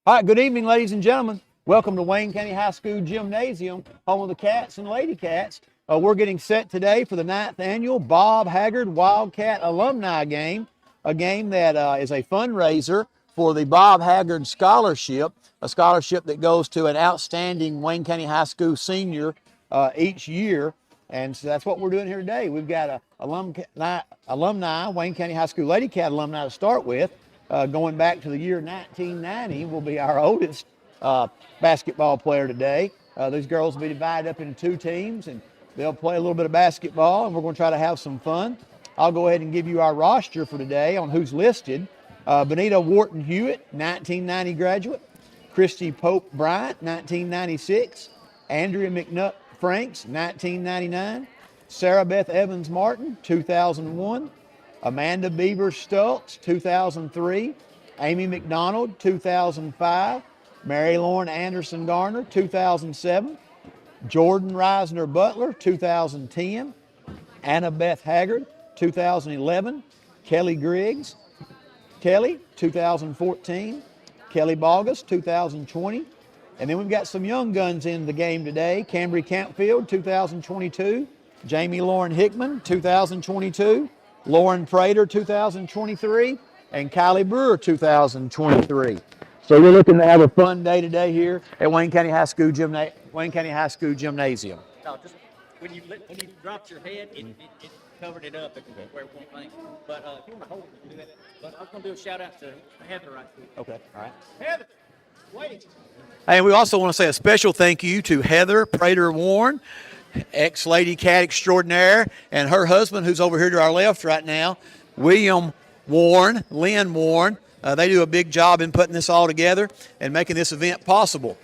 All right, good evening, ladies and gentlemen. Welcome to Wayne County High School Gymnasium, home of the Cats and Lady Cats. We're getting set today for the 9th annual Bob Haggard Wildcat Alumni game, a game that is a fundraiser for the Bob Haggard Scholarship, a scholarship that goes to an outstanding Wayne County High School senior each year. And so that's what we're doing here today. We've got a alumni, Wayne County High School Lady Cat alumni to start with. Going back to the year 1990 will be our oldest basketball player today. These girls will be divided up into two teams, and they'll play a little bit of basketball, and we're going to try to have some fun. I'll go ahead and give you our roster for today on who's listed. Benita Wharton Hewitt, 1990 graduate. Christy Pope Bryant, 1996. Andrea McNutt Franks, 1999. Sarah Beth Evans Martin, 2001. Amanda Beaver Stultz, 2003. Amy McDonald, 2005. Mary Lauren Anderson Garner, 2007. Jordan Reisner Butler, 2010. Anna Beth Haggard, 2011. Kelly Griggs, 2014. Kelly Bogus, 2020. And then we've got some young guns in the game today. Cambry Campfield, 2022. Jamie Lauren Hickman, 2022. Lauren Prater, 2023, and Kylie Brewer, 2023. So we're looking to have a fun day today here at Wayne County High School Gymnasium. No, just when you dropped your head, it covered it up where it won't think. But if you want to hold it, you can do that. But I was going to do a shout out to Heather right here. Okay, all right. Heather, wait. And we also want to say a special thank you to Heather Prater Warren, ex-Lady Cat extraordinaire, and her husband, who's over here to our left right now, William Warren, Lynn Warren. They do a big job in putting this all together and making this event possible.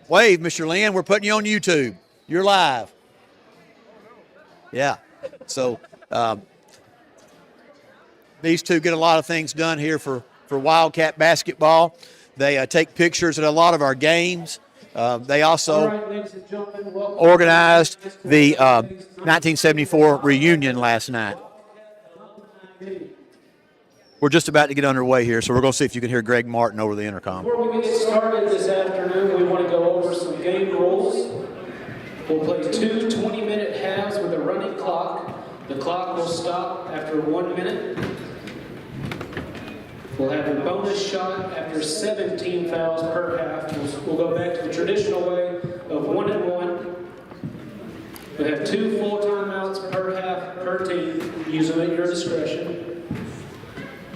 Wave, Mr. Lynn, we're putting you on YouTube. You're live. Yeah. So these two get a lot of things done here for Wildcat basketball. They take pictures at a lot of our games. They also organized the 1974 reunion last night. We're just about to get underway here, so we're going to see if you can hear Greg Martin over the intercom. Before we get started this afternoon, we want to go over some game rules. We'll play two 20-minute halves with a running clock. The clock will stop after 1 minute. We'll have a bonus shot after 17 fouls per half. We'll go back to the traditional way of 1-and-1. We'll have 2 full timeouts per half per team. Use them at your discretion.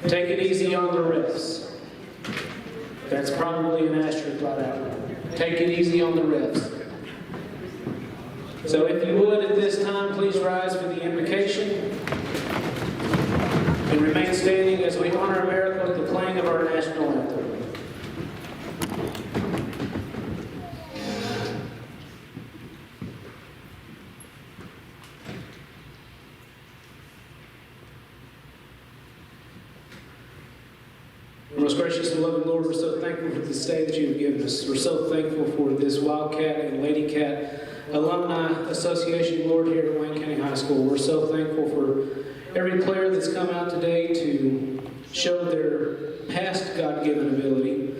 Take it easy on the refs. That's probably an asterisk right out. Take it easy on the refs. So if you would at this time, please rise for the invocation. And remain standing as we honor America with the playing of our national anthem. Most gracious and loving Lord, we're so thankful for this day that you have given us. We're so thankful for this Wildcat and Lady Cat Alumni Association, Lord, here at Wayne County High School. We're so thankful for every player that's come out today to show their past God-given ability.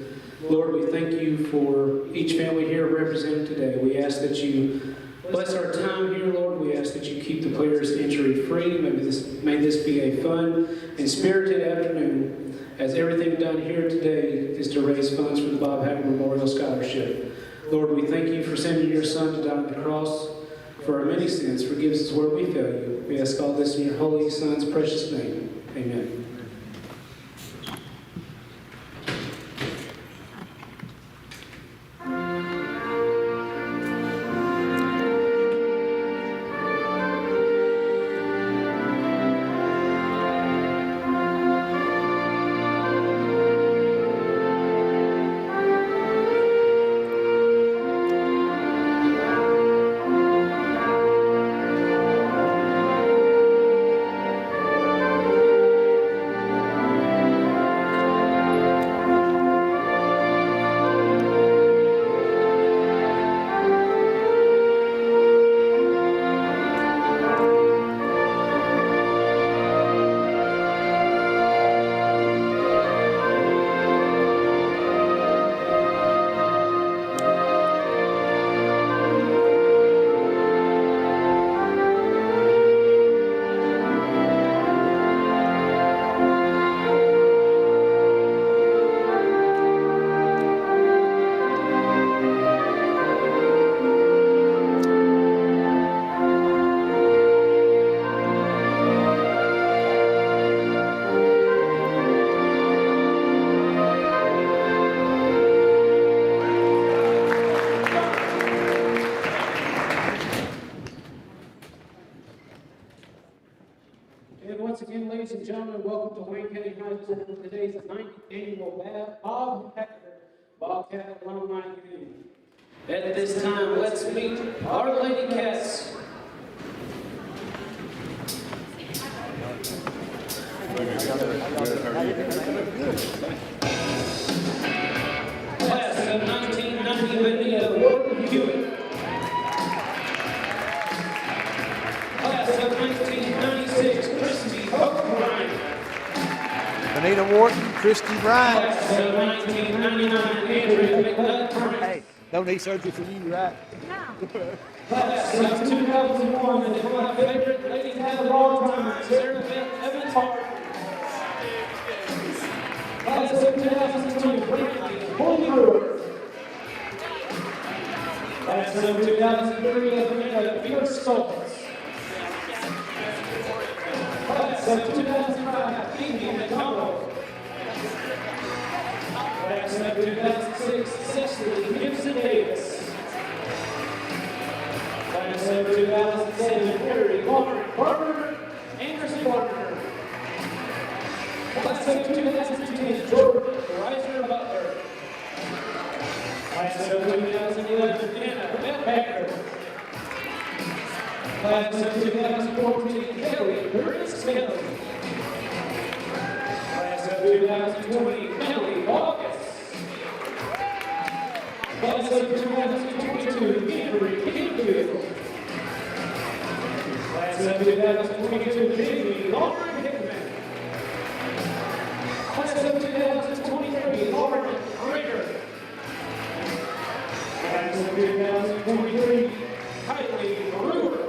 Lord, we thank you for each family here represented today. We ask that you bless our time here, Lord. We ask that you keep the players injury-free. May this be a fun and spirited afternoon, as everything done here today is to raise funds for the Bob Haggard Memorial Scholarship. Lord, we thank you for sending your Son to die on the cross for our many sins. Forgive us where we fail you. We ask all this in your holy Son's precious name. Amen. have Bob Haggard, Wildcat Alumni game. At this time, let's meet our Lady Cats. Class of 1990 Benita Wharton Hewitt. Class of 1996 Christy O'Brien. Benita Wharton, Christy Bryant. Class of 1999 Andrea McNutt. Hey, don't need surgery for you, right? Class of 2001 and my favorite lady cat of all time, Sarah Beth Evans Hart. Class of 2002, Brandy Holbrook. Class of 2003, Amanda Fierce Stoltz. Class of 2005, Amy McDonald. Class of 2006, Cecily Gibson Davis. Class of 2007, Harry Barber Anderson Barber. Class of 2010, Jordan Reiser Butler. Class of 2011, Anna Beth Haggard. Class of 2014, Kelly Chris Kelly. Class of 2020, Kelly August. Class of 2022, Henry Kingfield. Class of 2022, Jamie Lauren Hickman. Class of 2023, Lauren Ritter. Class of 2023, Kylie Brewer.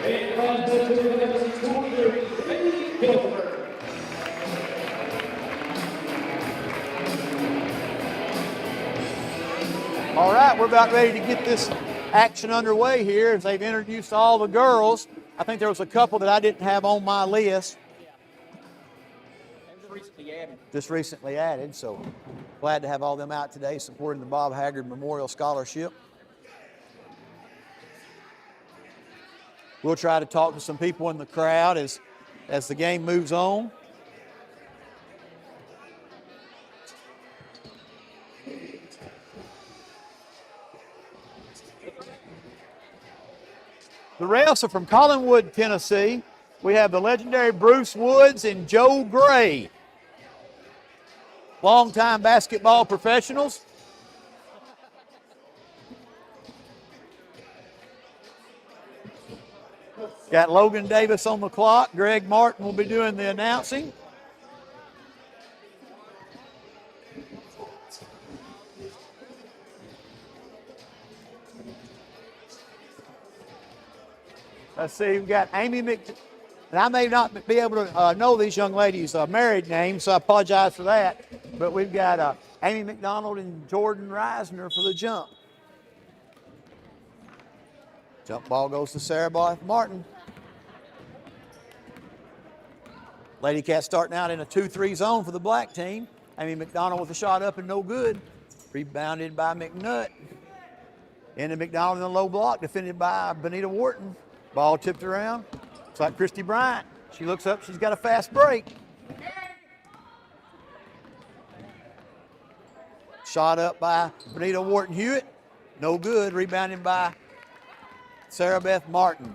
And class of 2023, Bailey Gilbert. All right, we're about ready to get this action underway here as they've introduced all the girls. I think there was a couple that I didn't have on my list. Just recently added, so glad to have all them out today supporting the Bob Haggard Memorial Scholarship. We'll try to talk to some people in the crowd as the game moves on. The refs are from Collinwood, Tennessee. We have the legendary Bruce Woods and Joe Gray. Longtime basketball professionals. Got Logan Davis on the clock. Greg Martin will be doing the announcing. Let's see, we've got Amy and I may not be able to know these young ladies' married names, so I apologize for that. But we've got Amy McDonald and Jordan Reisner for the jump. Jump ball goes to Sarah Beth Martin. Lady Cats starting out in a 2-3 zone for the black team. Amy McDonald with a shot up and no good. Rebounded by McNutt. Into McDonald in the low block, defended by Benita Wharton. Ball tipped around. Looks like Christy Bryant. She looks up, she's got a fast break. Shot up by Benita Wharton Hewitt. No good. Rebounded by Sarah Beth Martin.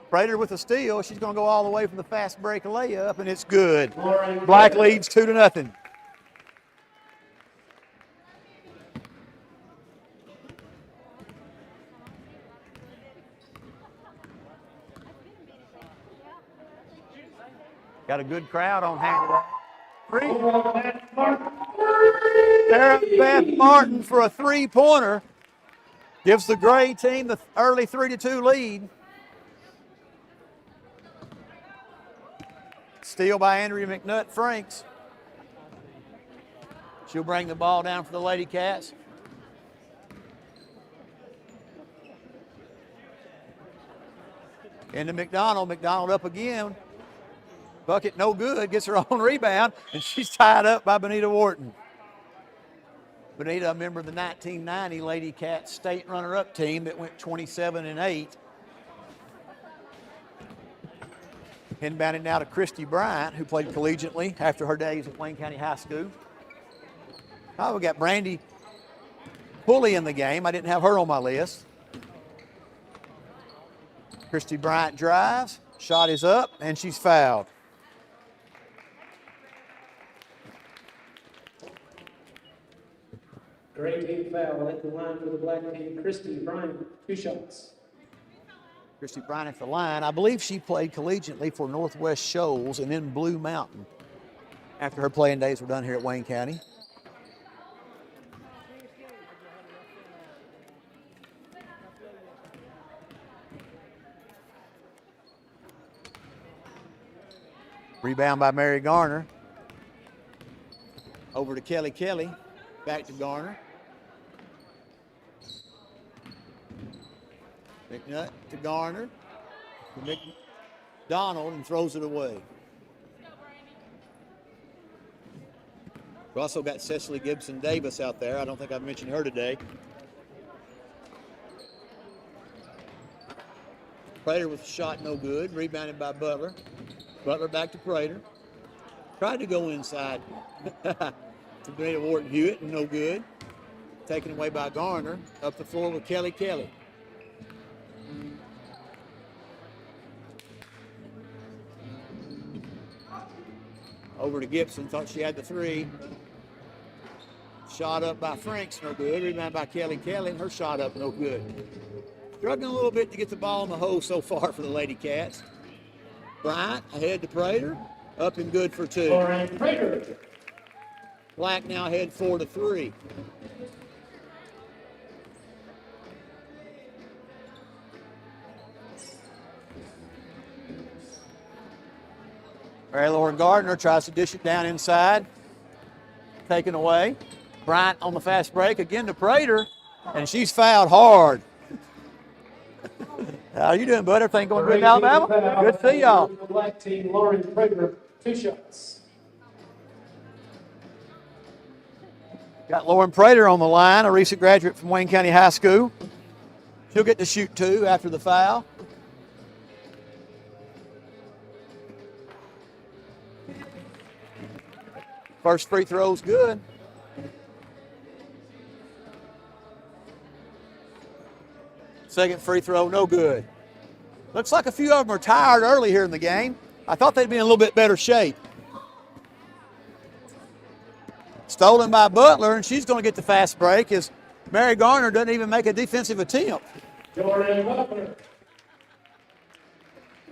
Prater with a steal. She's going to go all the way from the fast break layup, and it's good. Black leads 2-0. Got a good crowd on hand. Sarah Beth Martin for a three-pointer. Gives the gray team the early 3-2 lead. Steal by Andrea McNutt Franks. She'll bring the ball down for the Lady Cats. Into McDonald. McDonald up again. Bucket no good. Gets her own rebound, and she's tied up by Benita Wharton. Benita, a member of the 1990 Lady Cats state runner-up team that went 27-8. Inbounding now to Christy Bryant, who played collegiately after her days at Wayne County High School. Oh, we got Brandy Pulley in the game. I didn't have her on my list. Christy Bryant drives, shot is up, and she's fouled. Great team foul at the line for the black team. Christy Bryant, 2 shots. Christy Bryant at the line. I believe she played collegiately for Northwest Shoals and then Blue Mountain after her playing days were done here at Wayne County. Rebound by Mary Garner. Over to Kelly Kelly. Back to Garner. McNutt to Garner. To McDonald and throws it away. We also got Cecily Gibson Davis out there. I don't think I've mentioned her today. Prater with a shot, no good. Rebounded by Butler. Butler back to Prater. Tried to go inside to Benita Wharton Hewitt, and no good. Taken away by Garner. Up the floor with Kelly Kelly. Over to Gibson, thought she had the 3. Shot up by Franks, no good. Rebound by Kelly Kelly, and her shot up, no good. Struggling a little bit to get the ball in the hole so far for the Lady Cats. Bryant ahead to Prater, up and good for 2. Prater. Black now ahead 4-3. Mary Lauren Gardner tries to dish it down inside. Taken away. Bryant on the fast break again to Prater, and she's fouled hard. How you doing, bud? Everything going good in Alabama? Good to see y'all. The black team, Lauren Prater, 2 shots. Got Lauren Prater on the line, a recent graduate from Wayne County High School. She'll get to shoot 2 after the foul. First free throw's good. Second free throw, no good. Looks like a few of them are tired early here in the game. I thought they'd be in a little bit better shape. Stolen by Butler, and she's going to get the fast break as Mary Garner doesn't even make a defensive attempt. Jordan Butler.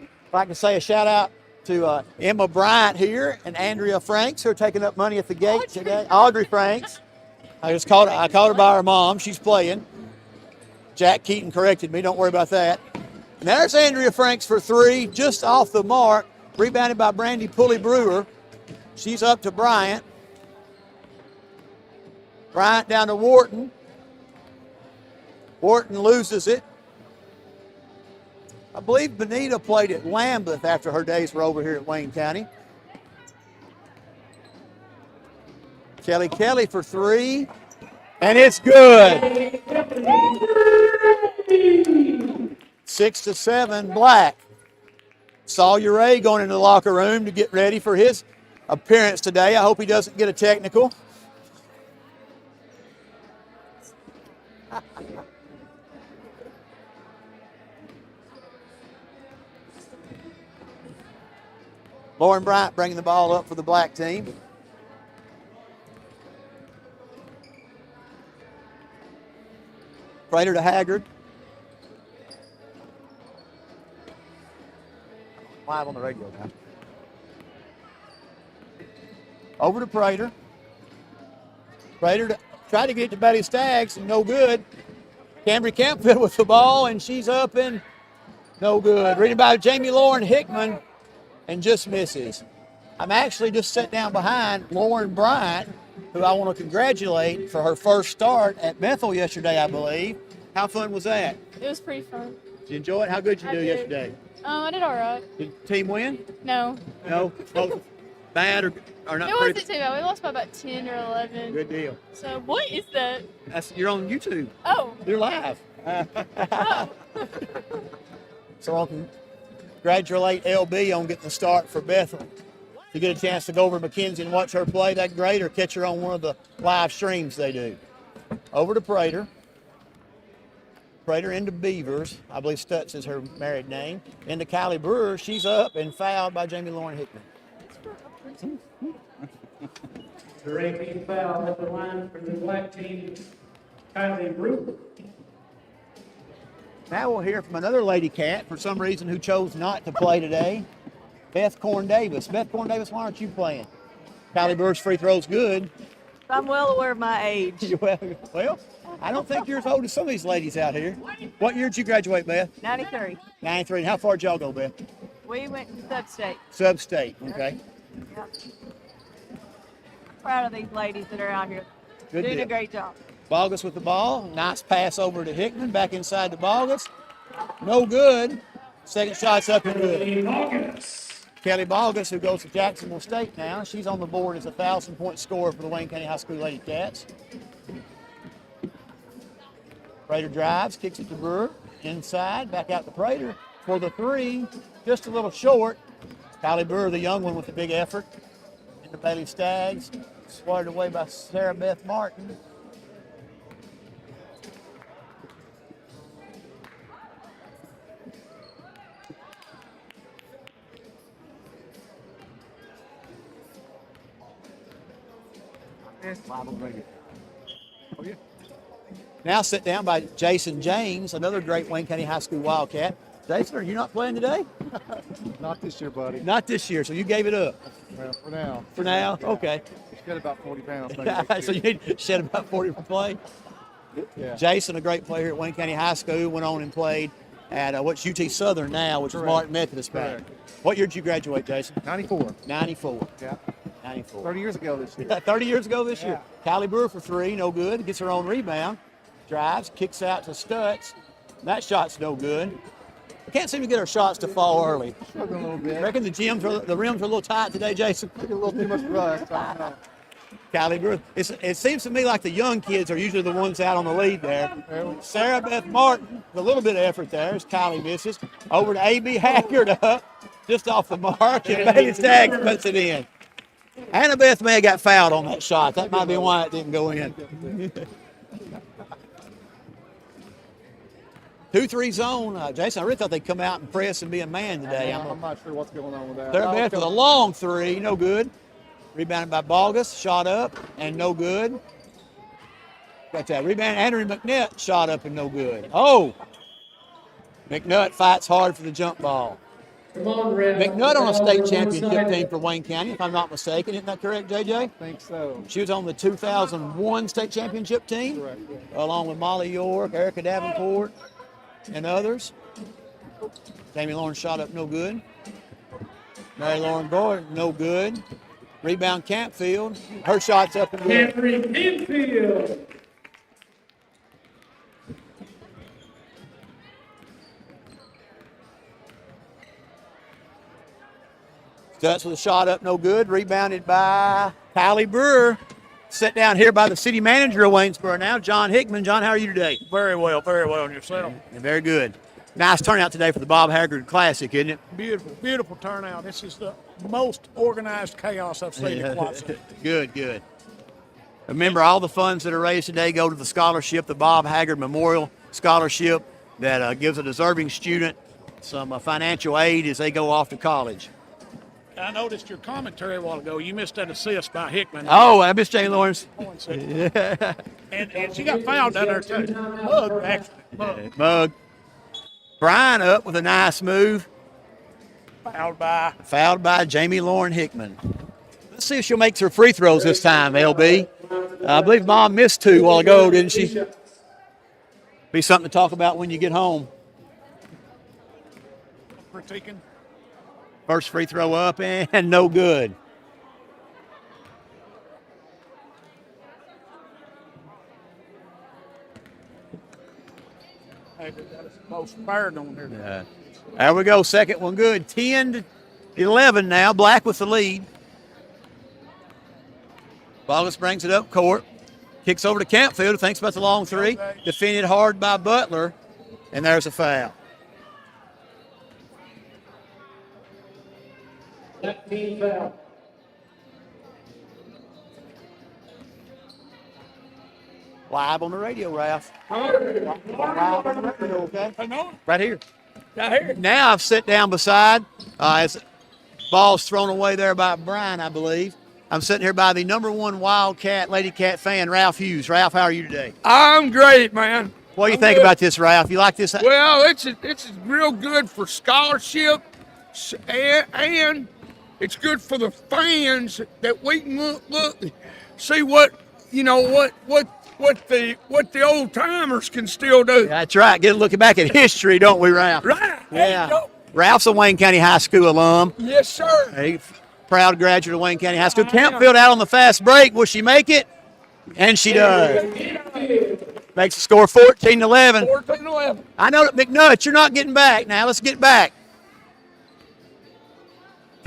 If I can say a shout out to Emma Bryant here and Andrea Franks, who are taking up money at the gate today. Audrey Franks. I called her by her mom. She's playing. Jack Keaton corrected me. Don't worry about that. And there's Andrea Franks for 3, just off the mark. Rebounded by Brandy Pulley Brewer. She's up to Bryant. Bryant down to Wharton. Wharton loses it. I believe Benita played at Lambeth after her days were over here at Wayne County. Kelly Kelly for 3. And it's good. 6-7, Black. Sawyer Ray going into the locker room to get ready for his appearance today. I hope he doesn't get a technical. Lauren Bryant bringing the ball up for the black team. Prater to Haggard. Live on the radio now. Over to Prater. Prater tried to get it to Betty Staggs, and no good. Cambry Campfield with the ball, and she's up and no good. Reading by Jamie Lauren Hickman, and just misses. I'm actually just sat down behind Lauren Bryant, who I want to congratulate for her first start at Bethel yesterday, I believe. How fun was that? It was pretty fun. Did you enjoy it? How good did you do did. yesterday? I did all right. Did the team win? No. No? Oh, Bad or not? It wasn't too bad. We lost by about 10 or 11. Good deal. So what is that? You're on YouTube. Oh. You're live. Oh. So I'll congratulate LB on getting the start for Bethel. If you get a chance to go over to McKenzie and watch her play, that's great, or catch her on one of the live streams they do. Over to Prater. Prater into Beavers. I believe Stutz is her married name. Into Callie Brewer. She's up and fouled by Jamie Lauren Hickman. Directing foul at the line for the black team, Kylie Brewer. Now we'll hear from another Lady Cat, for some reason, who chose not to play today. Beth Corn-Davis. Beth Corn-Davis, why aren't you playing? Callie Brewer's free throw's good. I'm well aware of my age. Well, I don't think you're as old as some of these ladies out here. What year did you graduate, Beth? 93. 93. And how far did y'all go, Beth? We went to sub-state. Sub-state, okay. Yep. Proud of these ladies that are out here. Good Doing deal. a great job. Bogus with the ball. Nice pass over to Hickman. Back inside to Bogus. No good. Second shot's up and good. Kelly Bogus, who goes to Jacksonville State now, she's on the board as a 1,000-point scorer for the Wayne County High School Lady Cats. Prater drives, kicks it to Brewer. Inside, back out to Prater for the three. Just a little short. Kylie Brewer, the young one, with the big effort. Into Bailey Staggs. Swatted away by Sarah Beth Martin. Now sit down by Jason James, another great Wayne County High School Wildcat. Jason, are you not playing today? Not this year, buddy. Not this year, so you gave it up. Well, for now. For now? Okay. Shed about 40 pounds. Maybe next So year. you need to shed about 40 for play? Yeah. Jason, a great player at Wayne County High School, went on and played at what's UT Southern now, which is Correct. Martin Methodist back. Correct. What year did you graduate, Jason? 94. 94. Yeah. 94. 30 years ago this year. 30 years ago this year. Yeah. Callie Brewer for three, no good. Gets her own rebound. Drives, kicks out to Stutz. That shot's no good. We can't seem to get our shots to fall early. Struggling a little bit. Reckon the rims are a little tight today, Jason? Took a little too much rust. I don't know. Callie Brewer. It seems to me like the young kids are usually the ones out on the lead there. Sarah Beth Martin, with a little bit of effort there as Callie misses. Over to A.B. Haggard up, just off the mark, and Bailey Staggs puts it in. Annabeth may have got fouled on that shot. That might be why it didn't go in. 2-3 zone. Jason, I really thought they'd come out and press and be a man today. I'm not sure what's going on with that. They're Beth with a long three, no good. Rebounded by Bogus, shot up, and no good. Got that rebound. Andrew McNutt shot up and no good. Oh! McNutt fights hard for the jump ball. McNutt on a state championship team for Wayne County, if I'm not mistaken. Isn't that correct, JJ? I think so. She was on the 2001 state championship team, Correct. along with Molly York, Erica Davenport, and others. Jamie Lauren shot up no good. Mary Lauren Gordon, no good. Rebound Campfield. Her shot's up and good. Henry Pinfield. Stutz with a shot up, no good. Rebounded by Callie Brewer. Set down here by the city manager of Waynesboro now, John Hickman. John, how are you today? Very well, and yourself? Very good. Nice turnout today for the Bob Haggard Classic, isn't it? Beautiful, beautiful turnout. This is the most organized chaos I've seen in quite some time. Good, good. Remember, all the funds that are raised today go to the scholarship, the Bob Haggard Memorial Scholarship, that gives a deserving student some financial aid as they go off to college. I noticed your commentary a while ago. You missed that assist by Hickman. Oh, I missed Jane Lawrence. And she got fouled down there, too. Mug, actually. Mug. Mug. Brian up with a nice move. Fouled by Jamie Lauren Hickman. Let's see if she'll make her free throws this time, LB. I believe Mom missed two a while ago, didn't she? Be something to talk about when you get home. Critiquing. First free throw up and no good. Hey, that's most fired on there. There we go. Second one good. 10-11 now. Black with the lead. Bogus brings it up court. Kicks over to Campfield, who thinks about the long three. Defended hard by Butler. And there's a foul. That team foul. Live on the radio, Ralph. Live on the radio, okay? I know. Right here. Right here. Now I've sit down beside, as ball's thrown away there by Brian, I believe. I'm sitting here by the #1 Wildcat, Lady Cat fan, Ralph Hughes. Ralph, how are you today? I'm great, man. What do you think about this, Ralph? You like this? Well, it's real good for scholarship, and it's good for the fans that we can look see what the old timers can still do. That's right. Get looking back at history, don't we, Ralph? Right. There Yeah. you go. Ralph's a Wayne County High School alum. Yes, sir. A proud graduate of Wayne County High School. Campfield out on the fast break. Will she make it? And she does. Makes the score 14-11. 14-11. I know that McNutt, you're not getting back now. Let's get back.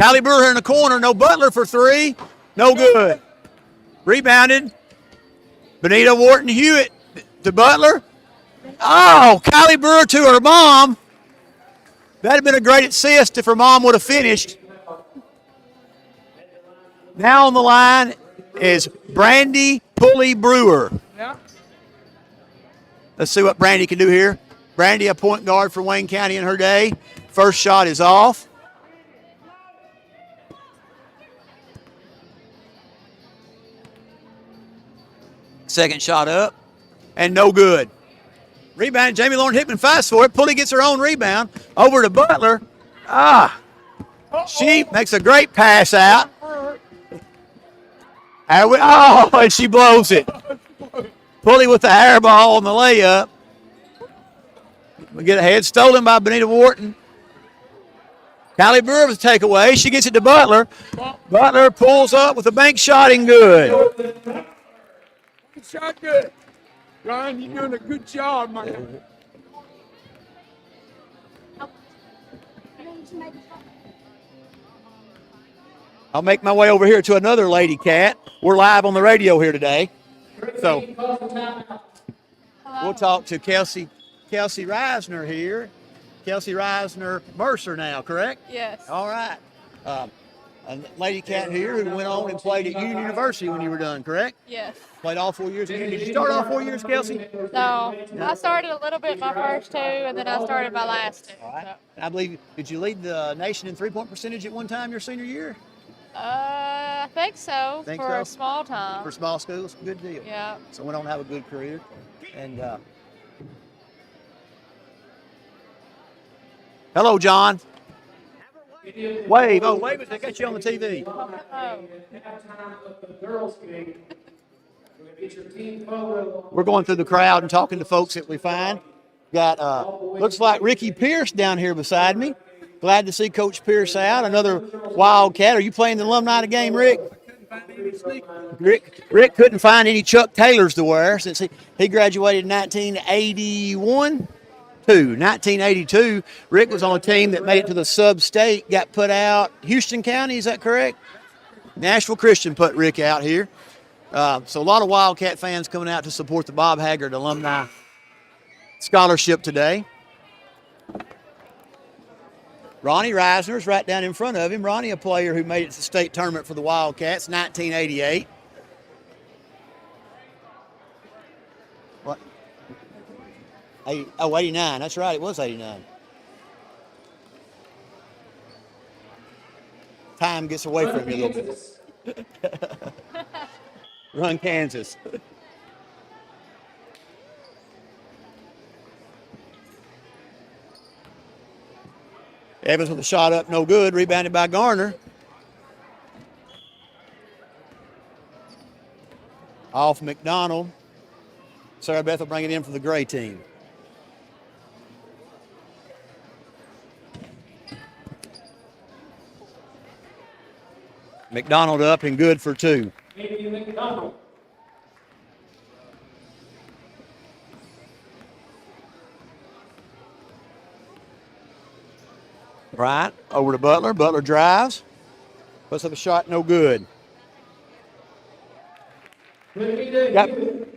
Callie Brewer in the corner. No Butler for three. No good. Rebounded. Benita Wharton Hewitt to Butler. Oh, Callie Brewer to her mom. That'd have been a great assist if her mom would have finished. Now on the line is Brandy Pulley Brewer. Yeah. Let's see what Brandy can do here. Brandy, a point guard for Wayne County in her day. First shot is off. Second shot up, and no good. Rebound, Jamie Lauren Hickman fights for it. Pulley gets her own rebound. Over to Butler. She makes a great pass out. And she blows it. Pulley with the air ball on the layup. We get ahead, stolen by Benita Wharton. Callie Brewer with a takeaway. She gets it to Butler. Butler pulls up with a bank shot and good. Good shot, good. Ryan, you're doing a good job, man. I'll make my way over here to another Lady Cat. We're live on the radio here today. So we'll talk to Kelsey Reisner here. Kelsey Reisner Mercer now, correct? Yes. All right. A Lady Cat here who went on and played at Union University when you were done, correct? Yes. Played all 4 years at Union. Did you start all 4 years, Kelsey? No, I started a little bit my first two, and then I started my last two. All right. And I believe, did you lead the nation in three-point percentage at one time your senior year? I think so. Think for so? a small time. For small schools? Good deal. Yeah. So went on to have a good career. And hello, John. Wave. Oh, wave it. They got you on the TV. Oh. We're going through the crowd and talking to folks that we find. Got, looks like Ricky Pierce down here beside me. Glad to see Coach Pierce out. Another Wildcat. Are you playing the alumni game, Rick? Rick couldn't find any Chuck Taylors to wear since he graduated in 1982. Rick was on a team that made it to the sub-state, got put out. Houston County, is that correct? Nashville Christian put Rick out here. So a lot of Wildcat fans coming out to support the Bob Haggard Alumni Scholarship today. Ronnie Reisner's right down in front of him. Ronnie, a player who made it to the state tournament for the Wildcats, 1988. What? 89. That's right, it was 89. Time gets away from you a little bit. Run Kansas. Evans with a shot up, no good. Rebounded by Garner. Off McDonald. Sarah Beth will bring it in for the gray team. McDonald up and good for two. Bryant over to Butler. Butler drives. Puts up a shot, no good. Got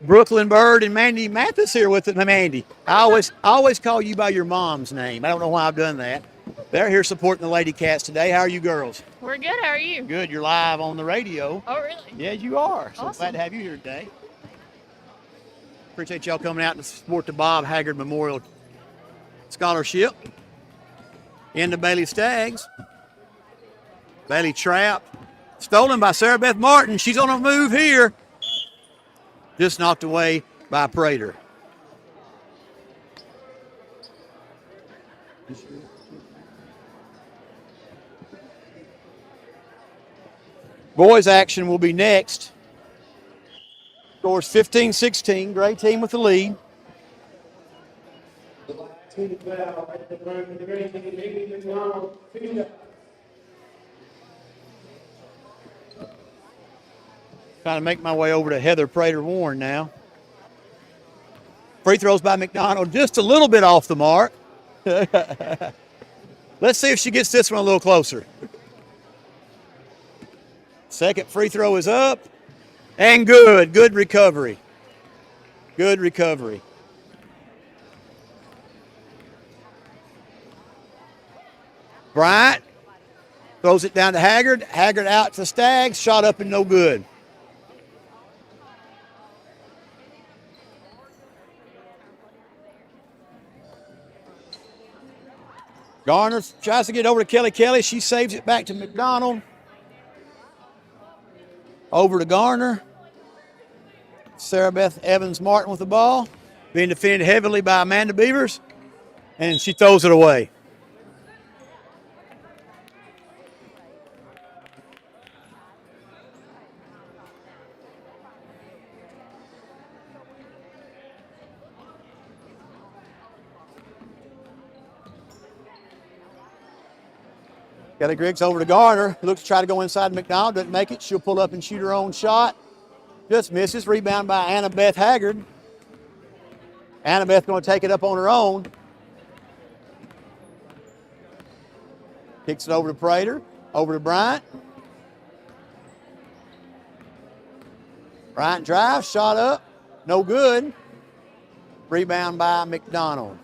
Brooklyn Bird and Mandy Mathis here with it. Mandy, I always call you by your mom's name. I don't know why I've done that. They're here supporting the Lady Cats today. How are you girls? We're good. How are you? Good. You're live on the radio. Oh, really? Yeah, you are. So Awesome. glad to have you here today. Appreciate y'all coming out to support the Bob Haggard Memorial Scholarship. In the Bailey Stags. Bailey trap. Stolen by Sarah Beth Martin. She's on a move here. Just knocked away by Prater. Boys action will be next. Scores 15-16. Great team with the lead. Trying to make my way over to Heather Prater-Warren now. Free throws by McDonald, just a little bit off the mark. Let's see if she gets this one a little closer. Second free throw is up. And good. Good recovery. Good recovery. Bryant throws it down to Haggard. Haggard out to Staggs. Shot up and no good. Garner tries to get over to Kelly Kelly. She saves it back to McDonald. Over to Garner. Sarah Beth Evans Martin with the ball. Being defended heavily by Amanda Beavers. And she throws it away. Kelly Griggs over to Garner. Looks to try to go inside McDonald. Doesn't make it. She'll pull up and shoot her own shot. Just misses. Rebound by Annabeth Haggard. Annabeth going to take it up on her own. Kicks it over to Prater. Over to Bryant. Bryant drives. Shot up. No good. Rebound by McDonald.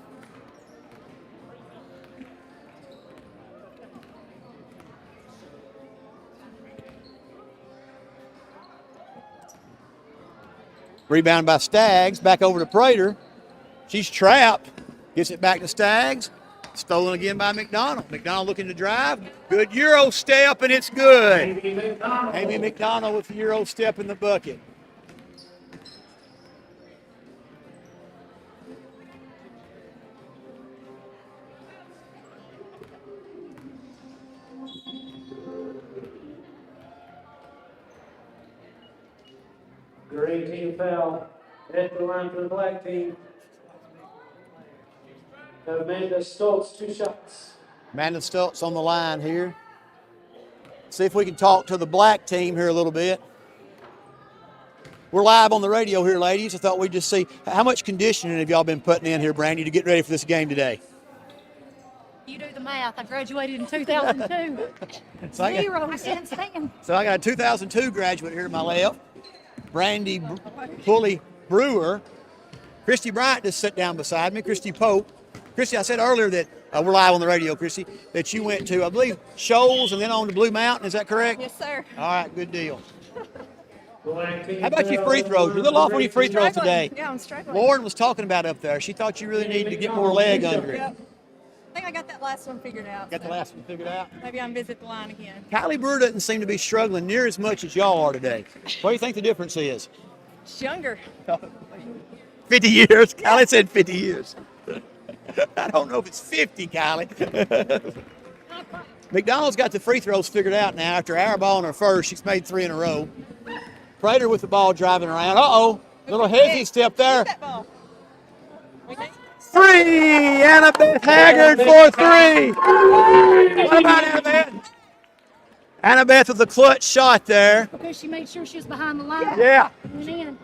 Rebound by Staggs, back over to Prater. She's trapped, gets it back to Staggs. Stolen again by McDonald. McDonald looking to drive. Good Euro step, and it's good. Amy McDonald with the Euro step in the bucket. Green team foul at the line for the black team. Amanda Stoltz, 2 shots. Amanda Stoltz on the line here. See if we can talk to the black team here a little bit. We're live on the radio here, ladies. I thought we'd just see how much conditioning have y'all been putting in here, Brandy, to get ready for this game today? You do the math. I graduated in 2002. So I got a 2002 graduate here to my left. Brandy Pulley Brewer. Christy Bryant just sat down beside me. Christy Pope. Christy, I said earlier that we're live on the radio, Christy, that you went to, I believe, Shoals and then on to Blue Mountain. Is that correct? Yes, sir. All right, good deal. How about your free throws? You're a little off on your free throws today. Yeah, I'm struggling. Lauren was talking about up there. She thought you really needed to get more leg under it. Yep. I think I got that last one figured out. Got the last one figured out? Maybe I'm visit the line again. Kylie Brewer doesn't seem to be struggling near as much as y'all are today. What do you think the difference is? It's younger. 50 years. Kylie said 50 years. I don't know if it's 50, Kylie. McDonald's got the free throws figured out now. After our ball in her first, she's made 3 in a row. Prater with the ball driving around. Uh-oh. Little hezzy step there. That ball. 3! Annabeth Haggard for 3. What about Annabeth? Annabeth with a clutch shot there. Because she made sure she was behind the line. Yeah. Went in.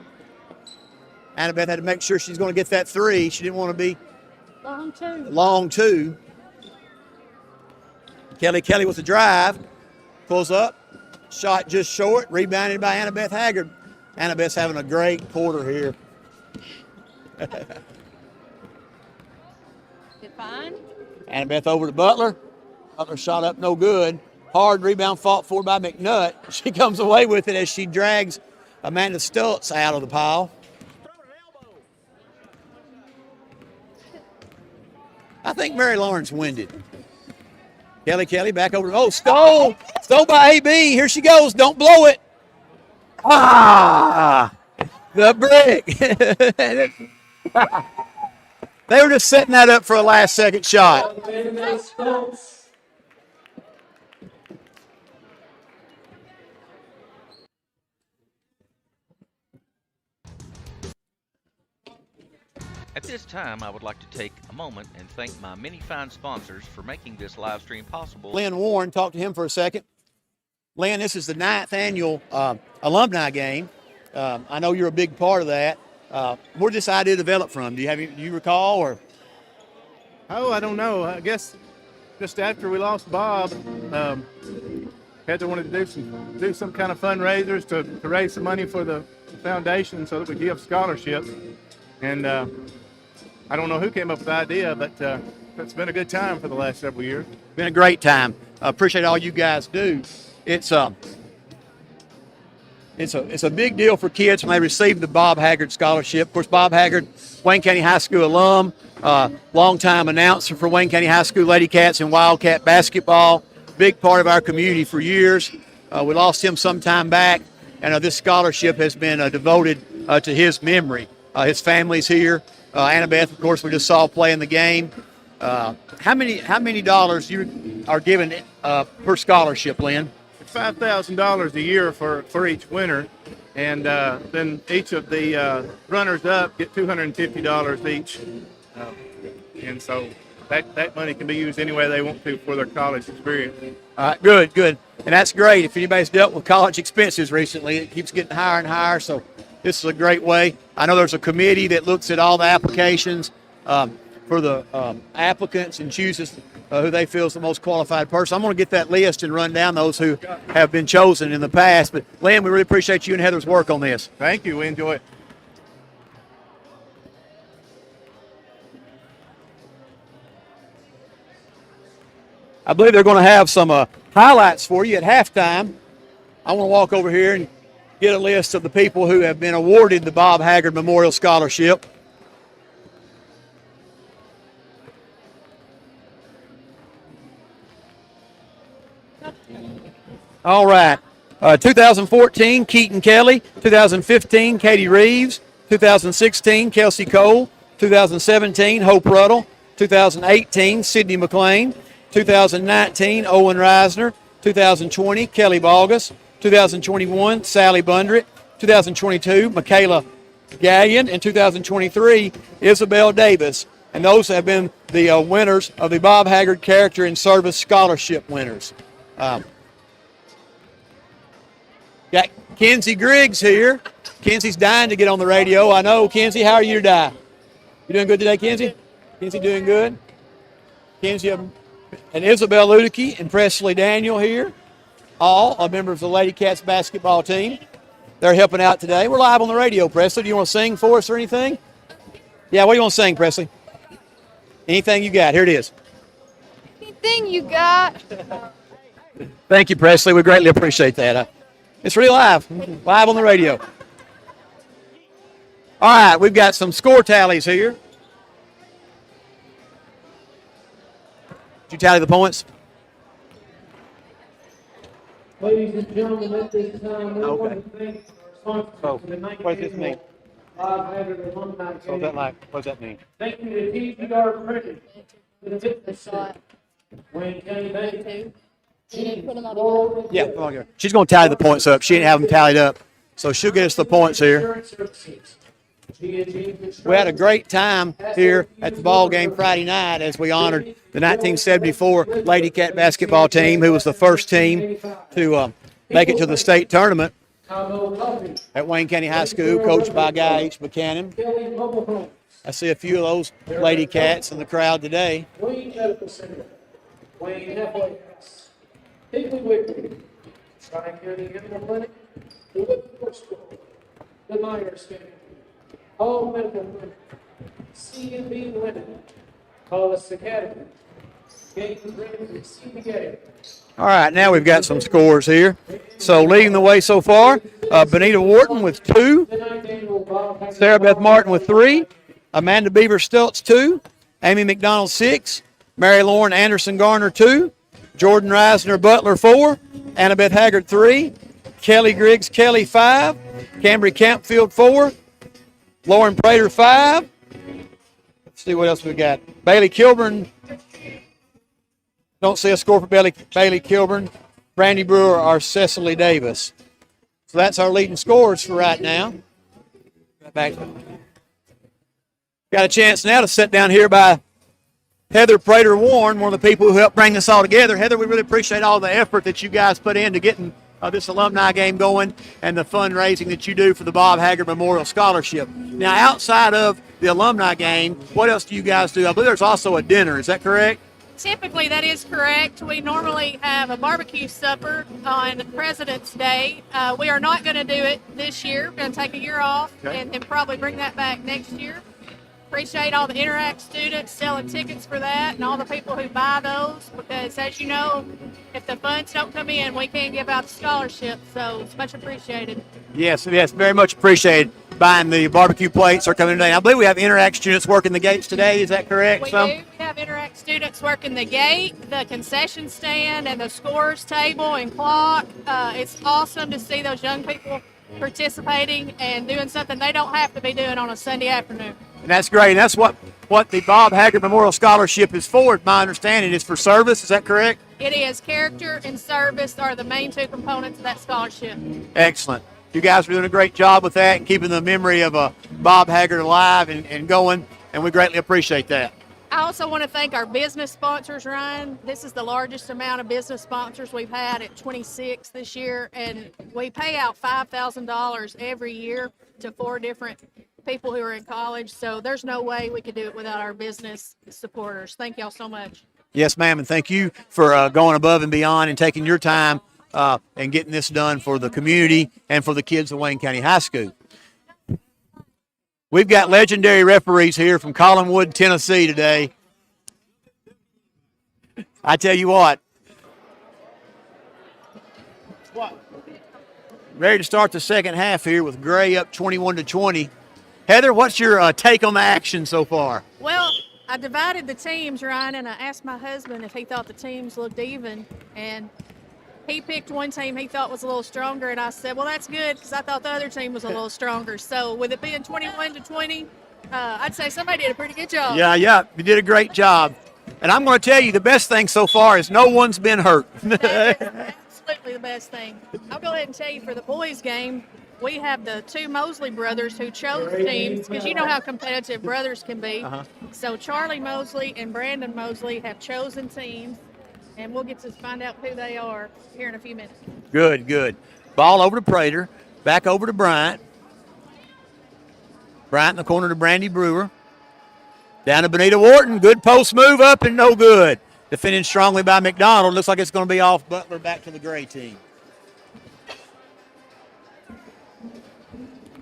Annabeth had to make sure she's going to get that 3. She didn't want to be Long two. Kelly with the drive. Pulls up. Shot just short. Rebounded by Annabeth Haggard. Annabeth's having a great quarter here. Fine. Annabeth over to Butler. Butler shot up no good. Hard rebound fought for by McNutt. She comes away with it as she drags Amanda Stultz out of the pile. I think Mary Lauren's winded. Kelly back over. Oh, stole by AB. Here she goes. Don't blow it. Ah, the brick. They were just setting that up for a last-second shot. At this time, I would like to take a moment and thank my many fine sponsors for making this live stream possible. Lynn Warren, talk to him for a second. Lynn, this is the 9th annual alumni game. I know you're a big part of that. Where did this idea develop from? Do you recall, or? Oh, I don't know. I guess just after we lost Bob, Heather wanted to do some kind of fundraisers to raise some money for the foundation so that we give scholarships. And I don't know who came up with the idea, but it's been a good time for the last several years. Been a great time. I appreciate all you guys do. It's a big deal for kids when they receive the Bob Haggard scholarship. Of course, Bob Haggard, Wayne County High School alum, longtime announcer for Wayne County High School Lady Cats and Wildcat basketball. Big part of our community for years. We lost him some time back, and this scholarship has been devoted to his memory. His family's here. Annabeth, of course, we just saw playing the game. How many dollars you are given per scholarship, Lynn? $5,000 a year for each winner, and then each of the runners-up get $250 each, and so that money can be used any way they want to for their college experience. All right, good, and that's great. If anybody's dealt with college expenses recently, it keeps getting higher and higher, so this is a great way. I know there's a committee that looks at all the applications for the applicants and chooses who they feel is the most qualified person. I'm going to get that list and run down those who have been chosen in the past. But, Lynn, we really appreciate you and Heather's work on this. Thank you. We enjoy it. I believe they're going to have some highlights for you at halftime. I want to walk over here and get a list of the people who have been awarded the Bob Haggard Memorial Scholarship. All right. 2014, Keaton Kelly. 2015, Katie Reeves. 2016, Kelsey Cole. 2017, Hope Ruddle. 2018, Sydney McLean. 2019, Owen Reisner. 2020, Kelly Balgus. 2021, Sally Bundritt. 2022, Michaela Gallion. And 2023, Isabel Davis. And those have been the winners of the Bob Haggard Character and Service Scholarship winners. Got Kenzie Griggs here. Kenzie's dying to get on the radio. I know. Kenzie, how are you today? You doing good today, Kenzie? Kenzie doing good? Kenzie and Isabel Ludicky and Presley Daniel here. All are members of the Lady Cats basketball team. They're helping out today. We're live on the radio, Presley. Do you want to sing for us or anything? Yeah, what do you want to sing, Presley? Anything you got. Here it is. Anything you got? Thank you, Presley. We greatly appreciate that. It's really live on the radio. All right, we've got some score tallies here. Did you tally the points? Ladies and gentlemen, at this time, we want to thank our sponsors for the What does this mean? Bob Haggard Alumni Game. What does that mean? Thank you to TPR Printing for the fitness center. Wayne County Bank. Yeah, come on here. She's going to tally the points up. She didn't have them tallied up, so she'll get us the points here. We had a great time here at the ball game Friday night as we honored the 1974 Lady Cat basketball team, who was the first team to make it to the state tournament at Wayne County High School, coached by Guy H. Buchanan. I see a few of those Lady Cats in the crowd today. Wayne Medical Center. Wayne Halfway House. Piggly Wiggly. Tri-County Animal Clinic. The Whitmore School. the minor student, all medical women, CMB women, Hollis Academy, getting ready for CPA. All right, now we've got some scores here. So leading the way so far, Benita Wharton with 2, Sarah Beth Martin with 3, Amanda Beaver Stultz 2, Amy McDonald 6, Mary Lauren Anderson Garner 2, Jordan Reisner Butler 4, Annabeth Haggard 3, Kelly Griggs Kelly 5, Cambry Campfield 4, Lauren Prater 5. Let's see what else we got. Bailey Kilburn. Don't see a score for Bailey Kilburn, Brandy Brewer, or Cecily Davis. So that's our leading scores for right now. Back. Got a chance now to sit down here by Heather Prater Warren, one of the people who helped bring this all together. Heather, we really appreciate all the effort that you guys put into getting this alumni game going and the fundraising that you do for the Bob Haggard Memorial Scholarship. Now, outside of the alumni game, what else do you guys do? I believe there's also a dinner. Is that correct? Typically, that is correct. We normally have a barbecue supper on President's Day. We are not going to do it this year. We're going to take a year off and probably bring that back next year. Appreciate all the Interact students selling tickets for that and all the people who buy those, because as you know, if the funds don't come in, we can't give out the scholarship, so it's much appreciated. Yes, very much appreciated. Buying the barbecue plates are coming today. I believe we have Interact students working the gates today. Is that correct? We do. We have Interact students working the gate, the concession stand, and the scores table and clock. It's awesome to see those young people participating and doing something they don't have to be doing on a Sunday afternoon. And that's great. And that's what the Bob Haggard Memorial Scholarship is for, my understanding. Is for service. Is that correct? It is. Character and service are the main 2 components of that scholarship. Excellent. You guys are doing a great job with that and keeping the memory of Bob Haggard alive and going, and we greatly appreciate that. I also want to thank our business sponsors, Ryan. This is the largest amount of business sponsors we've had at 26 this year, and we pay out $5,000 every year to 4 different people who are in college, so there's no way we could do it without our business supporters. Thank y'all so much. Yes, ma'am, and thank you for going above and beyond and taking your time and getting this done for the community and for the kids of Wayne County High School. We've got legendary referees here from Collinwood, Tennessee today. I tell you what. Ready to start the second half here with Gray up 21-20. Heather, what's your take on the action so far? Well, I divided the teams, Ryan, and I asked my husband if he thought the teams looked even, and he picked one team he thought was a little stronger, and I said, well, that's good, because I thought the other team was a little stronger. So with it being 21-20, I'd say somebody did a pretty good job. Yeah, you did a great job. And I'm going to tell you, the best thing so far is no one's been hurt. That is absolutely the best thing. I'll go ahead and tell you, for the boys' game, we have the 2 Mosley brothers who chose teams, because you know how competitive brothers can be. So Charlie Mosley and Brandon Mosley have chosen teams, and we'll get to find out who they are here in a few minutes. Good. Ball over to Prater, back over to Bryant. Bryant in the corner to Brandy Brewer. Down to Benita Wharton. Good post move up and no good. Defended strongly by McDonald. Looks like it's going to be off Butler back to the Gray team.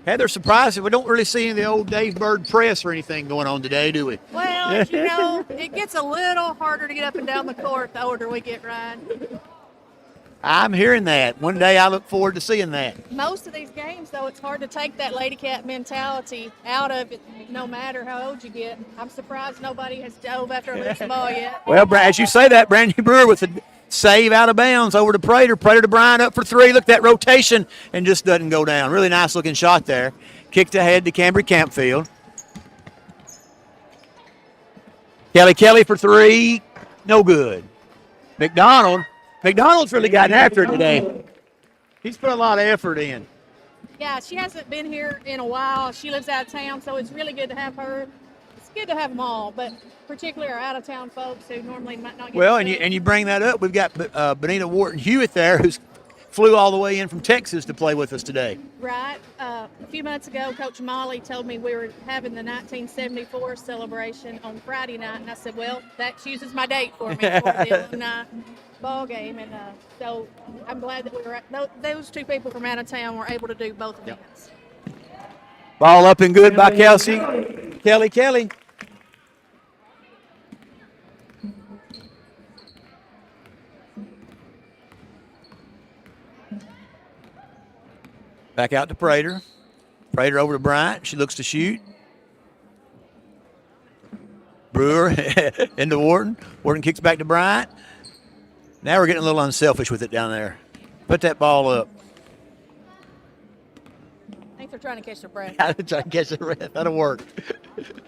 Heather, surprised that we don't really see any of the old Dave Bird press or anything going on today, do we? Well, you know, it gets a little harder to get up and down the court the older we get, Ryan. I'm hearing that. One day I look forward to seeing that. Most of these games, though, it's hard to take that Lady Cat mentality out of it, no matter how old you get. I'm surprised nobody has dove after a loose ball yet. Well, as you say that, Brandy Brewer with a save out of bounds over to Prater. Prater to Bryant up for 3. Look at that rotation and just doesn't go down. Really nice looking shot there. Kicked ahead to Cambry Campfield. Kelly for 3. No good. McDonald's really gotten after it today. He's put a lot of effort in. Yeah, she hasn't been here in a while. She lives out of town, so it's really good to have her. It's good to have them all, but particularly our out-of-town folks who normally might not get. Well, and you bring that up. We've got Benita Wharton Hewitt there, who's flew all the way in from Texas to play with us today. Right. A few months ago, Coach Molly told me we were having the 1974 celebration on Friday night, and I said, well, that chooses my date for me for the alumni ball game, and so I'm glad that we were those 2 people from out of town were able to do both events. Ball up and good by Kelsey. Kelly. Back out to Prater. Prater over to Bryant. She looks to shoot. Brewer into Wharton. Wharton kicks back to Bryant. Now we're getting a little unselfish with it down there. Put that ball up. I think they're trying to catch their breath. Trying to catch the breath. That'll work.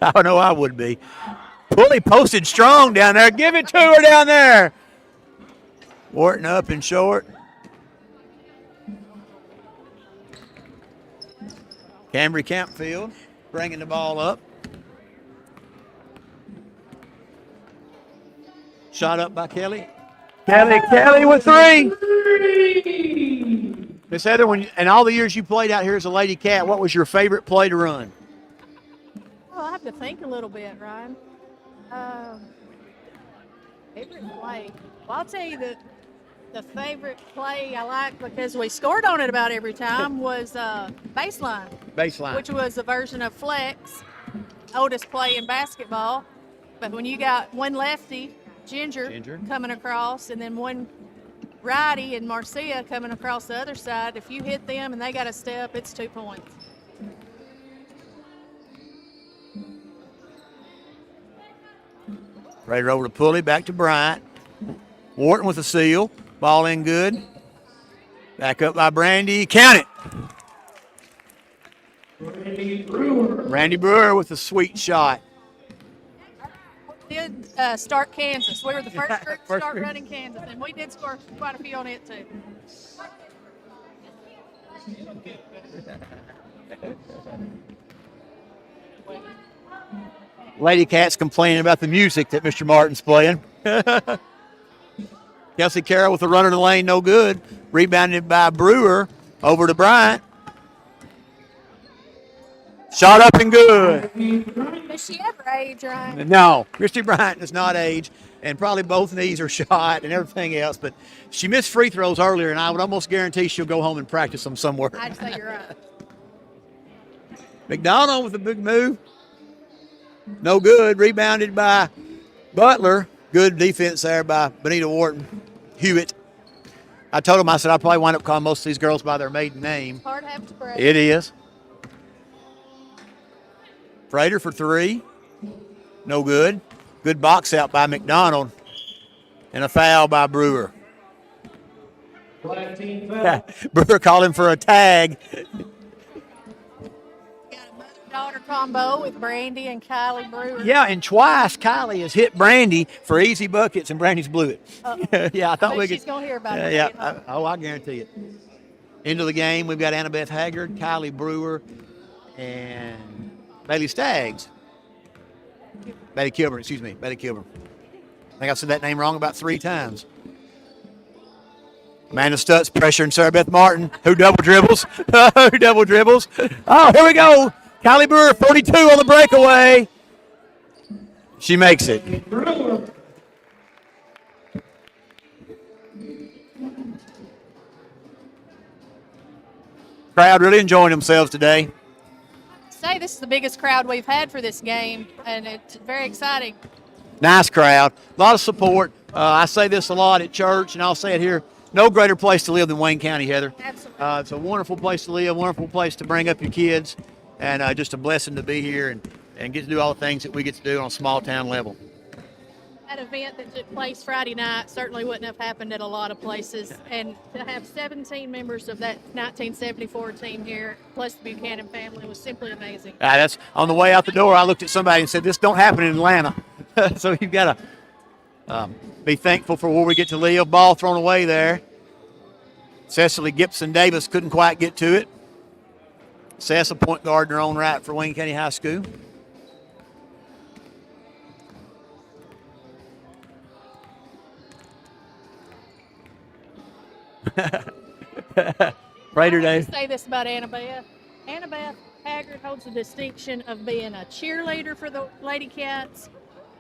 I know I would be. Pulley posted strong down there. Give it to her down there. Wharton up and short. Cambry Campfield bringing the ball up. Shot up by Kelly. Kelly with three. Miss Heather, in all the years you played out here as a Lady Cat, what was your favorite play to run? Oh, I have to think a little bit, Ryan. Favorite play? Well, I'll tell you that the favorite play I liked because we scored on it about every time was baseline. Baseline. Which was a version of flex, oldest play in basketball. But when you got one lefty, Ginger coming across, and then one righty and Marcia coming across the other side, if you hit them and they got a step, it's 2 points. Right over to Pulley, back to Bryant. Wharton with a seal. Ball in good. Back up by Brandy. Count it. Brandy Brewer with a sweet shot. Did start Kansas. We were the first group to start running Kansas, and we did score quite a few on it too. Lady Cat's complaining about the music that Mr. Martin's playing. Kelsey Carroll with a runner to the lane, no good. Rebounded by Brewer over to Bryant. Shot up and good. Does she ever age, right? No, Christy Bryant does not age, and probably both knees are shot and everything else. But she missed free throws earlier, and I would almost guarantee she'll go home and practice them somewhere. I'd say you're right. McDonald with a big move. No good. Rebounded by Butler. Good defense there by Benita Wharton. Hewitt. I told him, I said, I'll probably wind up calling most of these girls by their maiden name. Hard to have to break. It is. Frater for three. No good. Good box out by McDonald. And a foul by Brewer. Black team foul. Brewer called him for a tag. Got a mother-daughter combo with Brandy and Kylie Brewer. Yeah, and twice Kylie has hit Brandy for easy buckets, and Brandy's blew it. Yeah, I thought we could. She's going to hear about it. Yeah, I guarantee it. Into the game, we've got Annabeth Haggard, Kylie Brewer, and Bailey Staggs. Betty Kilburn. I think I said that name wrong about 3 times. Amanda Stutz pressuring Sarah Beth Martin, who double dribbles. Oh, here we go. Kylie Brewer, 42 on the breakaway. She makes it. Crowd really enjoying themselves today. This is the biggest crowd we've had for this game, and it's very exciting. Nice crowd. A lot of support. I say this a lot at church, and I'll say it here. No greater place to live than Wayne County, Heather. Absolutely. It's a wonderful place to live, wonderful place to bring up your kids, and just a blessing to be here and get to do all the things that we get to do on a small town level. That event that took place Friday night certainly wouldn't have happened at a lot of places. And to have 17 members of that 1974 team here, plus the Buchanan family, was simply amazing. That's on the way out the door. I looked at somebody and said, "This don't happen in Atlanta." So you've got to be thankful for where we get to live. Ball thrown away there. Cecily Gibson Davis couldn't quite get to it. Cess, a point guard in her own right for Wayne County High School. Prater Day. I say this about Annabeth. Annabeth Haggard holds the distinction of being a cheerleader for the Lady Cats,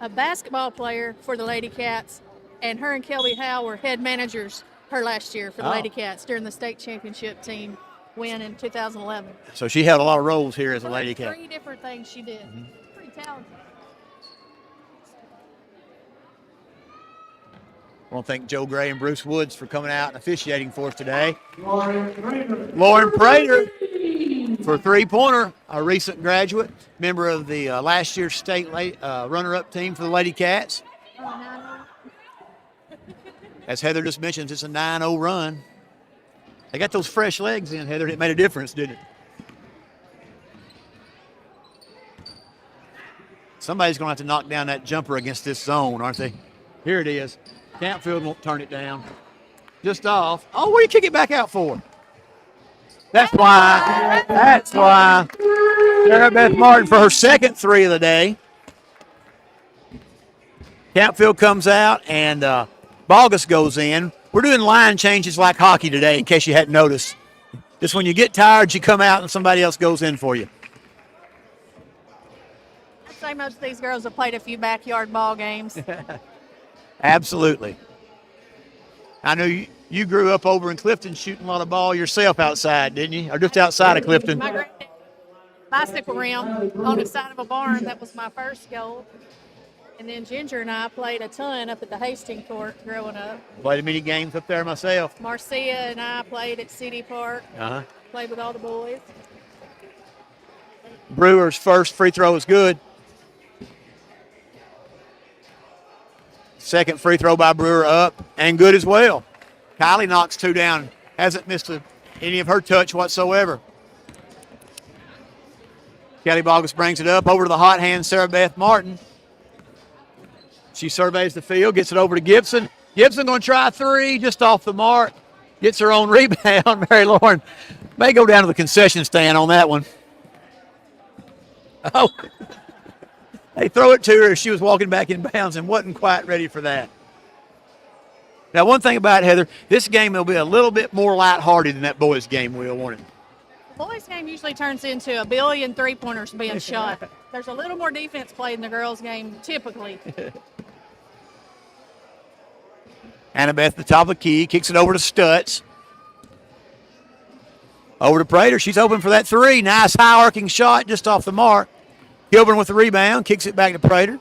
a basketball player for the Lady Cats, and her and Kelby Howe were head managers her last year for the Lady Cats during the state championship team. win in 2011. So she held a lot of roles here as a Lady Cat. 3 different things she did. Pretty talented. I want to thank Joe Gray and Bruce Woods for coming out and officiating for us today. Lauren Prater for three-pointer, a recent graduate, member of the last year's state runner-up team for the Lady Cats. As Heather just mentioned, it's a 9-0 run. They got those fresh legs in, Heather. It made a difference, didn't it? Somebody's going to have to knock down that jumper against this zone, aren't they? Here it is. Campfield won't turn it down. Just off. Oh, what do you kick it back out for? That's why. That's why. Sarah Beth Martin for her second 3 of the day. Campfield comes out and Bogus goes in. We're doing line changes like hockey today, in case you hadn't noticed. Just when you get tired, you come out and somebody else goes in for you. I'd say most of these girls have played a few backyard ball games. Absolutely. I know you grew up over in Clifton shooting a lot of ball yourself outside, didn't you? Or just outside of Clifton? My granddad bicycle rim on the side of a barn. That was my first goal. And then Ginger and I played a ton up at the Hastings Court growing up. Played many games up there myself. Marcia and I played at City Park. Played with all the boys. Brewer's first free throw is good. Second free throw by Brewer up and good as well. Kylie knocks 2 down. Hasn't missed any of her touch whatsoever. Kelly Bogus brings it up over to the hot hand, Sarah Beth Martin. She surveys the field, gets it over to Gibson. Gibson going to try a 3 just off the mark. Gets her own rebound. Mary Lauren may go down to the concession stand on that one. Oh. They throw it to her as she was walking back in bounds and wasn't quite ready for that. Now, one thing about it, Heather, this game will be a little bit more lighthearted than that boys' game will, won't it? The boys' game usually turns into a billion three-pointers being shot. There's a little more defense played in the girls' game, typically. Annabeth at the top of the key, kicks it over to Stutz. Over to Prater. She's open for that 3. Nice high arcing shot just off the mark. Kilburn with the rebound, kicks it back to Prater.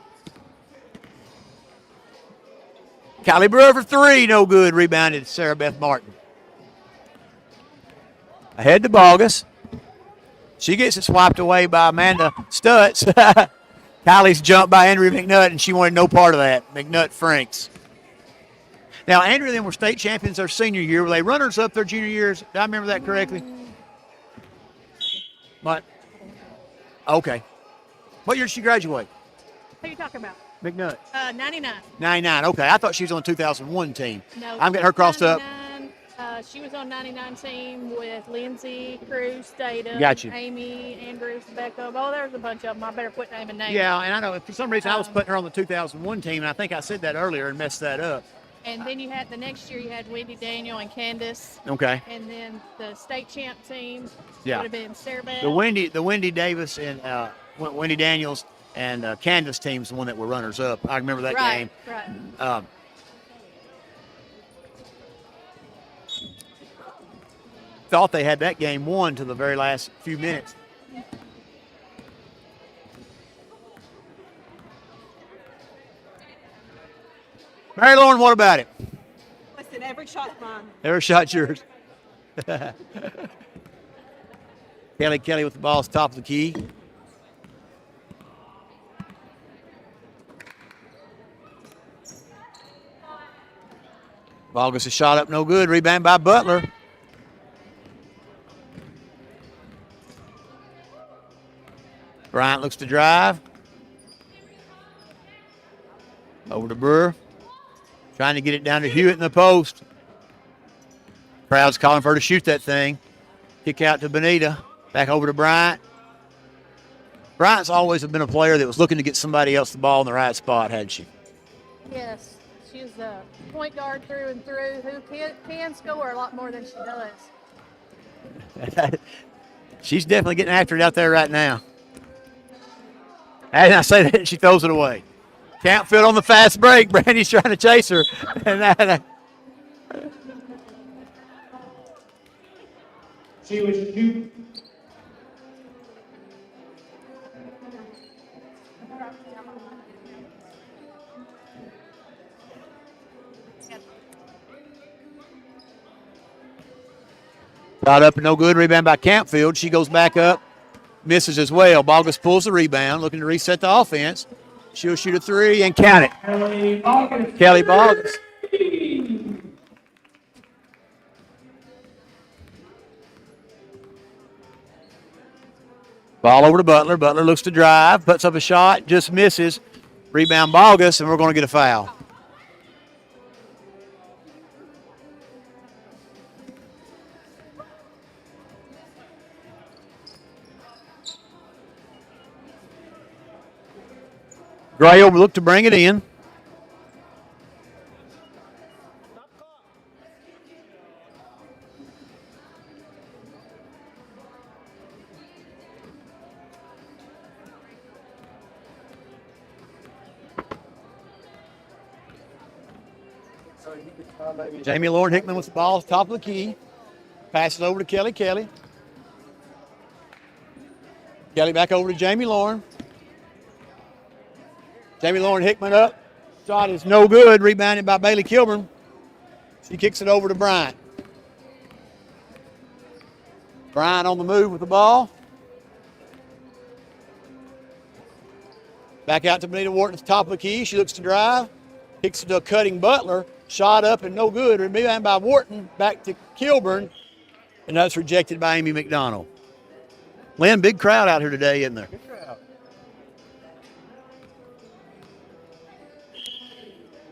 Kylie Brewer for 3, no good. Rebounded Sarah Beth Martin. Ahead to Bogus. She gets it swiped away by Amanda Stutz. Kylie's jumped by Andrea McNutt, and she wanted no part of that. McNutt Franks. Now, Andrea and them were state champions their senior year. Were they runners-up their junior years? Did I remember that correctly? What? Okay. What year did she graduate? Who are you talking about? McNutt. 99. 99. Okay, I thought she was on the 2001 team. No, I'm getting her crossed up. She was on 99 team with Lindsay, Cruz, Statham, Got you. Amy, Andrews, Beckham. Oh, there's a bunch of them. I better quit naming names. Yeah, and I know for some reason I was putting her on the 2001 team, and I think I said that earlier and messed that up. And then you had the next year you had Wendy Daniel and Candace. Okay. And then the state champ team would Yeah. have been Sarah Beth. The Wendy Davis and Wendy Daniels and Candace team's the one that were runners up. I remember that game. Right. Thought they had that game won to the very last few minutes. Mary Lauren, what about it? Listen, every shot's mine. Every shot's yours. Kelly with the ball at the top of the key. Ball gets a shot up, no good. Rebound by Butler. Bryant looks to drive. Over to Brewer. Trying to get it down to Hewitt in the post. Crowd's calling for her to shoot that thing. Kick out to Benita. Back over to Bryant. Bryant's always been a player that was looking to get somebody else the ball in the right spot, hadn't she? Yes. She's a point guard through and through who can score a lot more than she does. She's definitely getting after it out there right now. And I say that, she throws it away. Campfield on the fast break. Brandy's trying to chase her. She was shoot. Shot up and no good. Rebound by Campfield. She goes back up. Misses as well. Bogus pulls the rebound, looking to reset the offense. She'll shoot a three and count it. Kelly Bogus. Ball over to Butler. Butler looks to drive, puts up a shot, just misses. Rebound Bogus, and we're going to get a foul. Gray will look to bring it in. Jamie Lauren Hickman with the ball, top of the key. Passes over to Kelly. Kelly back over to Jamie Lauren. Jamie Lauren Hickman up. Shot is no good. Rebounded by Bailey Kilburn. She kicks it over to Bryant. Bryant on the move with the ball. Back out to Benita Wharton at the top of the key. She looks to drive. Kicks it to a cutting Butler. Shot up and no good. Rebound by Wharton. Back to Kilburn. And that's rejected by Amy McDonald. Lynn, big crowd out here today, isn't there?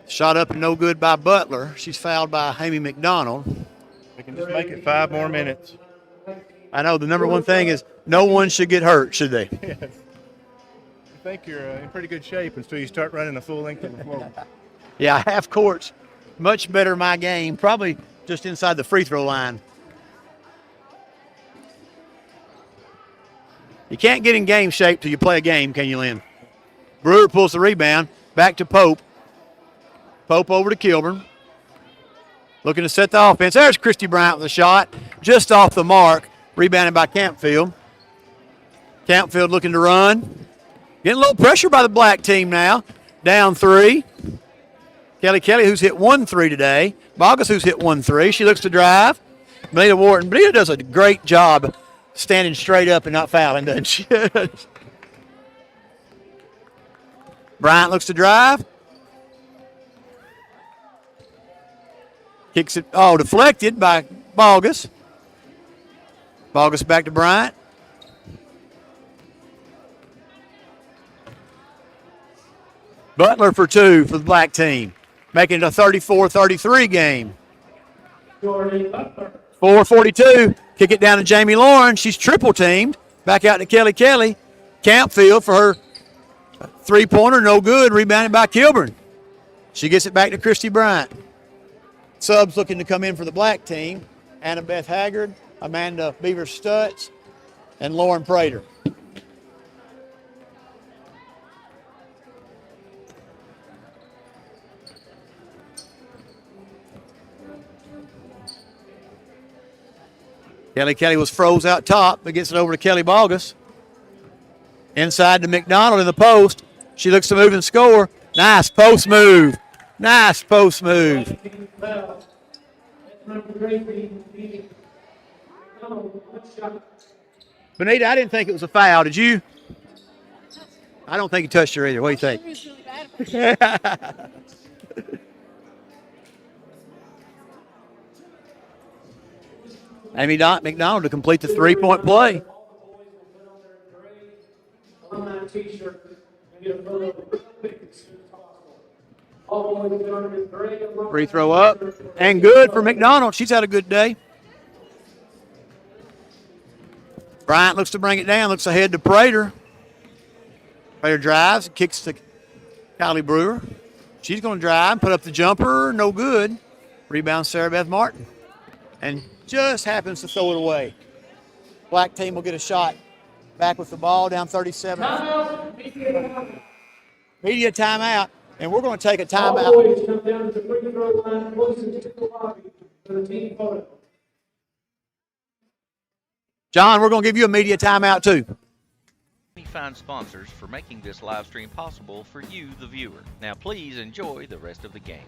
Shot up and no good by Butler. She's fouled by Amy McDonald. We can just make it 5 more minutes. I know the number one thing is no one should get hurt, should they? Yes. I think you're in pretty good shape until you start running the full length of the floor. Yeah, half court's much better my game. Probably just inside the free throw line. You can't get in game shape till you play a game, can you, Lynn? Brewer pulls the rebound. Back to Pope. Pope over to Kilburn. Looking to set the offense. There's Christy Bryant with a shot. Just off the mark. Rebounded by Campfield. Campfield looking to run. Getting a little pressure by the black team now. Down 3. Kelly, who's hit 1 3 today. Bogus, who's hit 1 3. She looks to drive. Benita Wharton. Benita does a great job standing straight up and not fouling, doesn't she? Bryant looks to drive. Kicks it, deflected by Bogus. Bogus back to Bryant. Butler for 2 for the black team, making it a 34-33 game. 4:42. Kick it down to Jamie Lauren. She's triple teamed. Back out to Kelly. Campfield for her three-pointer, no good. Rebounded by Kilburn. She gets it back to Christy Bryant. Subs looking to come in for the black team. Annabeth Haggard, Amanda Beaver-Stutz, and Lauren Prater. Kelly was froze out top, but gets it over to Kelly Bogus. Inside to McDonald in the post. She looks to move and score. Nice post move. Nice post move. Benita, I didn't think it was a foul. Did you? I don't think he touched her either. What do you think? Amy McDonald to complete the three-point play. Free throw up and good for McDonald. She's had a good day. Bryant looks to bring it down, looks ahead to Prater. Prater drives, kicks to Kylie Brewer. She's going to drive, put up the jumper, no good. Rebound Sarah Beth Martin. And just happens to throw it away. Black team will get a shot back with the ball, down 37. Media timeout, and we're going to take a timeout. John, we're going to give you a media timeout too. Many fine sponsors for making this live stream possible for you, the viewer. Now, please enjoy the rest of the game.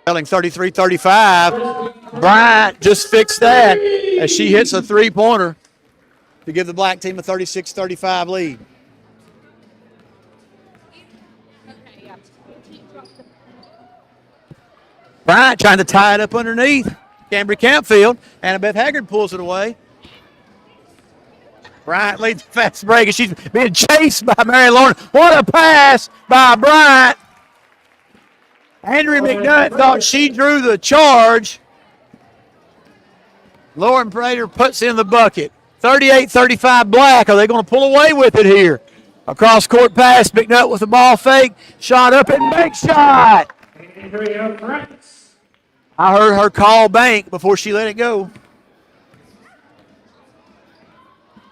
Trailing 33-35. Bryant just fixed that as she hits a three-pointer to give the black team a 36-35 lead. Bryant trying to tie it up underneath. Cambry Campfield. Annabeth Haggard pulls it away. Bryant leads the fast break, and she's being chased by Mary Lauren. What a pass by Bryant. Andrea McNutt thought she drew the charge. Lauren Prater puts in the bucket. 38-35 black. Are they going to pull away with it here? Across court pass. McNutt with the ball fake. Shot up and make shot. I heard her call bank before she let it go.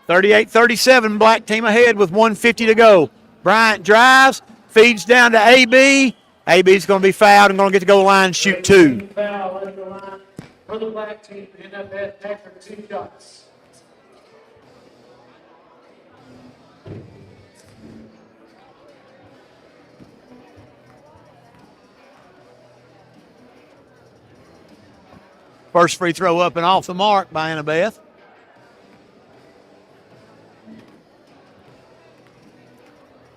38-37. Black team ahead with 1:50 to go. Bryant drives. Feeds down to AB. AB's going to be fouled and going to get to goal line and shoot two. Foul at the line for the black team. Annabeth Haggard, 2 shots. First free throw up and off the mark by Annabeth.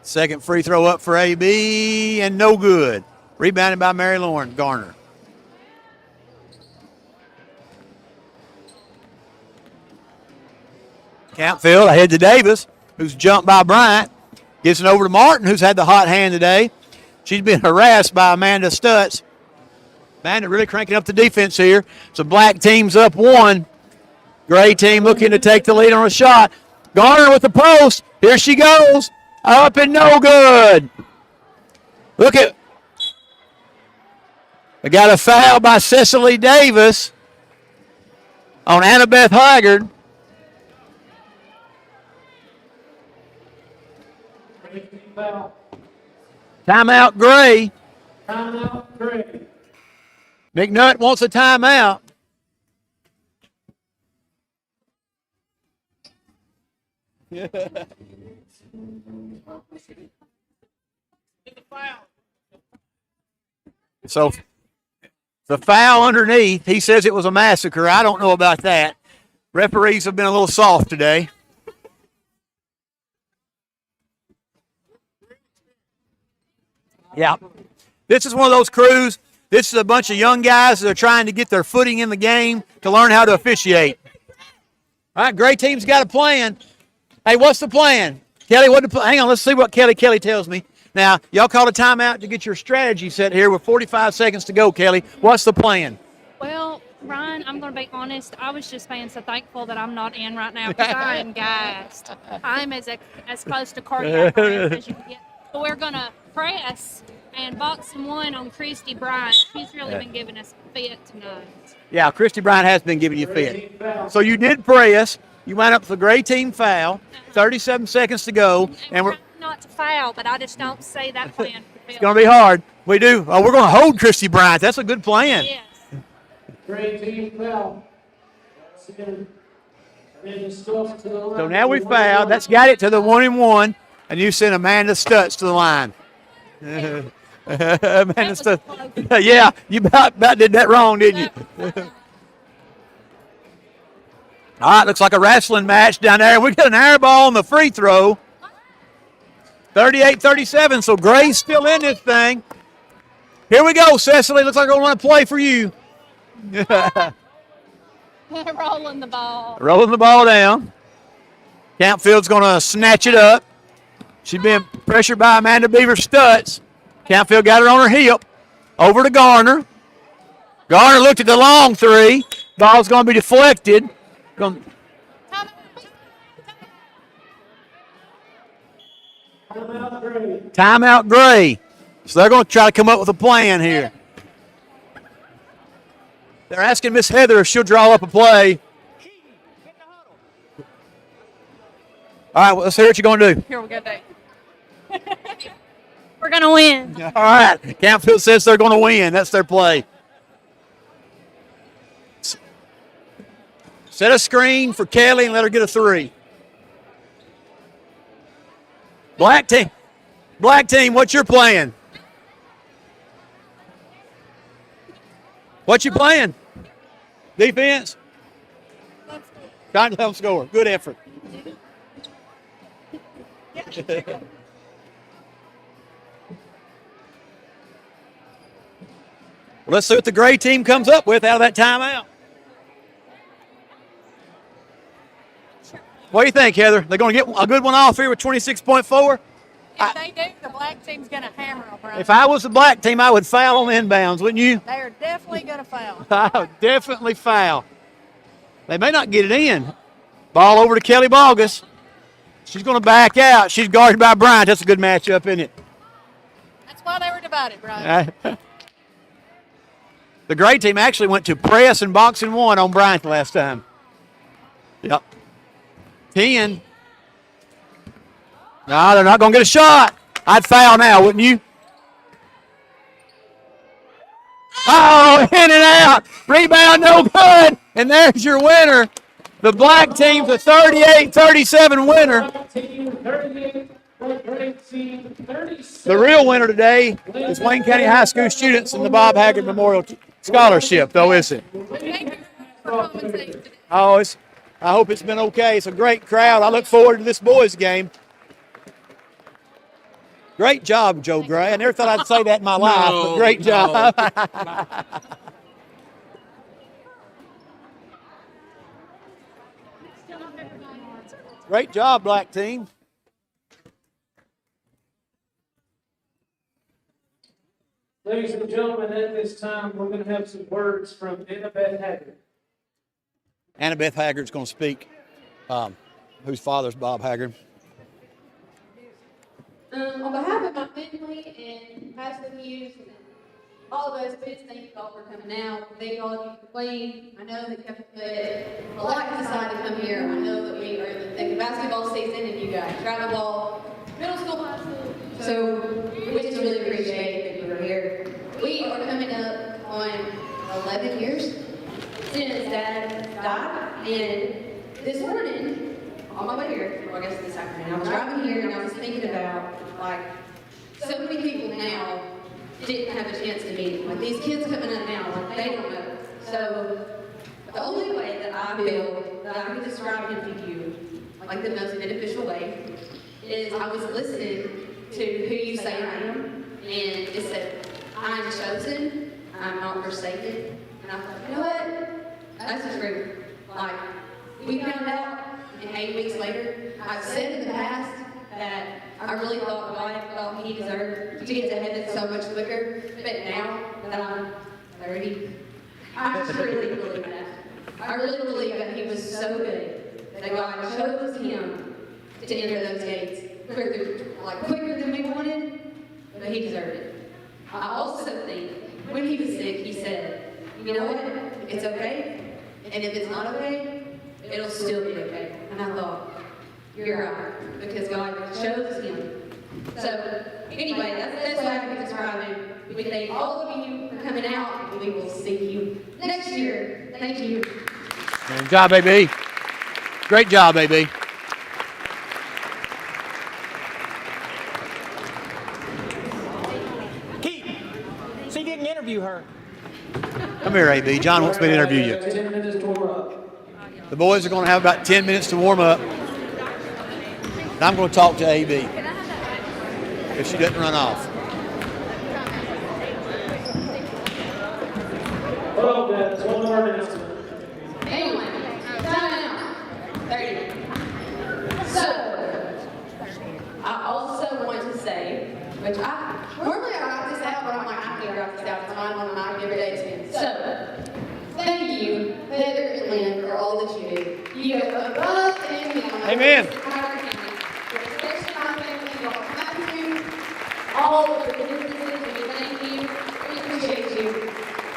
Second free throw up for AB and no good. Rebounded by Mary Lauren Garner. Campfield ahead to Davis, who's jumped by Bryant. Gives it over to Martin, who's had the hot hand today. She's been harassed by Amanda Stutz. Amanda really cranking up the defense here. So black team's up 1. Gray team looking to take the lead on a shot. Garner with the post. Here she goes. Up and no good. Look at. We got a foul by Cecily Davis on Annabeth Haggard. Timeout Gray. Timeout Gray. McNutt wants a timeout. So the foul underneath, he says it was a massacre. I don't know about that. Referees have been a little soft today. Yeah. This is one of those crews. This is a bunch of young guys that are trying to get their footing in the game to learn how to officiate. All right, great team's got a plan. Hey, what's the plan? Kelly, hang on, let's see what Kelly tells me. Now, y'all called a timeout to get your strategy set here with 45 seconds to go, Kelly. What's the plan? Well, Ryan, I'm going to be honest. I was just being so thankful that I'm not in right now because I am gassed. I'm as close to cardiac arrest as you can get. But we're going to press and boxing one on Christy Bryant. She's really been giving us fit tonight. Yeah, Christy Bryant has been giving you fit. So you did press. You wound up with a great team foul. 37 seconds to go. And we're not to foul, but I just don't see that plan. It's going to be hard. We do. Oh, we're going to hold Christy Bryant. That's a good plan. Yes. Great team foul. So now we fouled. That's got it to the 1-and-1, and you sent Amanda Stutz to the line. Amanda Stutz. Yeah, you about did that wrong, didn't you? All right, looks like a wrestling match down there. We got an air ball on the free throw. 38-37, so Gray's still in this thing. Here we go, Cecily. Looks like we're going to run a play for you. Rolling the ball. Rolling the ball down. Campfield's going to snatch it up. She's being pressured by Amanda Beaver Stutz. Campfield got her on her hip. Over to Garner. Garner looked at the long three. Ball's going to be deflected. Timeout Gray. So they're going to try to come up with a plan here. They're asking Miss Heather if she'll draw up a play. All right, well, let's hear what you're going to do. Here we go, Dave. We're going to win. All right. Campfield says they're going to win. That's their play. Set a screen for Kelly and let her get a three. Black team, what's your plan? What you playing? Defense? Trying to help score. Good effort. Well, let's see what the gray team comes up with out of that timeout. What do you think, Heather? They're going to get a good one off here with 26.4? If they do, the black team's going to hammer them, right? If I was the black team, I would foul on the inbounds, wouldn't you? They are definitely going to foul. I would definitely foul. They may not get it in. Ball over to Kelly Balgus. She's going to back out. She's guarded by Bryant. That's a good matchup, isn't it? That's why they were divided, Brian. The gray team actually went to press and boxing one on Bryant last time. Yep. 10. No, they're not going to get a shot. I'd foul now, wouldn't you? Oh, in and out. Rebound, no good. And there's your winner. The black team's a 38-37 winner. The real winner today is Wayne County High School students in the Bob Haggard Memorial Scholarship, though, isn't it? Oh, I hope it's been okay. It's a great crowd. I look forward to this boys' game. Great job, Joe Gray. I never thought I'd say that in my life, but great job. Great job, black team. Ladies and gentlemen, at this time, we're going to have some words from Annabeth Haggard. Annabeth Haggard's going to speak, whose father's Bob Haggard. On behalf of my family and high school youth and all of us, we just thank you all for coming out. Thank all of you for playing. I know that Kevin put a lot to decide to come here. I know that we are in the thick of basketball season and you got travel ball, middle school, high school. So we just really appreciate that you were here. We are coming up on 11 years since Dad died, and this morning, on my way here, well, I guess this afternoon, I was driving here and I was thinking about, like, so many people now didn't have a chance to meet him. Like these kids coming up now, like they don't know. So the only way that I feel that I can describe him to you, like the most beneficial way, is I was listening to who you say I am, and it said, I am chosen, I'm not forsaken. And I thought, you know what? That's the truth. Like, we found out, and 8 weeks later, I've said in the past that I really thought God thought he deserved to get to heaven so much quicker, but now that I'm 30, I truly believe that. I really believe that he was so good that God chose him to enter those gates quicker than we wanted, but he deserved it. I also think when he was sick, he said, you know what? It's okay, and if it's not okay, it'll still be okay. And I thought, you're right, because God chose him. So anyway, that's why I can describe him. We thank all of you for coming out, and we will see you next year. Thank you. Good job, AB. Great job, AB. Keith, so you didn't interview her. Come here, AB. John wants me to interview you. 10 minutes to warm up. The boys are going to have about 10 minutes to warm up. And I'm going to talk to AB if she doesn't run off. Hold on, guys. One more announcement. Anyway, time out. 30. So, I also want to say, which normally I write this out, but I'm like, I can't write this out because I'm on my everyday experience. So, thank you, Heather and Lynn, for all that you do. You go above and beyond. Amen. Especially my family, y'all have you. All of the businesses, we thank you. We appreciate you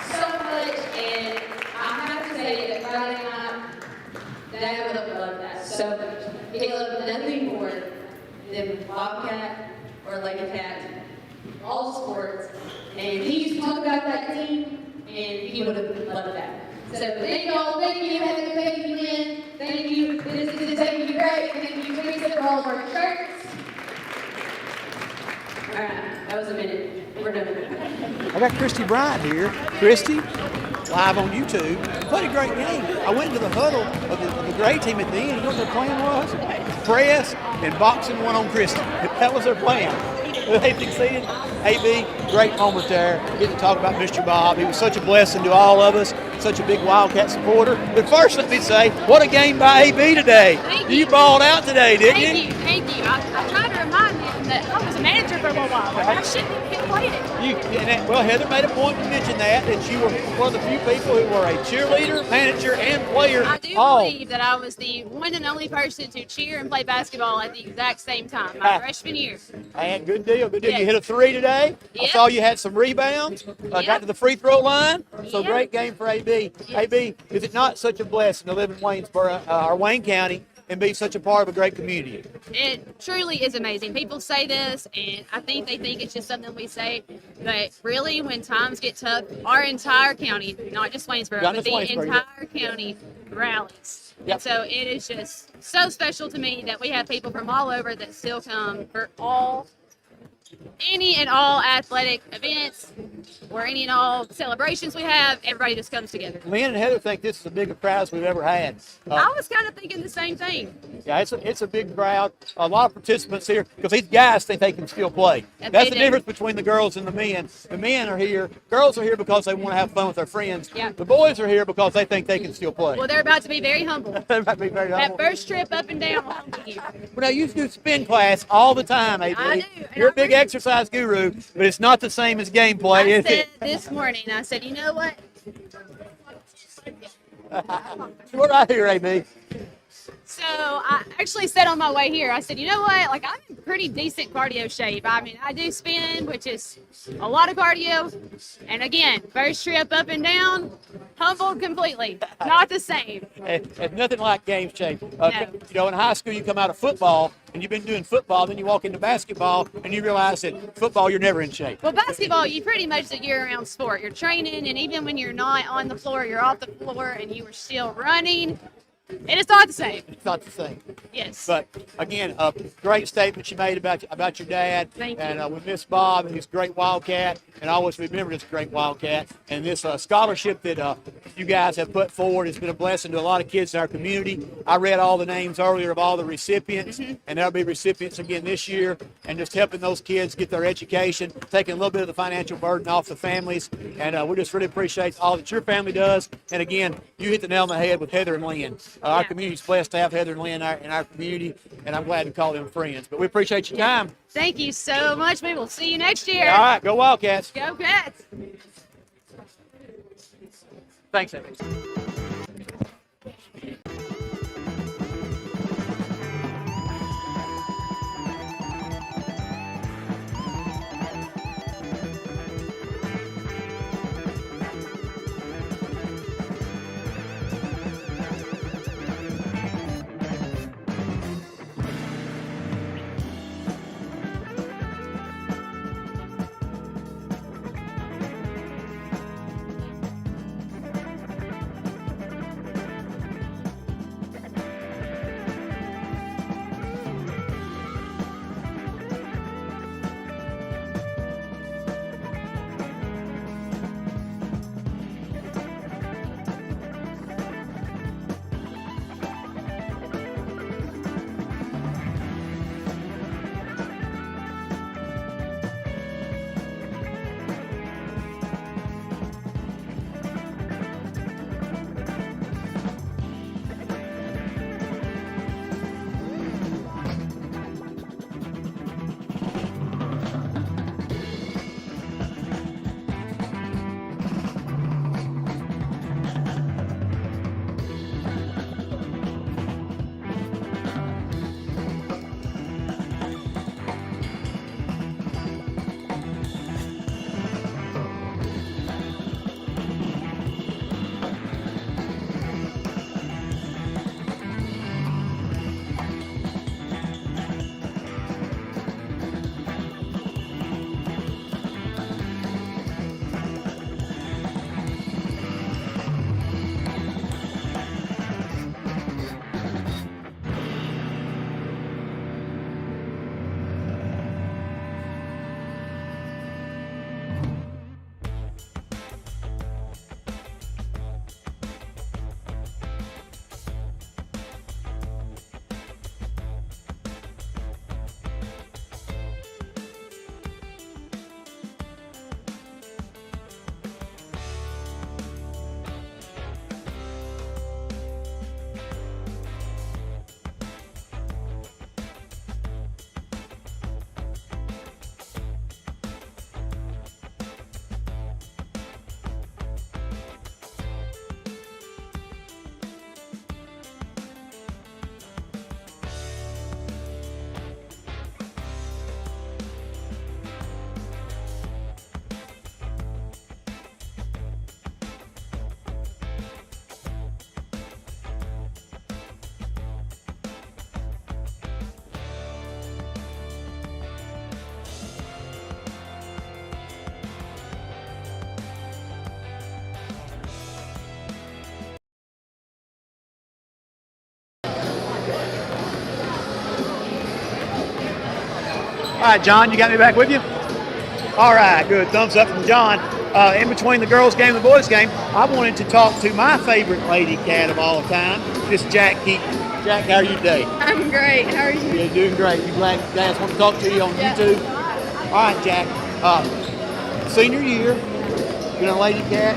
so much, and I have to say that Friday night, Dad would have loved that so much. He loved nothing more than Wildcat or Lebowitz, all sports, and he used to talk about that team, and he would have loved that. So thank y'all, thank you, Heather, thank you, Lynn, thank you, businesses, thank you, Greg, thank you, Teresa, for all of our shirts. All right, that was a minute. We're done. I got Christy Bryant here. Christy, live on YouTube. Played a great game. I went into the huddle of the Gray team at the end. You know what their plan was? Press and boxing one on Christy. That was their plan. They succeeded. AB, great moment there. Getting to talk about Mr. Bob. He was such a blessing to all of us. Such a big Wildcat supporter. But first, let me say, what a game by AB today. Thank you. You balled out today, didn't you? Thank you. I tried to remind them that I was a manager for a little while, but I shouldn't have played it. Well, Heather made a point to mention that you were one of the few people who were a cheerleader, manager, and player. I do believe that I was the one and only person to cheer and play basketball at the exact same time, my freshman year. And good deal, good deal. Yes. You hit a 3 today. I Yep. saw you had some rebounds. Got to the free throw line. So Yep. great game for AB. Yes. AB, is it not such a blessing to live in Waynesboro, or Wayne County, and be such a part of a great community? It truly is amazing. People say this, and I think they think it's just something we say, but really, when times get tough, our entire county, not just Waynesboro, Not but just the Waynesboro, entire county rallies. Yep. And so it is just so special to me that we have people from all over that still come for any and all athletic events or any and all celebrations we have. Everybody just comes together. Lynn and Heather think this is the biggest crowd we've ever had. I was kind of thinking the same thing. Yeah, it's a big crowd. A lot of participants here because these guys think they can still play. And That's they the do. difference between the girls and the men. The men are here. Girls are here because they want to have fun with their friends. Yeah. The boys are here because they think they can still play. Well, they're about to be very humble. They might be very That humble. first trip up and down will humble you. Well, now you do spin class all the time, AB. I do, and You're a I big really- exercise guru, but it's not the same as gameplay, I is said it? this morning, I said, you know what? What I hear, AB. So I actually said on my way here, I said, you know what? Like, I'm in pretty decent cardio shape. I mean, I do spin, which is a lot of cardio. And again, first trip up and down, humbled completely. Not the same. It's nothing like games change. No. You know, in high school, you come out of football, and you've been doing football, then you walk into basketball, and you realize that football, you're never in shape. Well, basketball, you pretty much a year-round sport. You're training, and even when you're not on the floor, you're off the floor, and you are still running. It is not the same. It's not the same. Yes. But again, a great statement you made about your dad. Thank you. And we miss Bob, and he's a great Wildcat, and I always remember this great Wildcat. And this scholarship that you guys have put forward has been a blessing to a lot of kids in our community. I read all the names earlier of all the recipients, and there'll be recipients again this year, and just helping those kids get their education, taking a little bit of the financial burden off the families. And we just really appreciate all that your family does. And again, you hit the nail on the head with Heather and Lynn. Our community's blessed to have Heather and Lynn in our community, and I'm glad to call them friends. But we appreciate your time. Thank you so much. We will see you next year. All right, go Wildcats. Go Cats. Thanks, Amy. All right, John, you got me back with you? All right, good. Thumbs up from John. In between the girls' game and the boys' game, I wanted to talk to my favorite lady cat of all time, Miss Jack Keaton. Jack, how are you today? I'm great. How are you? You're doing great. You glad guys want to talk to you on YouTube? All right, Jack. Senior year, been a lady cat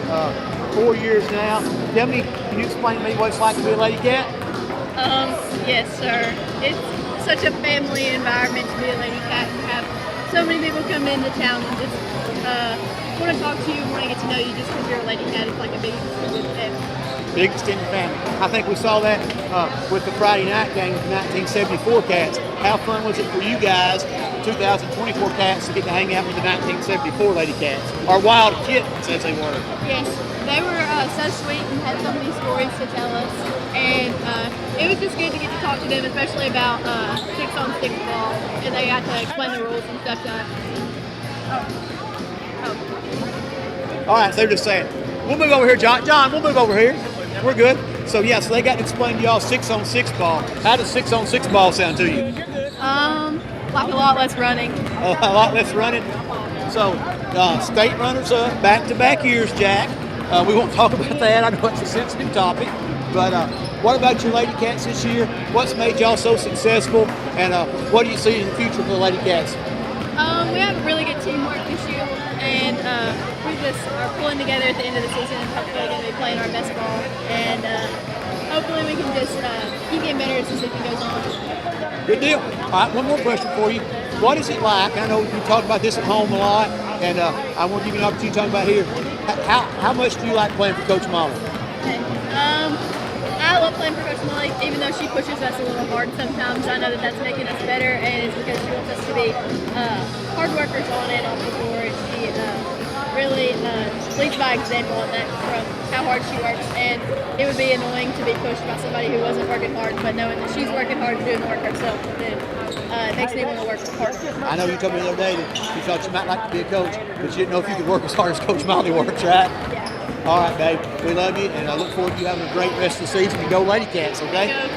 4 years now. Tell me, can you explain to me what it's like to be a lady cat? Yes, sir. It's such a family environment to be a lady cat and have so many people come into town and just want to talk to you and want to get to know you just because you're a lady cat. It's like a big extended family. Big extended family. I think we saw that with the Friday night game with the 1974 Cats. How fun was it for you guys, 2024 Cats, to get to hang out with the 1974 Lady Cats, or Wild Kittens as they were? Yes, they were so sweet and had so many stories to tell us, and it was just good to get to talk to them, especially about 6-on-6 ball, and they got to explain the rules and stuff to us. All right, so they're just saying, we'll move over here, John. John, we'll move over here. We're good. So so they got to explain to y'all 6-on-6 ball. How does 6-on-6 ball sound to you? Like a lot less running. A lot less running. So state runners up, back-to-back years, Jack. We won't talk about that. I know it's a sensitive topic. But what about your Lady Cats this year? What's made y'all so successful? And what do you see in the future for the Lady Cats? We have really good teamwork this year, and we just are pulling together at the end of the season and hopefully going to be playing our best ball. And hopefully we can just keep getting better as the season goes on. Good deal. All right, one more question for you. What is it like? I know we talk about this at home a lot, and I want to give you an opportunity to talk about here. How much do you like playing for Coach Molly? I love playing for Coach Molly, even though she pushes us a little hard sometimes. I know that that's making us better, and it's because she wants us to be hard workers on and off the floor. And she really leads by example on that from how hard she works. And it would be annoying to be pushed by somebody who wasn't working hard, but knowing that she's working hard and doing the work herself, then it makes me want to work harder. I know you told me the other day that you thought you might like to be a coach, but you didn't know if you could work as hard as Coach Molly works, right? Yeah. All right, babe. We love you, and I look forward to you having a great rest of the season. And go Lady Cats, okay?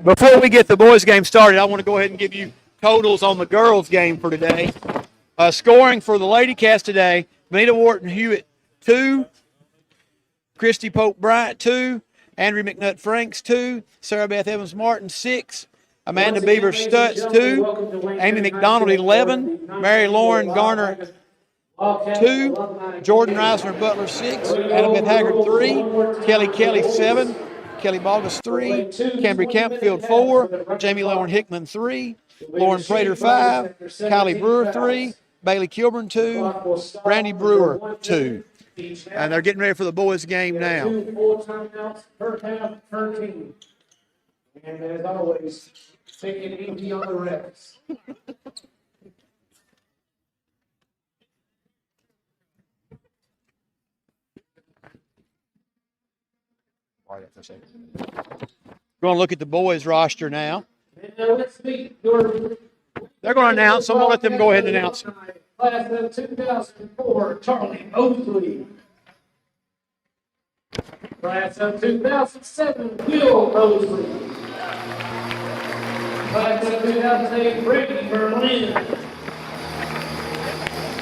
Before we get the boys' game started, I want to go ahead and give you totals on the girls' game for today. Scoring for the Lady Cats today: Benita Wharton Hewitt 2, Christy Pope Bryant 2, Andrew McNutt Franks 2, Sarah Beth Evans Martin 6, Amanda Beaver Stutz 2, Amy McDonald 11, Mary Lauren Garner 2, Jordan Reisner Butler 6, Annabeth Haggard 3, Kelly 7, Kelly Bogus 3, Cambry Campfield 4, Jamie Lauren Hickman 3, Lauren Prater 5, Kylie Brewer 3, Bailey Kilburn 2, Brandy Brewer 2. And they're getting ready for the boys' game now. 2 full timeouts per half per team. And as always, take it easy on the refs. We're going to look at the boys' roster now. And now let's meet your. They're going to announce. I'm going to let them go ahead and announce. Class of 2004, Charlie Oakley. Class of 2007, Will Mosley. Class of 2008, Brady Berlin.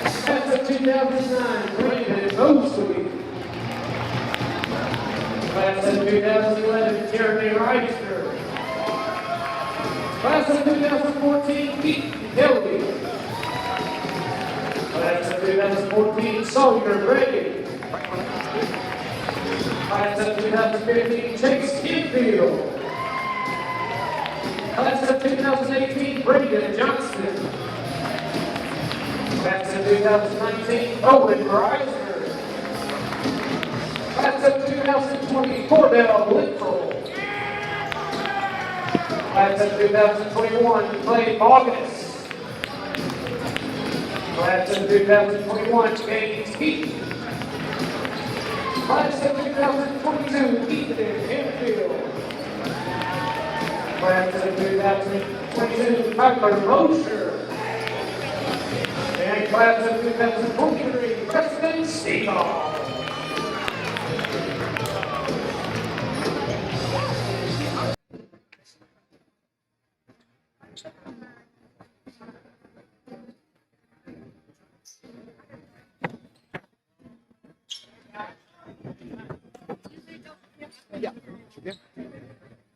Class of 2009, Brandon Mosley. Class of 2011, Jeremy Reister. Class of 2014, Pete Kelly. Class of 2014, Sawyer Brady. Class of 2015, Chase Kinfield. Class of 2018, Braden Johnson. Class of 2019, Owen Reiser. Class of 2020, Cordell Littrell. Class of 2021, Clay August. Class of 2021, James Heaton. Class of 2022, Ethan Hempfield. Class of 2022, Tyler Mosher. And class of 2023, Preston Seagull.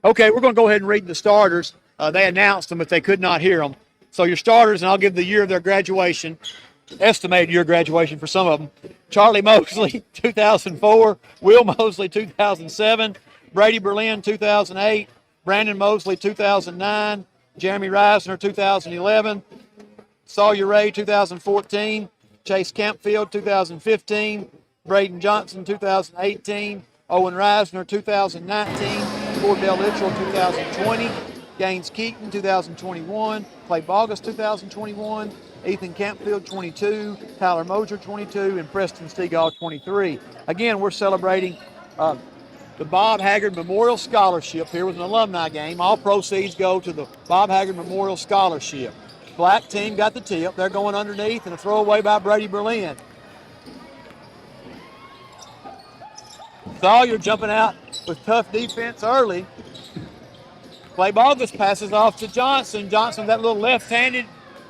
Okay, we're going to go ahead and read the starters. They announced them, but they could not hear them. So your starters, and I'll give the year of their graduation, estimated year of graduation for some of them. Charlie Mosley, 2004. Will Mosley, 2007. Brady Berlin, 2008. Brandon Mosley, 2009. Jeremy Reisner, 2011. Sawyer Ray, 2014. Chase Campfield, 2015. Braden Johnson, 2018. Owen Reisner, 2019. Cordell Littrell, 2020. Gaines Keaton, 2021. Clay Bogus, 2021. Ethan Campfield, 22. Tyler Mosier, 22. And Preston Stegall, 23. Again, we're celebrating the Bob Haggard Memorial Scholarship here with an alumni game. All proceeds go to the Bob Haggard Memorial Scholarship. Black team got the tip. They're going underneath and a throwaway by Brady Berlin. Sawyer jumping out with tough defense early. Clay Bogus passes off to Johnson. Johnson, that little left-handed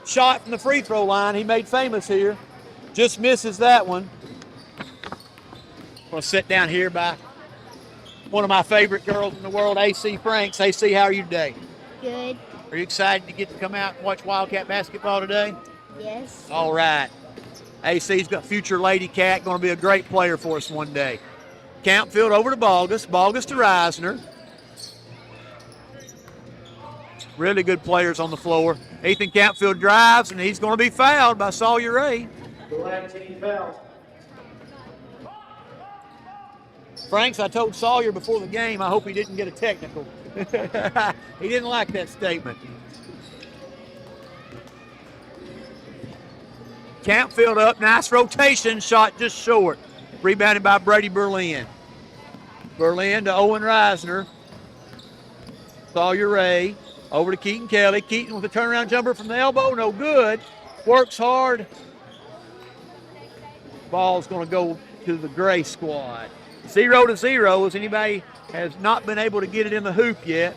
shot from the free throw line he made famous here. Just misses that one. We'll sit down here by one of my favorite girls in the world, AC Franks. AC, how are you today? Good. Are you excited to get to come out and watch Wildcat basketball today? Yes. All right. AC's got future Lady Cat, going to be a great player for us one day. Campfield over to Bogus. Bogus to Reisner. Really good players on the floor. Ethan Campfield drives, and he's going to be fouled by Sawyer Ray. Black team foul. Franks, I told Sawyer before the game, I hope he didn't get a technical. He didn't like that statement. Campfield up, nice rotation, shot just short. Rebounded by Brady Berlin. Berlin to Owen Reisner. Sawyer Ray over to Keaton Kelly. Keaton with a turnaround jumper from the elbow, no good. Works hard. Ball's going to go to the Gray squad. 0-0 as anybody has not been able to get it in the hoop yet.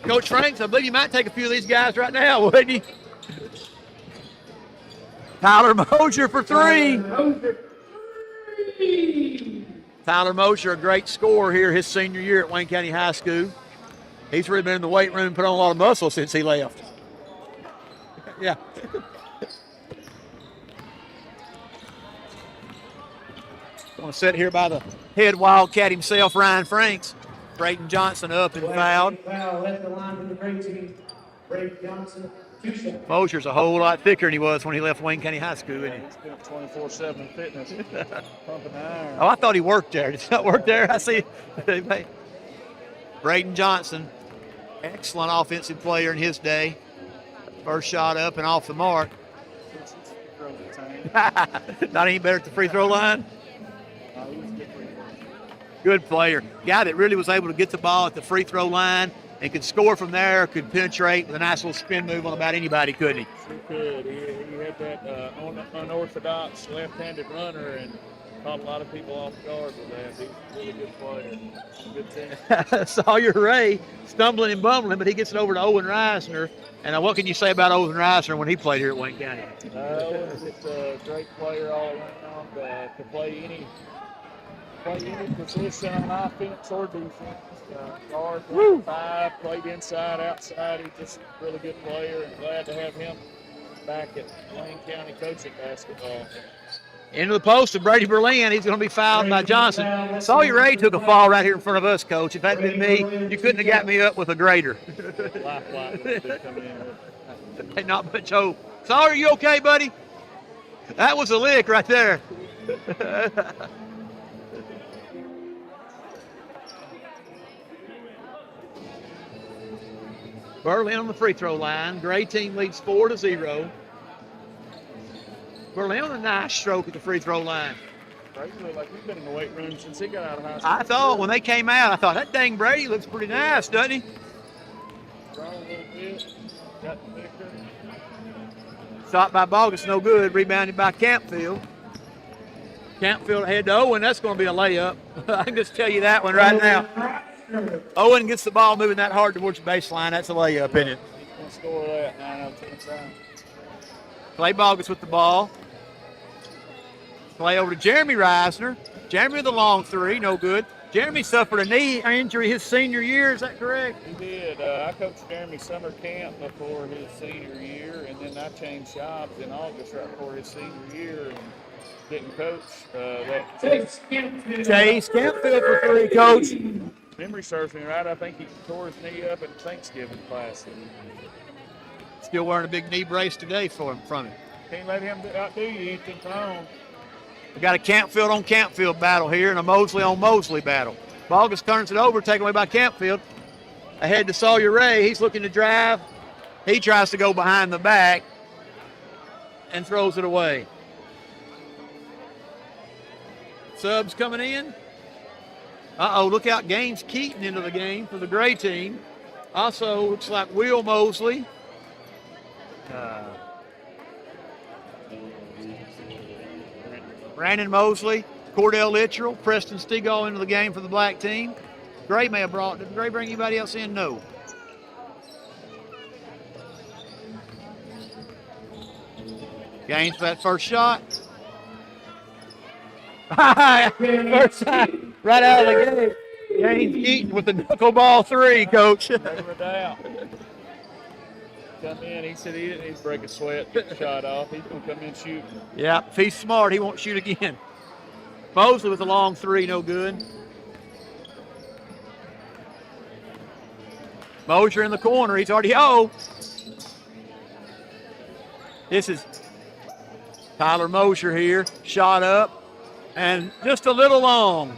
Coach Franks, I believe you might take a few of these guys right now, wouldn't you? Tyler Mosier for three. Tyler Mosier, a great scorer here his senior year at Wayne County High School. He's really been in the weight room, put on a lot of muscle since he left. Yeah. Going to sit here by the head Wildcat himself, Ryan Franks. Braden Johnson up and fouled. Foul left the line for the great team. Braden Johnson, 2 shots. Mosier's a whole lot thicker than he was when he left Wayne County High School, isn't he? He's been 24/7 fitness, pumping iron. Oh, I thought he worked there. Did he not work there? I see. Braden Johnson, excellent offensive player in his day. First shot up and off the mark. Not any better at the free throw line? Good player. Guy that really was able to get the ball at the free throw line and could score from there, could penetrate with a nice little spin move on about anybody, couldn't he? He could. He had that unorthodox left-handed runner and caught a lot of people off guard with that. He's a really good player. Good team. Sawyer Ray stumbling and bumbling, but he gets it over to Owen Reisner. And what can you say about Owen Reisner when he played here at Wayne County? Owen's just a great player all around. To play any position on offense or defense. Guard, 5, played inside, outside. He's just a really good player, and glad to have him back at Wayne County coaching basketball. Into the post of Brady Berlin. He's going to be fouled by Johnson. Sawyer Ray took a fall right here in front of us, Coach. If that had been me, you couldn't have got me up with a grader. Not much hope. Sawyer, you okay, buddy? That was a lick right there. Berlin on the free throw line. Gray team leads 4-0. Berlin on a nice stroke at the free throw line. Brady looked like he's been in the weight room since he got out of high school. I thought when they came out, I thought, that dang Brady looks pretty nice, doesn't he? Grown a little bit, got thicker. Shot by Bogus, no good. Rebounded by Campfield. Campfield ahead to Owen. That's going to be a layup. I can just tell you that one right now. Owen gets the ball moving that hard towards the baseline. That's a layup, isn't it? He's going to score that 9 out of 10 times. Clay Bogus with the ball. Play over to Jeremy Reisner. Jeremy with the long three, no good. Jeremy suffered a knee injury his senior year, is that correct? He did. I coached Jeremy summer camp before his senior year, and then I changed jobs in August right before his senior year. And didn't coach. That Chase Campfield for 3, Coach. memory serves me right. I think he tore his knee up in Thanksgiving class. Still wearing a big knee brace today from him. Can't let him outdo you. He's too strong. We got a Campfield on Campfield battle here and a Mosley on Mosley battle. Bogus turns it over, taken away by Campfield. Ahead to Sawyer Ray. He's looking to drive. He tries to go behind the back and throws it away. Subs coming in. Look out. Gaines Keaton into the game for the gray team. Also, looks like Will Mosley. Brandon Mosley, Cordell Littrell, Preston Stegall into the game for the black team. Gray may have brought, did Gray bring anybody else in? No. Gaines for that first shot. First shot, right out of the game. Gaines Keaton with the knuckleball 3, Coach. Never doubt. Come in, he said he didn't need to break a sweat, get the shot off. He's going to come in and shoot. Yeah, if he's smart, he won't shoot again. Mosley with a long 3, no good. Mosier in the corner, he's already, This is Tyler Mosier here, shot up, and just a little long.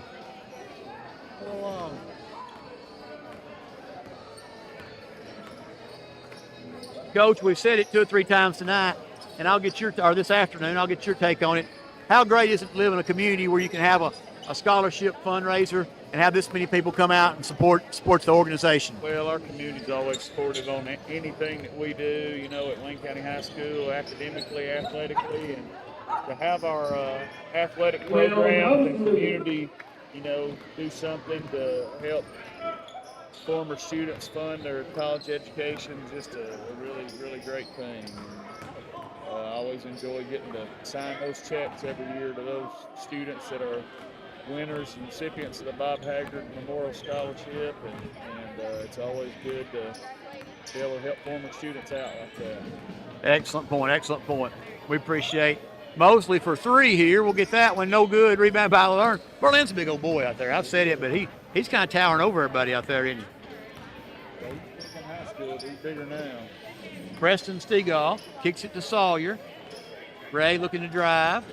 Coach, we've said it 2 or 3 times tonight, and this afternoon, I'll get your take on it. How great is it to live in a community where you can have a scholarship fundraiser and have this many people come out and support the organization? Well, our community's always supportive on anything that we do, at Wayne County High School, academically, athletically, and to have our athletic programs and community, do something to help former students fund their college education is just a really, really great thing. I always enjoy getting to sign those checks every year to those students that are winners and recipients of the Bob Haggard Memorial Scholarship, and it's always good to be able to help former students out like that. Excellent point. We appreciate Mosley for 3 here. We'll get that one, no good. Rebound by Lerner. Berlin's a big old boy out there. I've said it, but he's kind of towering over everybody out there, isn't he? He's in high school, he's bigger now. Preston Stegall kicks it to Sawyer. Ray looking to drive.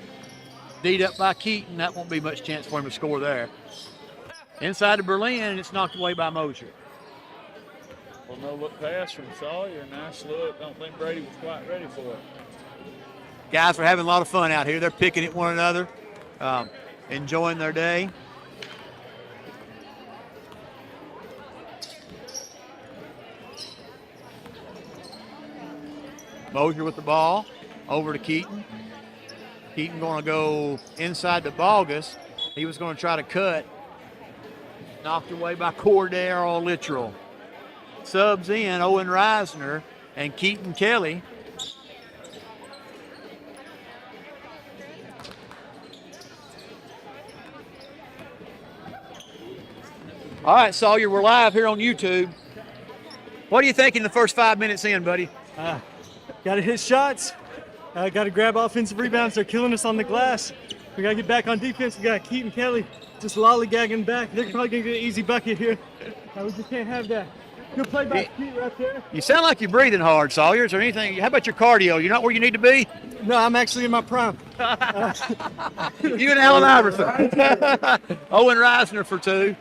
Deed up by Keaton. That won't be much chance for him to score there. Inside to Berlin, and it's knocked away by Mosier. Well, no look pass from Sawyer. Nice look. Don't think Brady was quite ready for it. Guys are having a lot of fun out here. They're picking at one another, enjoying their day. Mosier with the ball, over to Keaton. Keaton going to go inside to Bogus. He was going to try to cut. Knocked away by Cordell Littrell. Subs in, Owen Reisner and Keaton Kelly. All right, Sawyer, we're live here on YouTube. What are you thinking the first 5 minutes in, buddy? Got to hit shots. Got to grab offensive rebounds. They're killing us on the glass. We got to get back on defense. We got Keaton Kelly just lollygagging back. They're probably going to get an easy bucket here. We just can't have that. Good play by Pete right there. You sound like you're breathing hard, Sawyer. Is there anything? How about your cardio? You're not where you need to be? No, I'm actually in my prime. You and Allen Iverson. Owen Reisner for 2.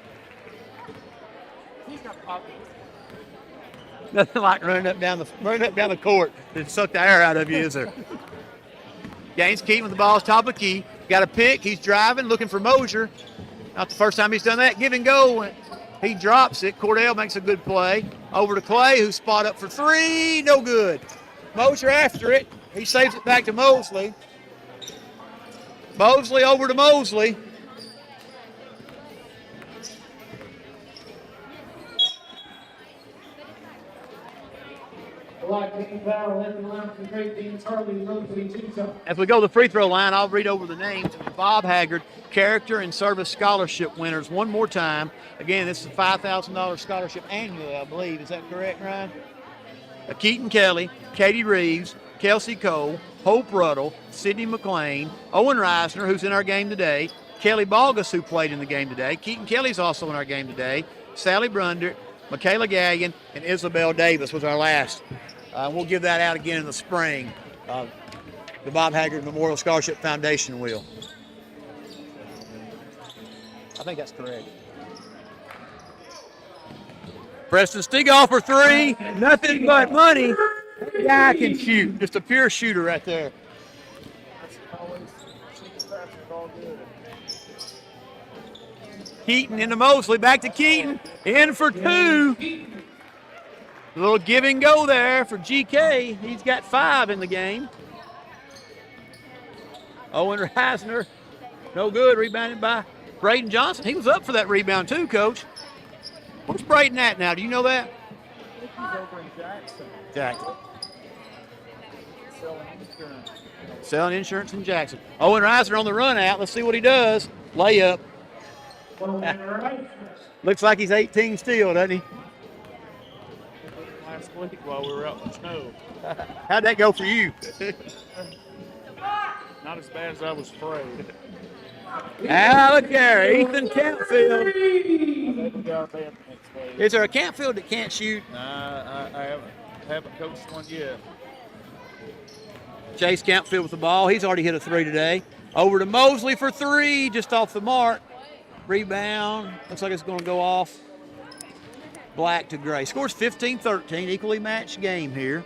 Nothing like running up down the court to suck the air out of you, is there? Gaines Keaton with the ball, top of the key. Got a pick. He's driving, looking for Mosier. Not the first time he's done that. Give and go. He drops it. Cordell makes a good play. Over to Clay, who's spot up for 3. No good. Mosier after it. He saves it back to Mosley. Mosley over to Mosley. As we go to the free throw line, I'll read over the names of the Bob Haggard Character and Service Scholarship winners one more time. Again, this is a $5,000 scholarship annually, I believe. Is that correct, Ryan? Keaton Kelly, Katie Reeves, Kelsey Cole, Hope Ruddle, Sydney McLean, Owen Reisner, who's in our game today, Kelly Balgus, who played in the game today, Keaton Kelly's also in our game today, Sally Brundert, Michaela Gallion, and Isabel Davis was our last. We'll give that out again in the spring. The Bob Haggard Memorial Scholarship Foundation will. I think that's correct. Preston Stegall for three. Nothing but money. That guy can shoot. Just a pure shooter right there. Keaton into Mosley. Back to Keaton. In for two. A little give and go there for GK. He's got 5 in the game. Owen Reisner. No good. Rebounded by Braden Johnson. He was up for that rebound too, Coach. Where's Braden at now? Do you know that? He's over in Jackson. Jackson. Selling insurance. Selling insurance in Jackson. Owen Reisner on the run out. Let's see what he does. Layup. Looks like he's 18 still, doesn't he? Last week while we were out in the snow. How'd that go for you? Not as bad as I was afraid. Look there, Ethan Campfield. Is there a Campfield that can't shoot? I haven't coached one yet. Chase Campfield with the ball. He's already hit a 3 today. Over to Mosley for 3, just off the mark. Rebound. Looks like it's going to go off. Black to Gray. Scores 15-13, equally matched game here.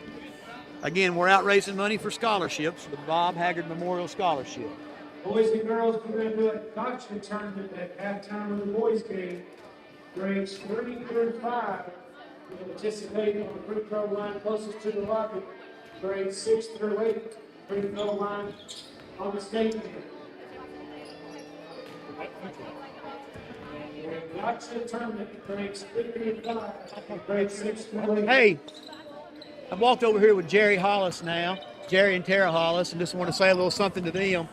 Again, we're out raising money for scholarships, the Bob Haggard Memorial Scholarship. Boys and girls, we're going to do a gotcha tournament at halftime of the boys' game. Grades 3 through 5 will participate on the free throw line closest to the lobby. Grades 6 through 8, free throw line on the state end. Gotcha tournament, grades 3 through 5, grades 6 through 8. Hey, I walked over here with Jerry Hollis now, Jerry and Tara Hollis, and just want to say a little something to them.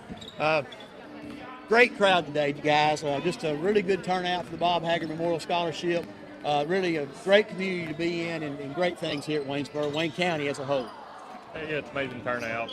Great crowd today, guys. Just a really good turnout for the Bob Haggard Memorial Scholarship. Really a great community to be in, and great things here at Waynesboro, Wayne County as a whole. Yeah, it's amazing turnout.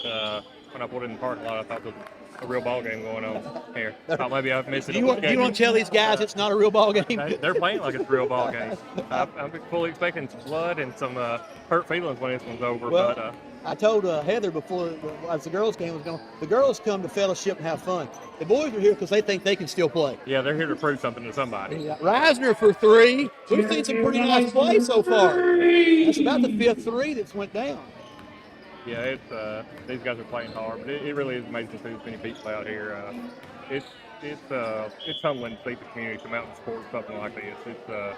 When I put it in the parking lot, I thought there was a real ball game going on here. Thought maybe I've missed it. Do you want to tell these guys it's not a real ball game? They're playing like it's a real ball game. I'm fully expecting some blood and some hurt feelings when this one's over. Well, but I told Heather before, as the girls' game was going, the girls come to fellowship and have fun. The boys are here because they think they can still play. yeah, they're here to prove something to somebody. Yeah. Reisner for 3. We've seen some pretty nice plays so far. That's about the 5th 3 that's went down. Yeah, it's these guys are playing hard, but it really is amazing to see this many people out here. It's humbling to see the community come out and support something like this. It's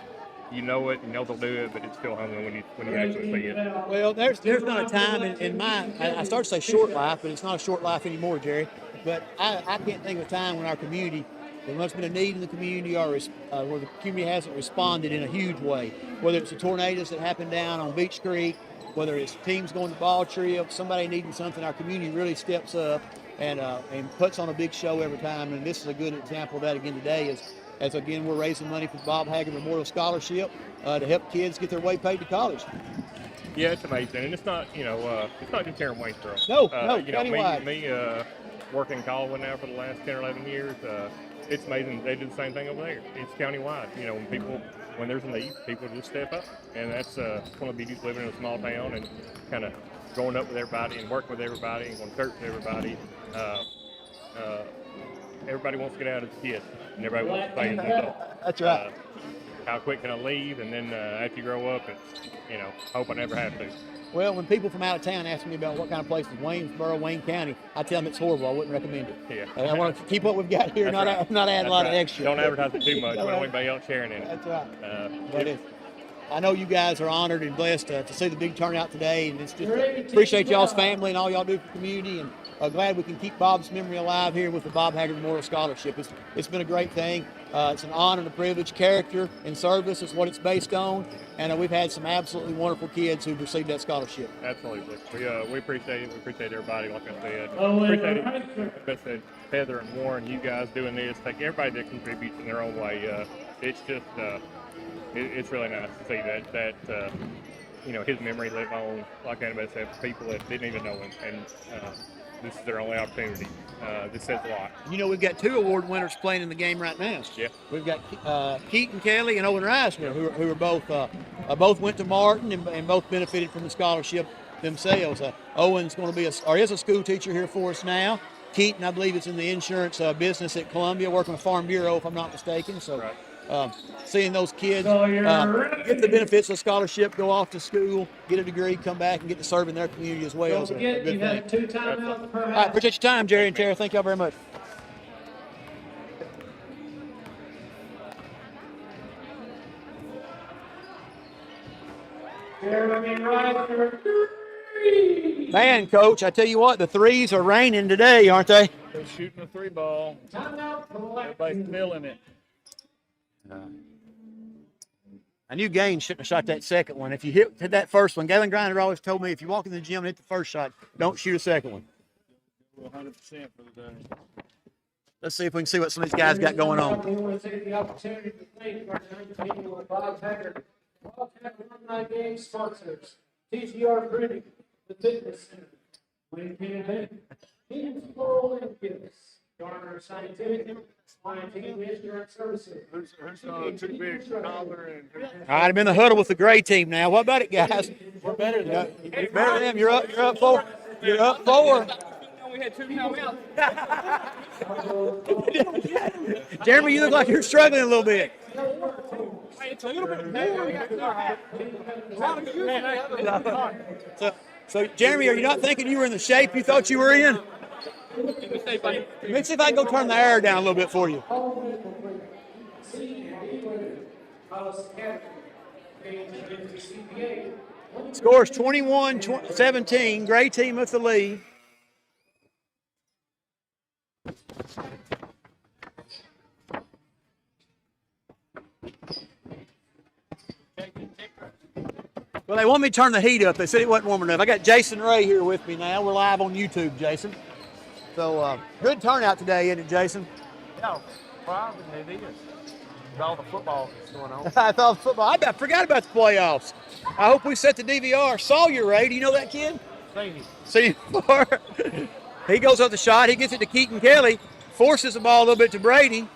you know it, you know they'll do it, but it's still humbling when you actually see it. Well, there's not a time in my, I start to say short life, but it's not a short life anymore, Jerry. But I can't think of a time when our community, there must have been a need in the community or where the community hasn't responded in a huge way. Whether it's the tornadoes that happened down on Beach Creek, whether it's teams going to ball trips, somebody needing something, our community really steps up and puts on a big show every time. And this is a good example of that again today as again, we're raising money for the Bob Haggard Memorial Scholarship to help kids get their way paid to college. Yeah, it's amazing, and it's not it's not just here in Waynesboro. No, countywide. Me working in Caldwell now for the last 10 or 11 years, it's amazing. They do the same thing over there. It's countywide. When there's a need, people just step up, and that's one of the beauties living in a small town and kind of growing up with everybody and working with everybody and going to church with everybody. Everybody wants to get out as a kid, and everybody wants to play as an adult. That's right. How quick can I leave? And then after you grow up, it's, hope I never have to. Well, when people from out of town ask me about what kind of place is Waynesboro, Wayne County, I tell them it's horrible. I wouldn't recommend it. Yeah. I want to keep what we've got here, not add a lot of extra. Don't advertise it too much. We don't want anybody else sharing it. That's right. I know you guys are honored and blessed to see the big turnout today, and it's just appreciate y'all's family and all y'all do for the community, and glad we can keep Bob's memory alive here with the Bob Haggard Memorial Scholarship. It's been a great thing. It's an honor and a privilege. Character and service is what it's based on, and we've had some absolutely wonderful kids who've received that scholarship. Absolutely. We appreciate it. We appreciate everybody, like I said. Appreciate it. Especially Heather and Warren, you guys doing this. Take everybody that contributes in their own way. It's just it's really nice to see that his memory live on, like anybody said, for people that didn't even know him. And this is their only opportunity. This says a lot. You know, we've got 2 award winners playing in the game right now. Yeah. We've got Keaton Kelly and Owen Reisner, who are both went to Martin and both benefited from the scholarship themselves. Owen's going to be is a school teacher here for us now. Keaton, I believe, is in the insurance business at Columbia, working with Farm Bureau, if I'm not mistaken. So, seeing those kids get the benefits of scholarship, go off to school, get a degree, come back, and get to serve in their community as well. Don't forget, you have 2 timeouts per half. All right, appreciate your time, Jerry and Tara. Thank y'all very much. Man, Coach, I tell you what, the threes are raining today, aren't they? They're shooting a 3 ball. Everybody's feeling it. I knew Gaines shouldn't have shot that second one. If you hit that first one, Galen Grinder always told me if you walk in the gym and hit the first shot, don't shoot a second one. 100% for the day. Let's see if we can see what some of these guys got going on. We want to take the opportunity to thank our 9th annual Bob Haggard Wildcat Alumni Game sponsors, TGR Printing, the Fitness Center, Wayne County Bank, King's Floral and Gifts, Garner Scientific, Scientific Insurance Services. Who's too big collar and All right, I'm in the huddle with the gray team now. What about it, guys? We're better than them. You're better than them. You're up 4. You're up 4. We had 2 timeouts. Jeremy, you look like you're struggling a little bit. It's a little bit more. So, Jeremy, are you not thinking you were in the shape you thought you were in? Let me see if I can go turn the air down a little bit for you. Scores 21-17. Gray team with the lead. Well, they want me to turn the heat up. They said it wasn't warm enough. I got Jason Ray here with me now. We're live on YouTube, Jason. So, good turnout today, isn't it, Jason? Yeah, probably it is. With all the football that's going on. I thought football. I forgot about the playoffs. I hope we set the DVR. Sawyer Ray, do you know that kid? Seen him before. He goes up the shot. He gets it to Keaton Kelly. Forces the ball a little bit to Brady.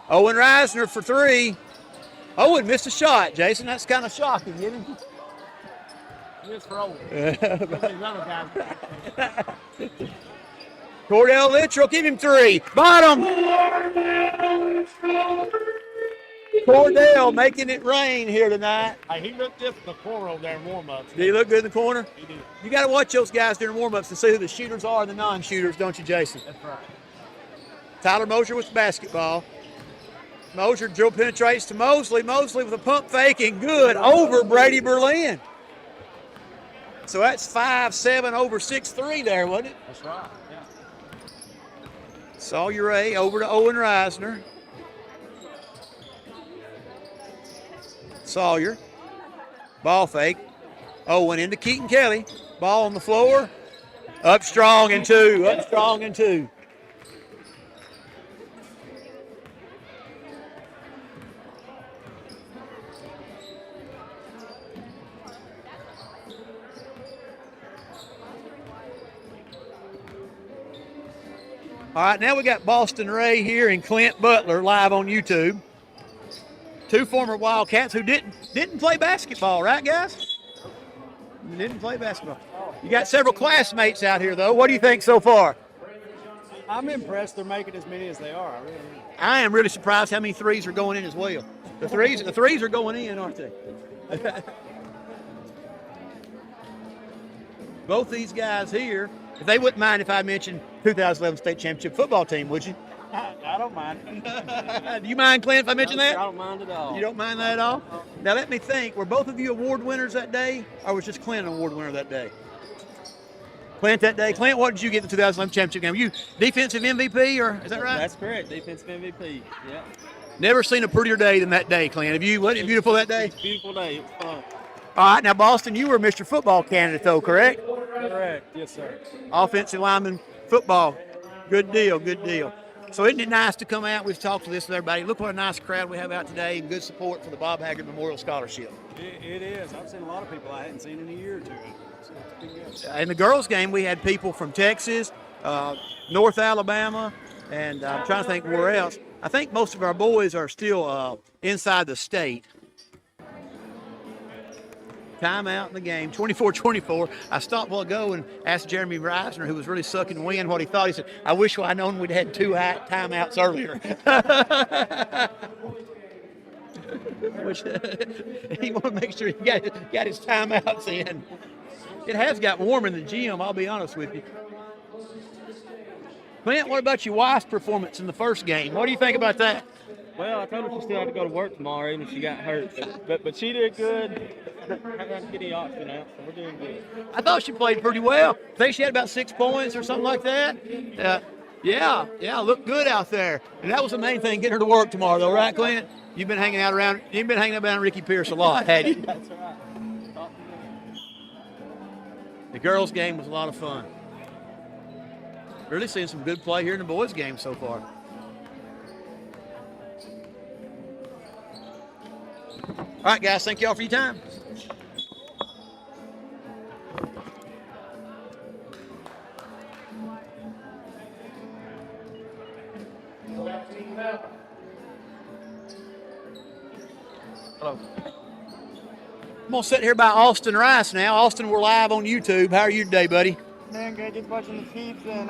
Owen Reisner for 3. Owen missed a shot, Jason. That's kind of shocking, isn't it? Just for Owen. These other guys. Cordell Littrell, give him 3. Bottom. Cordell making it rain here tonight. Hey, he looked good in the corner over there in warm-ups. Did he look good in the corner? He did. You got to watch those guys during warm-ups to see who the shooters are and the non-shooters, don't you, Jason? That's right. Tyler Mosier with the basketball. Mosier drill penetrates to Mosley. Mosley with a pump fake and good over Brady Berlin. So that's 5-7 over 6-3 there, wasn't it? That's right, yeah. Sawyer Ray over to Owen Reisner. Sawyer. Ball fake. Owen into Keaton Kelly. Ball on the floor. Up strong and 2. Up strong and 2. All right, now we got Boston Ray here and Clint Butler live on YouTube. 2 former Wildcats who didn't play basketball, right, guys? Didn't play basketball. You got several classmates out here, though. What do you think so far? I'm impressed they're making as many as they are. I am really surprised how many threes are going in as well. The threes are going in, aren't they? Both these guys here, if they wouldn't mind if I mentioned 2011 state championship football team, would you? I don't mind. Do you mind, Clint, if I mention that? I don't mind at all. You don't mind that at all? Now let me think. Were both of you award winners that day, or was just Clint an award winner that day? Clint that day. Clint, what did you get in the 2011 championship game? Were you defensive MVP, or is that right? That's correct. Defensive MVP. Yeah. Never seen a prettier day than that day, Clint. Have you? Wasn't it beautiful that day? Beautiful day. It was fun. All right, now Boston, you were Mr. Football candidate, though, correct? Correct. Yes, sir. Offensive lineman, football. Good deal, good deal. So isn't it nice to come out? We've talked to this with everybody. Look what a nice crowd we have out today and good support for the Bob Haggard Memorial Scholarship. It is. I've seen a lot of people I hadn't seen in a year or two. So it's been good. In the girls' game, we had people from Texas, North Alabama, and I'm trying to think where else. I think most of our boys are still inside the state. Timeout in the game, 24-24. I stopped a while ago and asked Jeremy Reisner, who was really sucking wind, what he thought. He said, I wish I'd known we'd had 2 timeouts earlier. Which he wanted to make sure he got his timeouts in. It has got warm in the gym, I'll be honest with you. Clint, what about your wife's performance in the first game? What do you think about that? Well, I told her she still had to go to work tomorrow, even if she got hurt. But she did good. Haven't had to get any oxygen out, so we're doing good. I thought she played pretty well. I think she had about 6 points or something like that. Yeah, looked good out there. And that was the main thing, getting her to work tomorrow, though, right, Clint? You've been hanging out around Ricky Pierce a lot, hadn't you? That's right. The girls' game was a lot of fun. Really seeing some good play here in the boys' game so far. All right, guys, thank y'all for your time. Hello. I'm going to sit here by Austin Rice now. Austin, we're live on YouTube. How are you today, buddy? Doing good, just watching the Chiefs and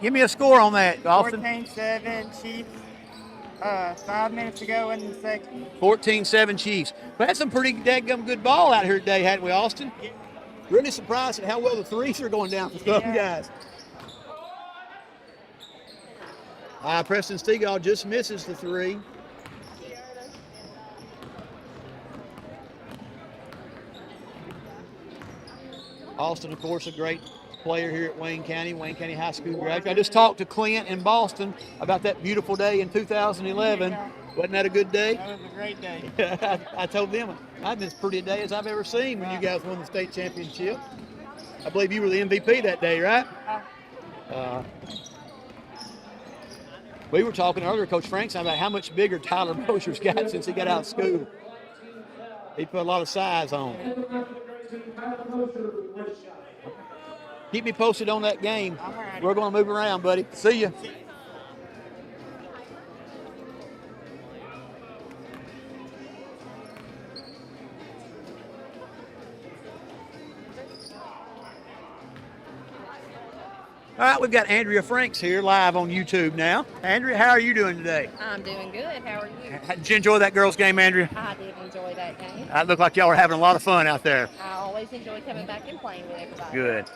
Give me a score on that, Austin. 14-7 Chiefs. 5 minutes to go in the second. 14-7 Chiefs. We had some pretty daggum good ball out here today, hadn't we, Austin? Yeah. Really surprised at how well the threes are going down for some guys. Preston Stegall just misses the 3. Austin, of course, a great player here at Wayne County High School graduate. I just talked to Clint in Boston about that beautiful day in 2011. Wasn't that a good day? That was a great day. I told them, I've been as pretty a day as I've ever seen when you guys won the state championship. I believe you were the MVP that day, right? We were talking earlier, Coach Franks, about how much bigger Tyler Mosher's got since he got out of school. He put a lot of size on. Keep me posted on that game. We're going to move around, buddy. See ya. All right, we've got Andrea Franks here live on YouTube now. Andrea, how are you doing today? I'm doing good. How are you? Did you enjoy that girls' game, Andrea? I did enjoy that game. It looked like y'all were having a lot of fun out there. I always enjoy coming back and playing with everybody. Good.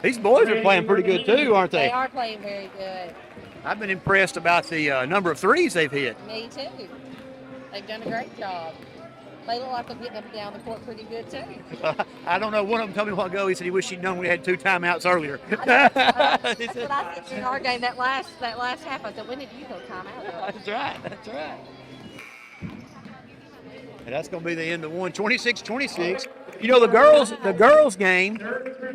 These boys are playing pretty good too, aren't they? They are playing very good. I've been impressed about the number of threes they've hit. Me too. They've done a great job. They look like they're getting up and down the court pretty good too. I don't know. One of them told me a while ago. He said he wished he'd known we had 2 timeouts earlier. That's what I said in our game that last half. I said, when did you go timeout? That's right. And that's going to be the end of one, 26-26. You know, the girls game,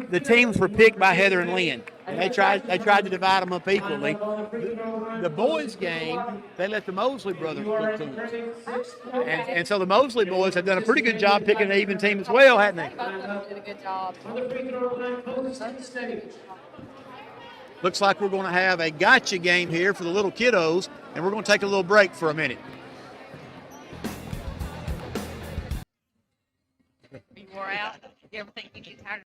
the teams were picked by Heather and Lynn. And they tried to divide them up equally. The boys game, they let the Mosley brothers pick teams. And so the Mosley boys have done a pretty good job picking an even team as well, haven't they? They did a good job. Looks like we're going to have a gotcha game here for the little kiddos, and we're going to take a little break for a minute. You wore out. You ever think you get tired?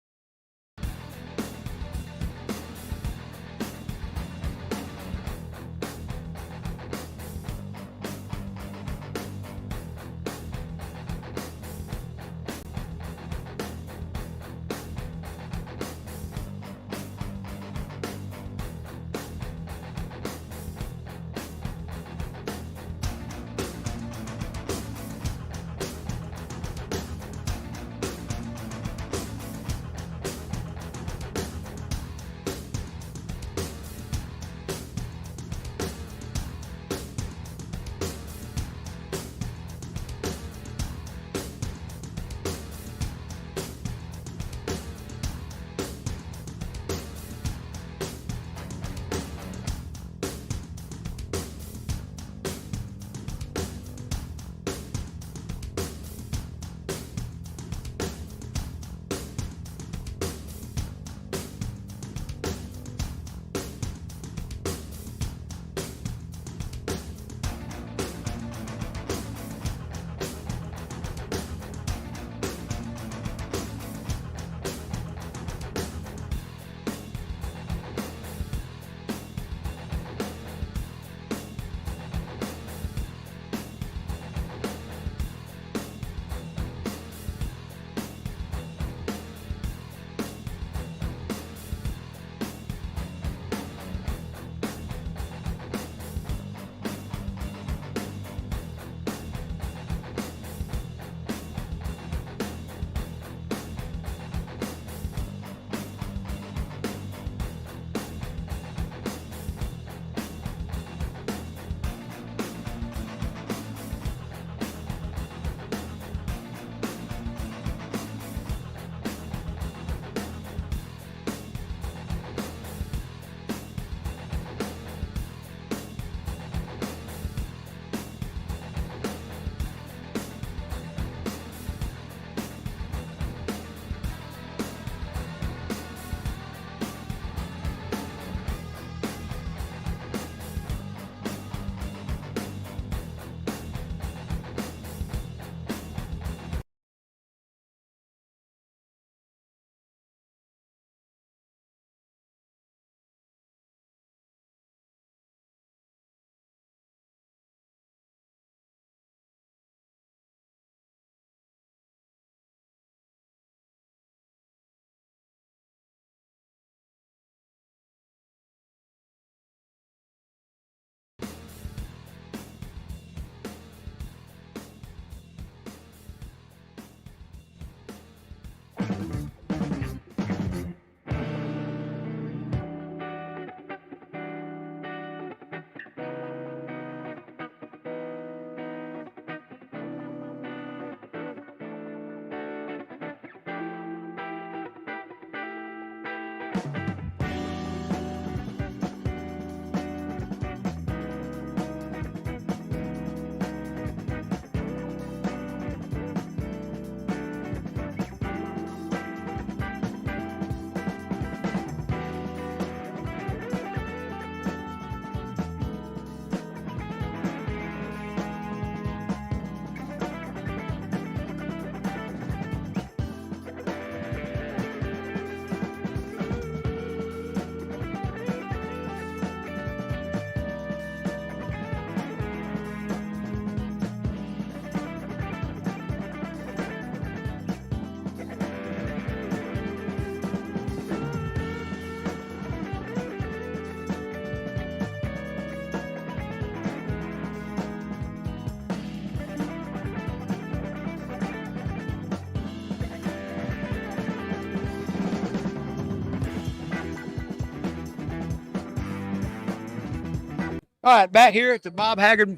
All right, back here at the Bob Haggard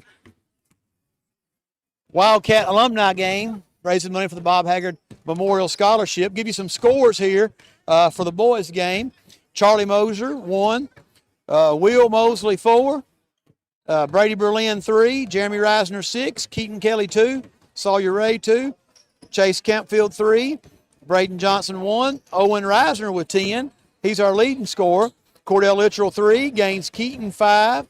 Wildcat Alumni game, raising money for the Bob Haggard Memorial Scholarship. Give you some scores here for the boys' game. Charlie Moser, 1. Will Mosley, 4. Brady Berlin, 3. Jeremy Reisner, 6. Keaton Kelly, 2. Sawyer Ray, 2. Chase Campfield, 3. Braden Johnson, 1. Owen Reisner with 10. He's our leading scorer. Cordell Littrell, 3. Gaines Keaton, 5.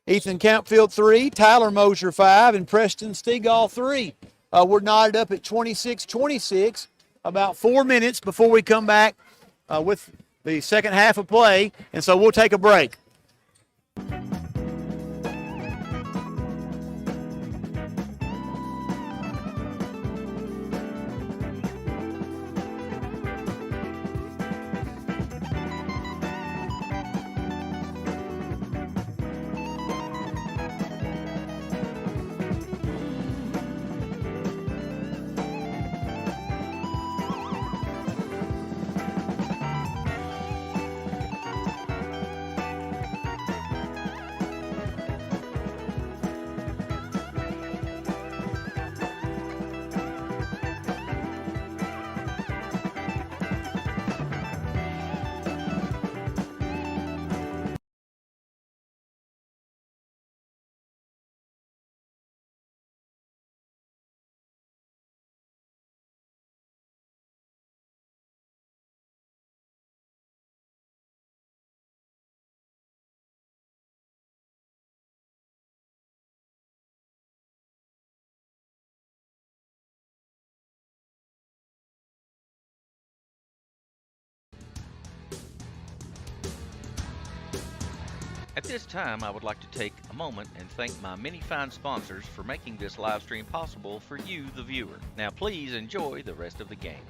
Ethan Campfield, 3. Tyler Mosier, 5. And Preston Stegall, 3. We're knotted up at 26-26. About 4 minutes before we come back with the second half of play. And so we'll take a break. At this time, I would like to take a moment and thank my many fine sponsors for making this live stream possible for you, the viewer. Now please enjoy the rest of the game.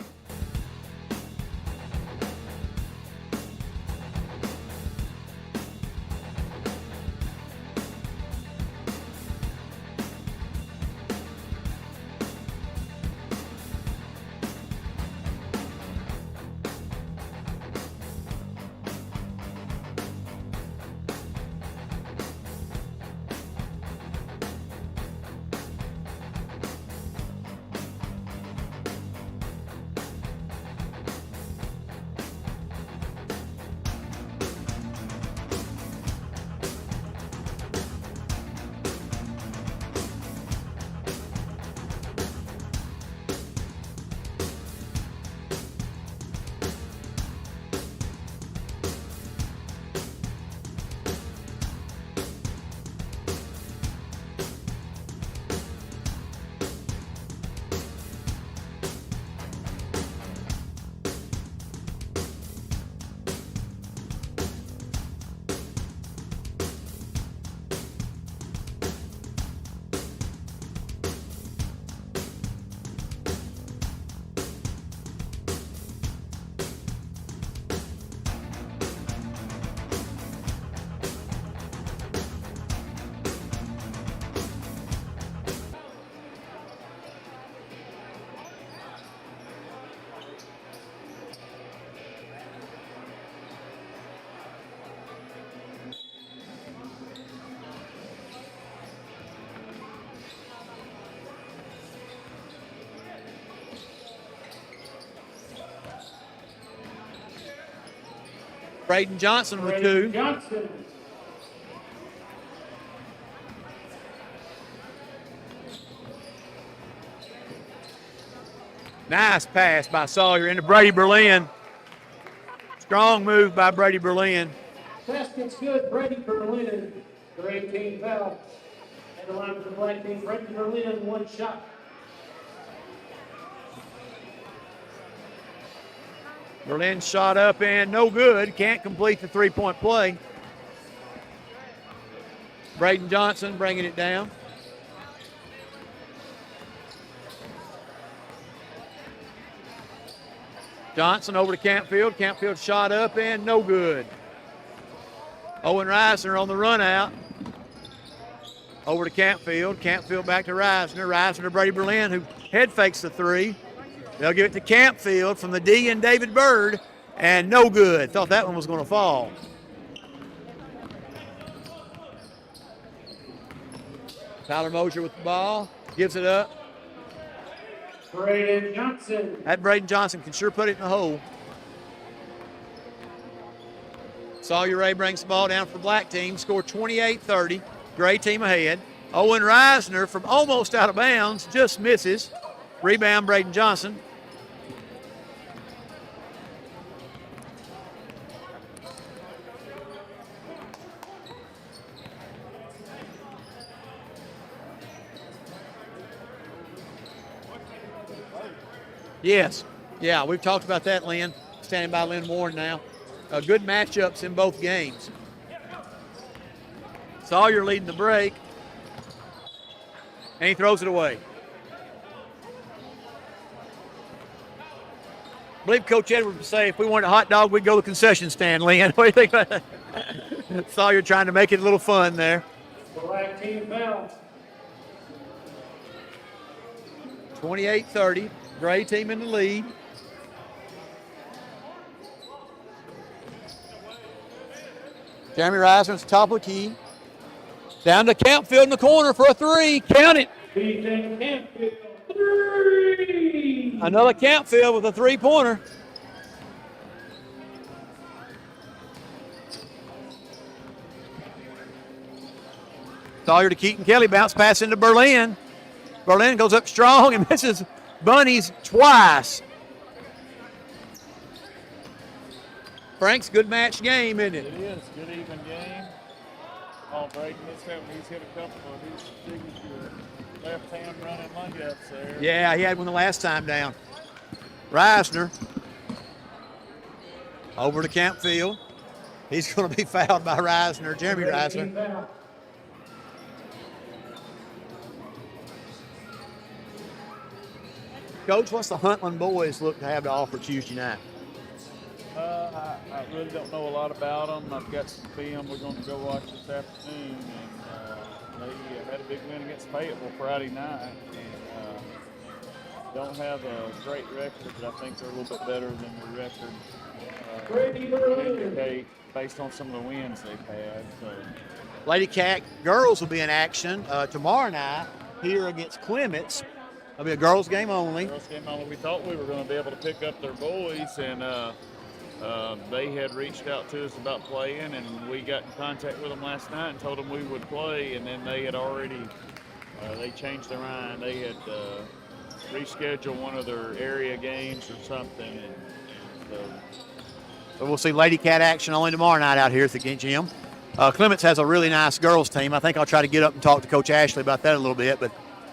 Braden Johnson with 2. Johnson. Nice pass by Sawyer into Brady Berlin. Strong move by Brady Berlin. Basket's good. Brady Berlin, their 18th foul. And the line for the black team, Brady Berlin, 1 shot. Berlin shot up and no good. Can't complete the three-point play. Braden Johnson bringing it down. Johnson over to Campfield. Campfield shot up and no good. Owen Reisner on the run out. Over to Campfield. Campfield back to Reisner. Reisner to Brady Berlin, who head fakes the 3. They'll give it to Campfield from the D and David Bird, and no good. Thought that one was going to fall. Tyler Mosier with the ball, gives it up. Braden Johnson. That Braden Johnson can sure put it in the hole. Sawyer Ray brings the ball down for the black team, scored 28-30. Gray team ahead. Owen Reisner from almost out of bounds, just misses. Rebound, Braden Johnson. Yes. Yeah, we've talked about that, Lynn. Standing by Lynn Warren now. Good matchups in both games. Sawyer leading the break. And he throws it away. I believe Coach Edwards would say if we wanted a hot dog, we'd go to the concession stand, Lynn. What do you think about that? Sawyer trying to make it a little fun there. Black team foul. 28-30. Gray team in the lead. Jeremy Reisner's top of the key. Down to Campfield in the corner for a three. Count it. Ethan Campfield. Three. Another Campfield with a three-pointer. Sawyer to Keaton Kelly. Bounce pass into Berlin. Berlin goes up strong and misses Bunnies twice. Frank's good match game, isn't it? It is. Good even game. Oh, Braden, he's hit a couple of his signature left hand running layups there. Yeah, he had one the last time down. Reisner over to Campfield. He's going to be fouled by Reisner, Jeremy Reisner. Coach, what's the Huntland boys look to have to offer Tuesday night? I really don't know a lot about them. I've got some film we're going to go watch this afternoon, and they had a big win against Fayetteville Friday night, and don't have a great record, but I think they're a little bit better than the record indicate based on some of the wins they've had. So. Lady Cat girls will be in action tomorrow night here against Clements. It'll be a girls' game only. Girls' game only. We thought we were going to be able to pick up their boys, and they had reached out to us about playing, and we got in contact with them last night and told them we would play, and then they had already they changed their mind. They had rescheduled one of their area games or something, and so we'll see Lady Cat action only tomorrow night out here at the gym. Clements has a really nice girls' team. I think I'll try to get up and talk to Coach Ashley about that a little bit, but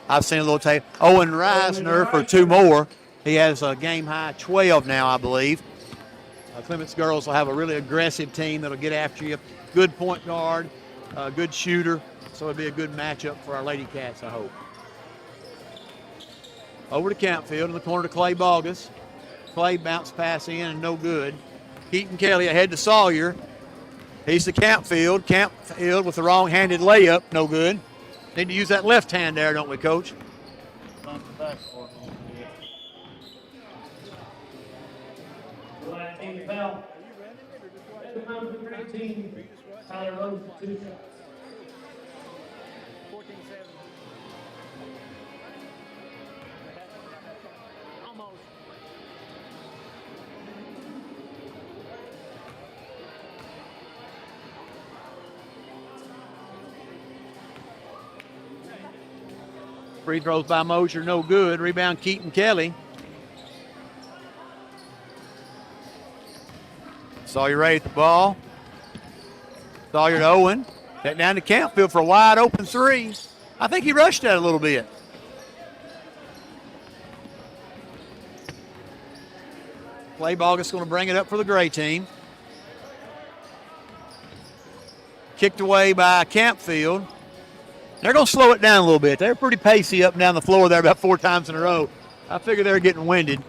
I've seen a little tape. Owen Reisner for two more. He has a game-high 12 now, I believe. Clements girls will have a really aggressive team that'll get after you. Good point guard, good shooter. So it'll be a good matchup for our Lady Cats, I hope. Over to Campfield in the corner to Clay Bogus. Clay bounce pass in and no good. Keaton Kelly ahead to Sawyer. He's to Campfield. Campfield with the wrong-handed layup, no good. Need to use that left hand there, don't we, Coach? Black team foul. Tyler Rose for 2 shots. Free throws by Mosier, no good. Rebound, Keaton Kelly. Sawyer Ray at the ball. Sawyer to Owen. That down to Campfield for a wide open three. I think he rushed that a little bit. Clay Bogus going to bring it up for the Gray team. Kicked away by Campfield. They're going to slow it down a little bit. They're pretty pacey up and down the floor there about 4 times in a row. I figure they're getting winded.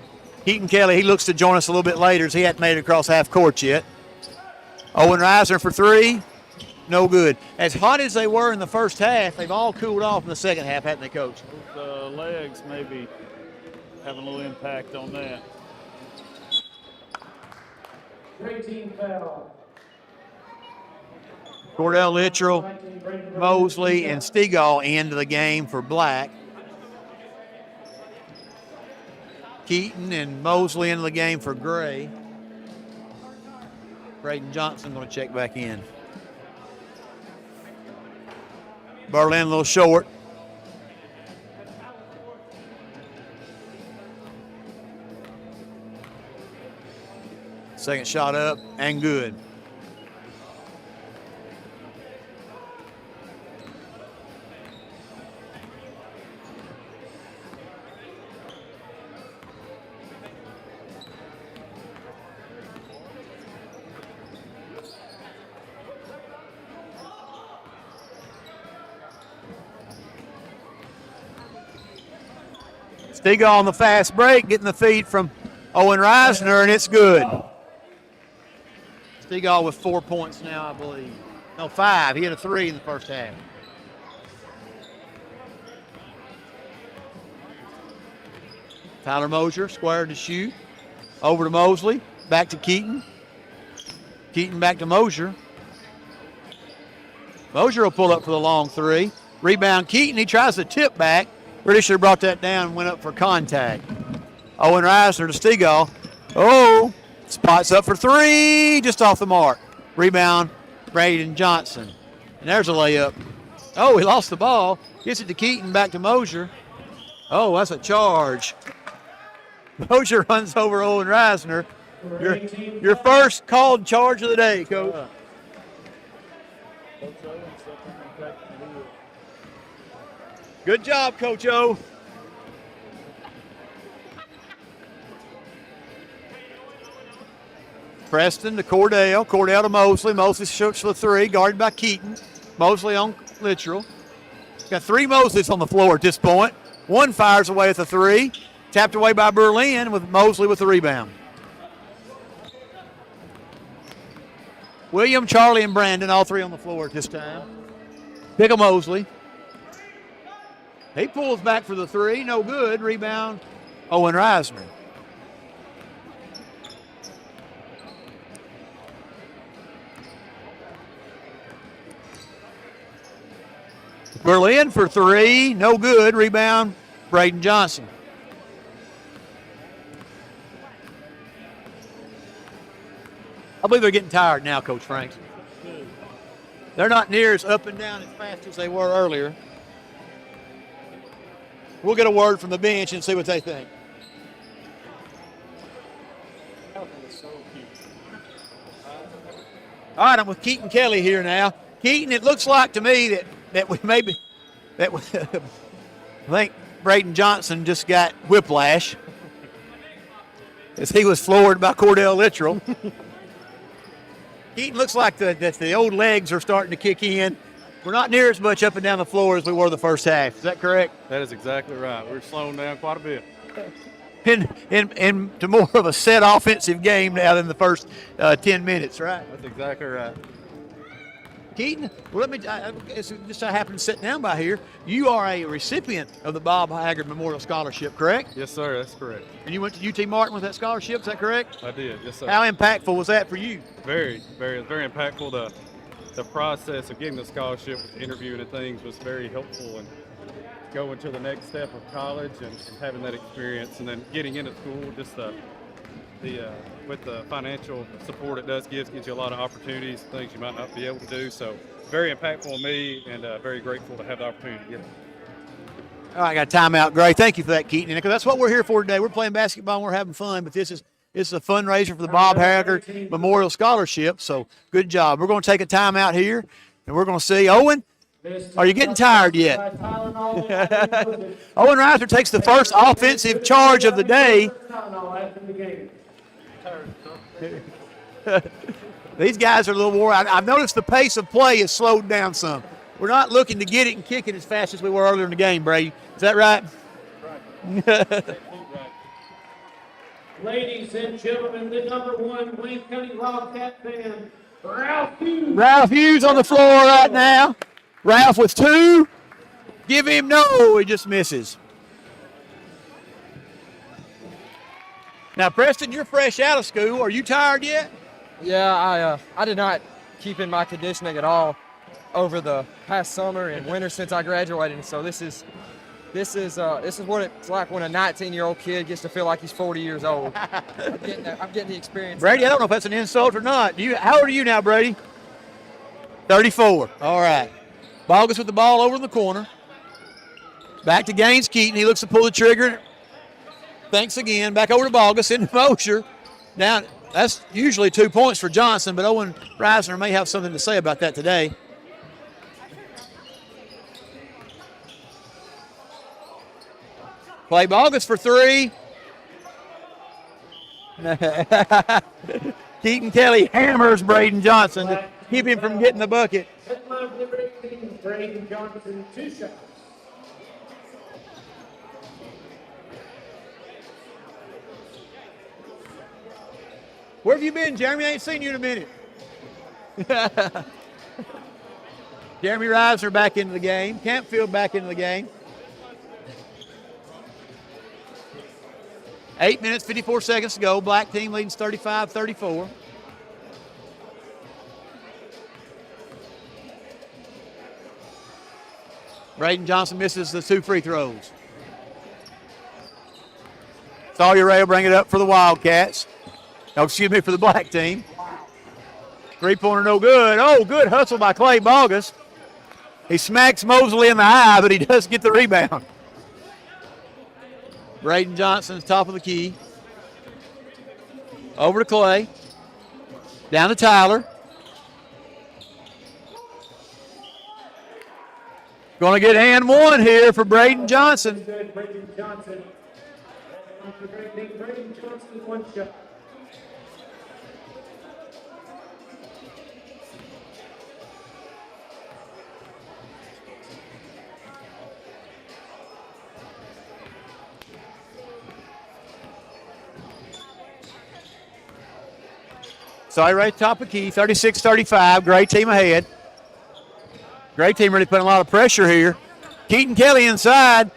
Keaton Kelly, he looks to join us a little bit later as he hadn't made it across half court yet. Owen Reisner for 3. No good. As hot as they were in the first half, they've all cooled off in the second half, haven't they, Coach? The legs maybe having a little impact on that. Great team foul. Cordell Littrell, Mosley, and Stegall into the game for Black. Keaton and Mosley into the game for Gray. Braden Johnson going to check back in. Berlin a little short. Second shot up and good. Stegall on the fast break, getting the feed from Owen Reisner, and it's good. Stegall with 4 points now, I believe. No, 5. He had a 3 in the first half. Tyler Mosier squared to shoot. Over to Mosley. Back to Keaton. Keaton back to Mosier. Mosier will pull up for the long 3. Rebound Keaton. He tries to tip back. Really should have brought that down and went up for contact. Owen Reisner to Stegall. Oh, spots up for 3, just off the mark. Rebound, Braden Johnson. And there's a layup. Oh, he lost the ball. Gets it to Keaton, back to Mosier. Oh, that's a charge. Mosier runs over Owen Reisner. Your first called charge of the day, Coach. Good job, Coach O. Preston to Cordell. Cordell to Mosley. Mosley shoots for 3, guarded by Keaton. Mosley on Littrell. Got 3 Mosleys on the floor at this point. One fires away at the 3. Tapped away by Berlin with Mosley with the rebound. William, Charlie, and Brandon, all 3 on the floor at this time. Pick a Mosley. He pulls back for the 3, no good. Rebound, Owen Reisner. Berlin for 3, no good. Rebound, Braden Johnson. I believe they're getting tired now, Coach Franks. They're not near as up and down as fast as they were earlier. We'll get a word from the bench and see what they think. All right, I'm with Keaton Kelly here now. Keaton, it looks like to me that we maybe I think Braden Johnson just got whiplash as he was floored by Cordell Littrell. Keaton, looks like that the old legs are starting to kick in. We're not near as much up and down the floor as we were the first half. Is that correct? That is exactly right. We're slowing down quite a bit. To more of a set offensive game now than the first 10 minutes, right? That's exactly right. Keaton, well, it's just so I happen to sit down by here. You are a recipient of the Bob Haggard Memorial Scholarship, correct? Yes, sir. That's correct. And you went to UT Martin with that scholarship, is that correct? I did, yes, sir. How impactful was that for you? Very, very impactful. The process of getting the scholarship, interviewing and things was very helpful, and going to the next step of college and having that experience, and then getting into school, just with the financial support it does gives you a lot of opportunities, things you might not be able to do. So very impactful on me, and very grateful to have the opportunity to get it. All right, I got a timeout, Gray. Thank you for that, Keaton, because that's what we're here for today. We're playing basketball and we're having fun, but this is a fundraiser for the Bob Haggard Memorial Scholarship, so good job. We're going to take a timeout here, and we're going to see. Owen, are you getting tired yet? Owen Reisner takes the first offensive charge of the day. These guys are a little worn. I've noticed the pace of play has slowed down some. We're not looking to get it and kick it as fast as we were earlier in the game, Brady. Is that right? Right. Ladies and gentlemen, the #1 Wayne County Wildcat fan, Ralph Hughes. Ralph Hughes on the floor right now. Ralph with 2. Give him no. He just misses. Now, Preston, you're fresh out of school. Are you tired yet? Yeah, I did not keep in my conditioning at all. over the past summer and winter since I graduated. And so this is what it's like when a 19-year-old kid gets to feel like he's 40 years old. I'm getting the experience. Brady, I don't know if that's an insult or not. How old are you now, Brady? 34. All right. Bogus with the ball over in the corner. Back to Gaines Keaton. He looks to pull the trigger. Thanks again. Back over to Bogus into Mosher. Down. That's usually 2 points for Johnson, but Owen Reisner may have something to say about that today. Play Bogus for 3. Keaton Kelly hammers Braden Johnson to keep him from getting the bucket. Braden Johnson, 2 shots. Where have you been, Jeremy? I ain't seen you in a minute. Jeremy Reisner back into the game. Campfield back into the game. 8 minutes, 54 seconds to go. Black team leading 35-34. Braden Johnson misses the 2 free throws. Sawyer Ray will bring it up for the Wildcats. Oh, excuse me, for the black team. 3-pointer no good. Oh, good hustle by Clay Bogus. He smacks Mosley in the eye, but he does get the rebound. Braden Johnson's top of the key. Over to Clay. Down to Tyler. Going to get and one here for Braden Johnson. Braden Johnson. Braden Johnson, 1 shot. Sorry, right top of key, 36-35. Great team ahead. Great team really putting a lot of pressure here. Keaton Kelly inside.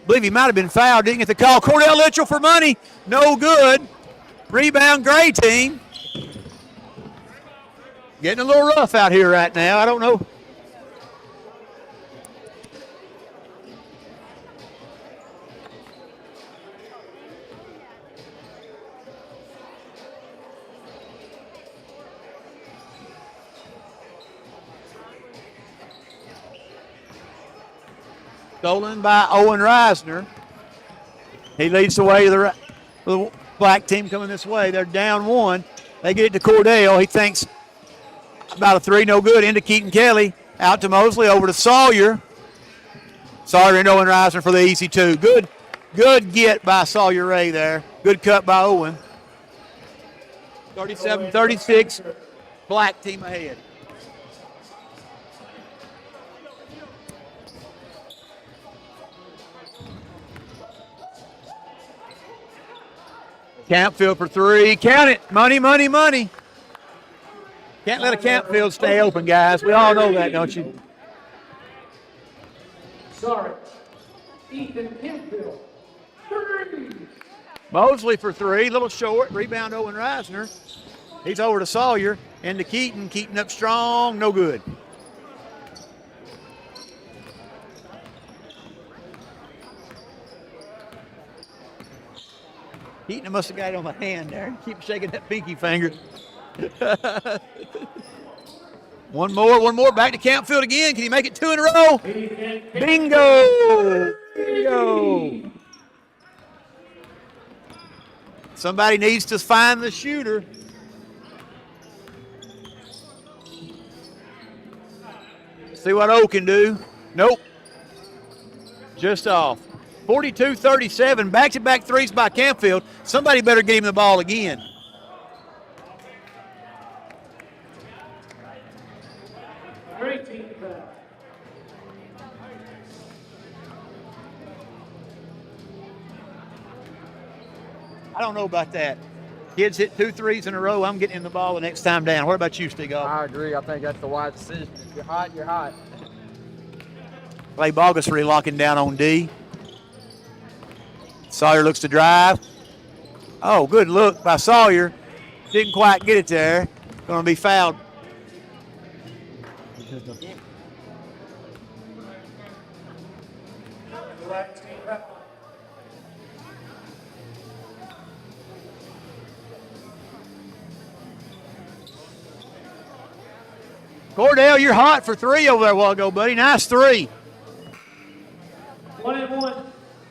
Believe he might have been fouled. Didn't get the call. Cordell Litchell for money. No good. Rebound, Gray team. Getting a little rough out here right now. I don't know. Stolen by Owen Reisner. He leads the way to the black team coming this way. They're down 1. They get it to Cordell. He thinks about a 3, no good. Into Keaton Kelly. Out to Mosley. Over to Sawyer. Sawyer and Owen Reisner for the easy 2. Good get by Sawyer Ray there. Good cut by Owen. 37-36. Black team ahead. Campfield for 3. Count it. Money, money, money. Can't let a Campfield stay open, guys. We all know that, don't you? Sorry. Ethan Campfield. 3. Mosley for 3. Little short. Rebound Owen Reisner. He's over to Sawyer. Into Keaton. Keaton up strong. No good. Keaton must have got it on the hand there. Keep shaking that pinky finger. One more. Back to Campfield again. Can he make it 2 in a row? Bingo! Bingo! Somebody needs to find the shooter. See what O can do. Nope. Just off. 42-37, back-to-back 3s by Campfield. Somebody better get him the ball again. Great team foul. I don't know about that. Kids hit 2 3s in a row. I'm getting him the ball the next time down. What about you, Stig? I agree. I think that's the wise decision. If you're hot, you're hot. Clay Bogus really locking down on D. Sawyer looks to drive. Oh, good look by Sawyer. Didn't quite get it there. Going to be fouled. Cordell, you're hot for 3 over there a while ago, buddy. Nice 3. 1-1.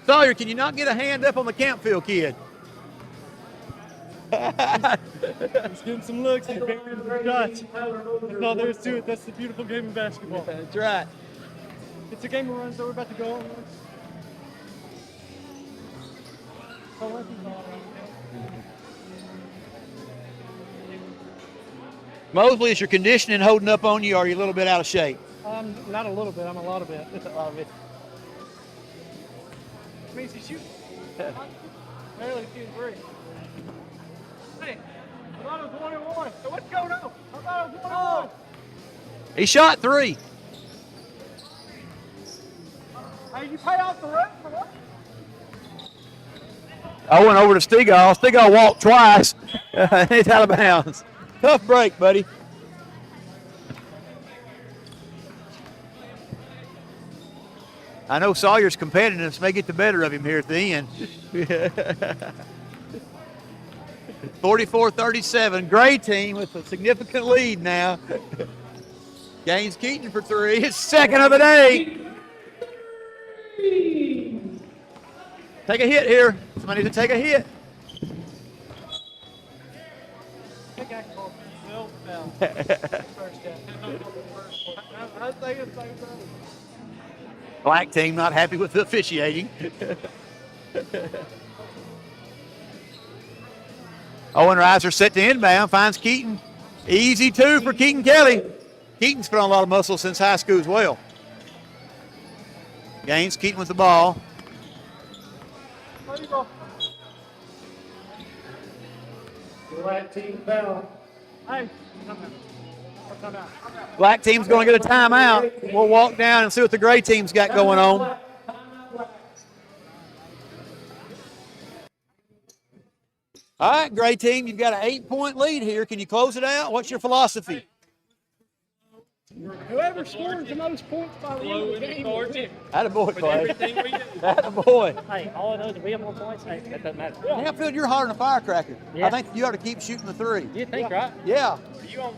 Sawyer, can you not get a hand up on the Campfield kid? He's getting some looks. He's making some shots. That's all there is to it. That's the beautiful game of basketball. That's right. It's a game of runs, so we're about to go on. Mosley, is your conditioning holding up on you, or are you a little bit out of shape? Not a little bit. I'm a lot of it. A lot of it. Means he's shooting. Barely shooting 3. Hey, I thought it was 1-1. So what's going on? I thought it was 1-1. He shot 3. Hey, you pay off the roof for what? I went over to Stegall. Stegall walked twice. He's out of bounds. Tough break, buddy. I know Sawyer's competitiveness may get the better of him here at the end. 44-37. Gray team with a significant lead now. Gaines Keaton for 3. His second of the day. Take a hit here. Somebody needs to take a hit. Black team not happy with the officiating. Owen Reiser set to inbound, finds Keaton. Easy 2 for Keaton Kelly. Keaton's put on a lot of muscle since high school as well. Gaines Keaton with the ball. Black team foul. Hey, Black team's going to get a timeout. We'll walk down and see what the gray team's got going on. All right, gray team, you've got an 8-point lead here. Can you close it out? What's your philosophy? Whoever scores the most points by the end of the game. Attaboy, Clay. Attaboy. Hey, all I know is if we have more points, hey, that doesn't matter. Campfield, you're harder than a firecracker. Yeah. I think you ought to keep shooting the 3. You think, right? Yeah.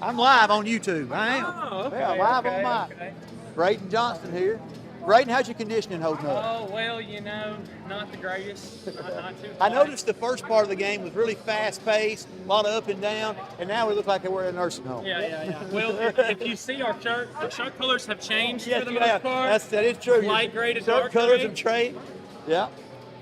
I'm live on YouTube. I am. Oh, okay, Yeah, live okay, on mic. okay. Braden Johnston here. Braden, how's your conditioning holding up? Oh, well, you know, not the greatest. Not too I noticed the first part of the game was really fast-paced, a lot of up and down, and now we look like we're in a nursing home. Yeah. Well, if you see our shirt colors have changed Yes, for the you most have. part. That is true. Light gray to Shirt dark colors gray. have changed. Yeah.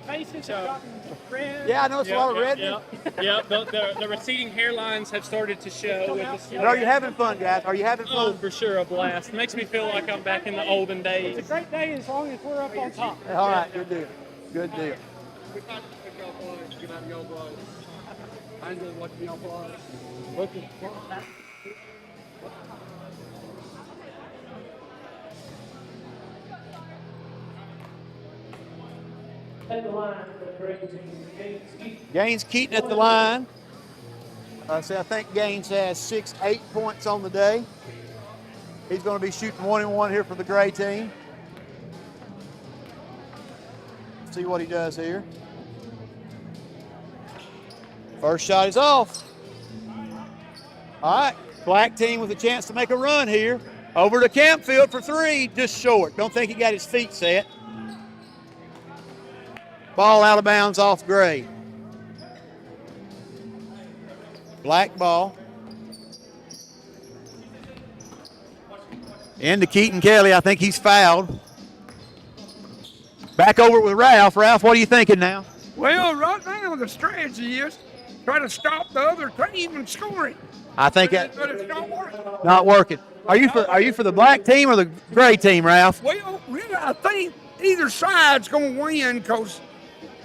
Faces have gotten red. Yeah, I noticed a lot of red. Yeah, the receding hairlines have started to show. With the And are you having fun, guys? Are you having fun? Oh, for sure, a blast. Makes me feel like I'm back in the olden days. It's a great day as long as we're up on top. All right, good deal. Good deal. I enjoy watching y'all play. At the line for the gray team. Gaines Keaton at the line. I think Gaines has 6-8 points on the day. He's going to be shooting 1-1 here for the gray team. See what he does here. First shot is off. All right, black team with a chance to make a run here. Over to Campfield for 3, just short. Don't think he got his feet set. Ball out of bounds off gray. Black ball. Into Keaton Kelly. I think he's fouled. Back over with Ralph. Ralph, what are you thinking now? Well, right now the strategy is try to stop the other team from scoring. I think But it's not working. not working. Are you for the black team or the gray team, Ralph? Well, really, I think either side's going to win because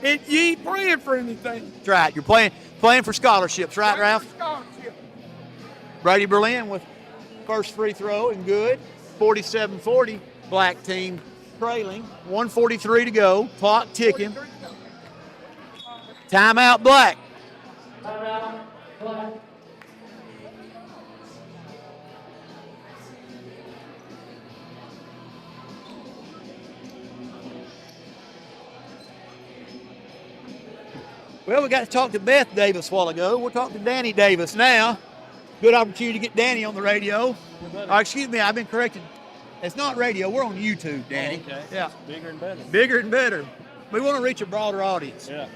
you ain't playing for anything. That's right. You're playing for scholarships, right, Ralph? Scholarship. Brady Berlin with first free throw and good. 47-40. Black team trailing. 1:43 to go. Clock ticking. Timeout, black. Timeout, black. Well, we got to talk to Beth Davis a while ago. We'll talk to Danny Davis now. Good opportunity to get Danny on the radio. Excuse me, I've been corrected. It's not radio. We're on YouTube, Danny. Okay. Yeah. Bigger and better. Bigger and better. We want to reach a broader audience. Yeah.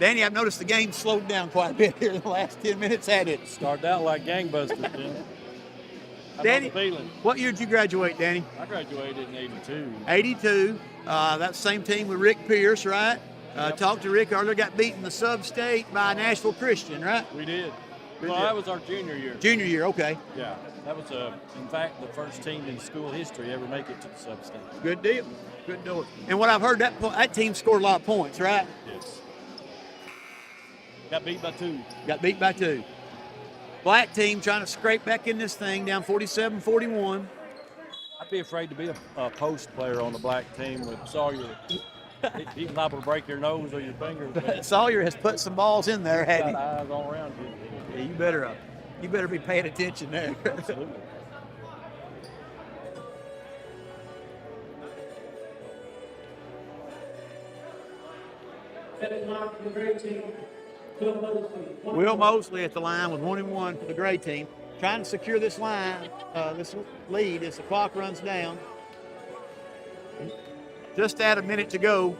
Danny, I've noticed the game slowed down quite a bit here in the last 10 minutes, had it? Started out like gangbusters, Jim. How Danny, about the feeling? what year did you graduate, Danny? I graduated in 82. 82. That's the same team with Rick Pierce, right? Talked to Rick earlier, got beaten the sub-state by Nashville Christian, right? We did. Good Well, deal. that was our junior year. Junior year, okay. Yeah. That was, in fact, the first team in school history ever make it to the sub-state. Good deal. Good deal. And what I've heard, that team scored a lot of points, right? Yes. Got beat by 2. Got beat by 2. Black team trying to scrape back in this thing, down 47-41. I'd be afraid to be a post player on the black team with Sawyer. He's liable to break your nose or your fingers. Sawyer has put some balls in there, He's hadn't got he? eyes all around you. Yeah, you better be paying attention there. Absolutely. Will Mosley at the line with 1-1 for the gray team, trying to secure this line, this lead as the clock runs down. Just at a minute to go.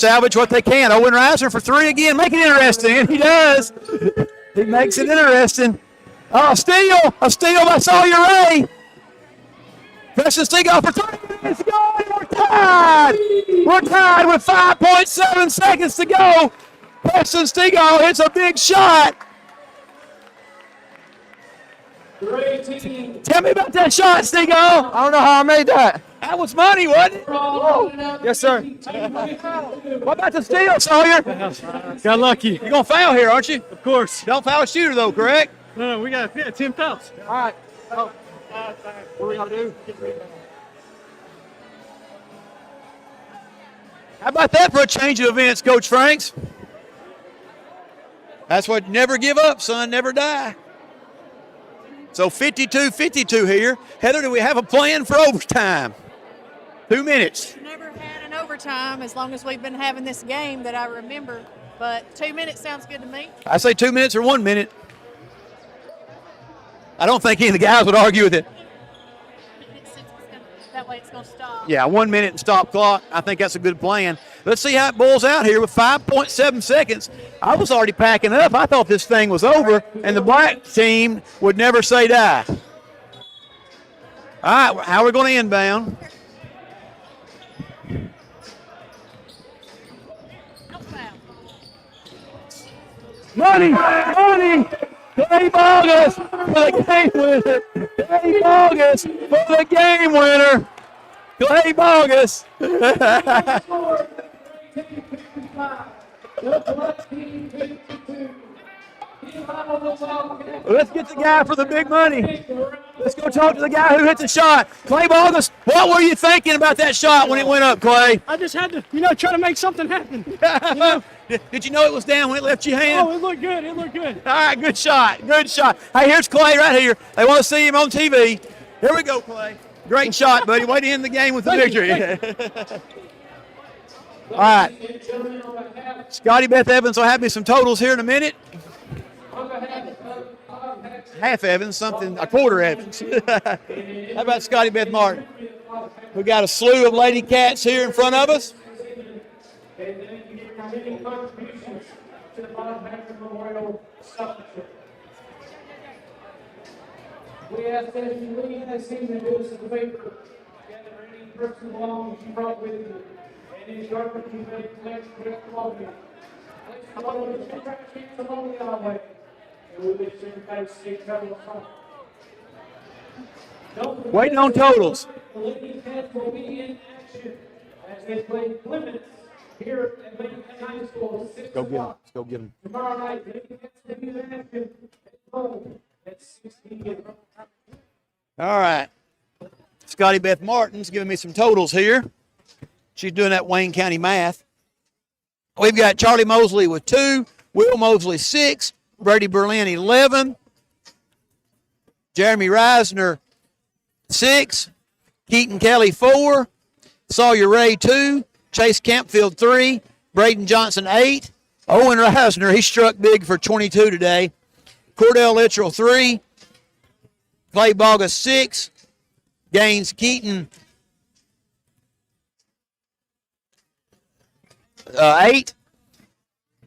salvage what they can. Owen Reiser for three again. Make it interesting. And he does. He makes it interesting. Oh, a steal by Sawyer Ray. Preston Stegall for three. It's going. We're tied. We're tied with 5.7 seconds to go. Preston Stegall hits a big shot. Tell me about that shot, Stegall. I don't know how I made that. That was money, wasn't it? Yes, sir. What about the steal, Sawyer? Got lucky. You're going to foul here, aren't you? Of course. Don't foul a shooter, though, correct? No, we got 10 fouls. All right. What do we got to do? How about that for a change of events, Coach Franks? That's what never give up, son, never die. So 52-52 here. Heather, do we have a plan for overtime? 2 minutes. Never had an overtime as long as we've been having this game that I remember. But 2 minutes sounds good to me. I say 2 minutes or 1 minute. I don't think any of the guys would argue with it. That way it's going to stop. Yeah, 1 minute and stop clock. I think that's a good plan. Let's see how it boils out here with 5.7 seconds. I was already packing up. I thought this thing was over, and the black team would never say die. All right, how are we going to inbound? Money! Dave August for the game winner. Dave August for the game winner. Dave August. Let's get the guy for the big money. Let's go talk to the guy who hit the shot. Clay August, what were you thinking about that shot when it went up, Clay? I just had to, try to make something happen. Did you know it was down when it left your hand? Oh, it looked good. It looked good. All right, good shot. Good shot. Hey, here's Clay right here. They want to see him on TV. Here we go, Clay. Great shot, buddy. Way to end the game with the victory. All right. Scotty Beth Evans will have me some totals here in a minute. Half Evans, a quarter Evans. How about Scotty Beth Martin? We got a slew of Lady Cats here in front of us. We ask that you lead us in to do us a favor. Gather any person belongings you brought with you. And any garbage you may collect, bring along with you. Place one of the trash cans along the highway. And we'll let you guys stay travel front. Waiting on totals. The Lady Cats will be in action as they play Plymouth here at Lincoln High School. Let's go get him. Let's go get him. Tomorrow night, Lady Cats will be in action at home at 16. All right. Scotty Beth Martin's giving me some totals here. She's doing that Wayne County math. We've got Charlie Mosley with 2, Will Mosley 6, Brady Berlin 11, Jeremy Reisner 6, Keaton Kelly 4, Sawyer Ray 2, Chase Campfield 3, Braden Johnson 8, Owen Reisner, he struck big for 22 today, Cordell Littrell 3, Clay Bogus 6, Gaines Keaton 8,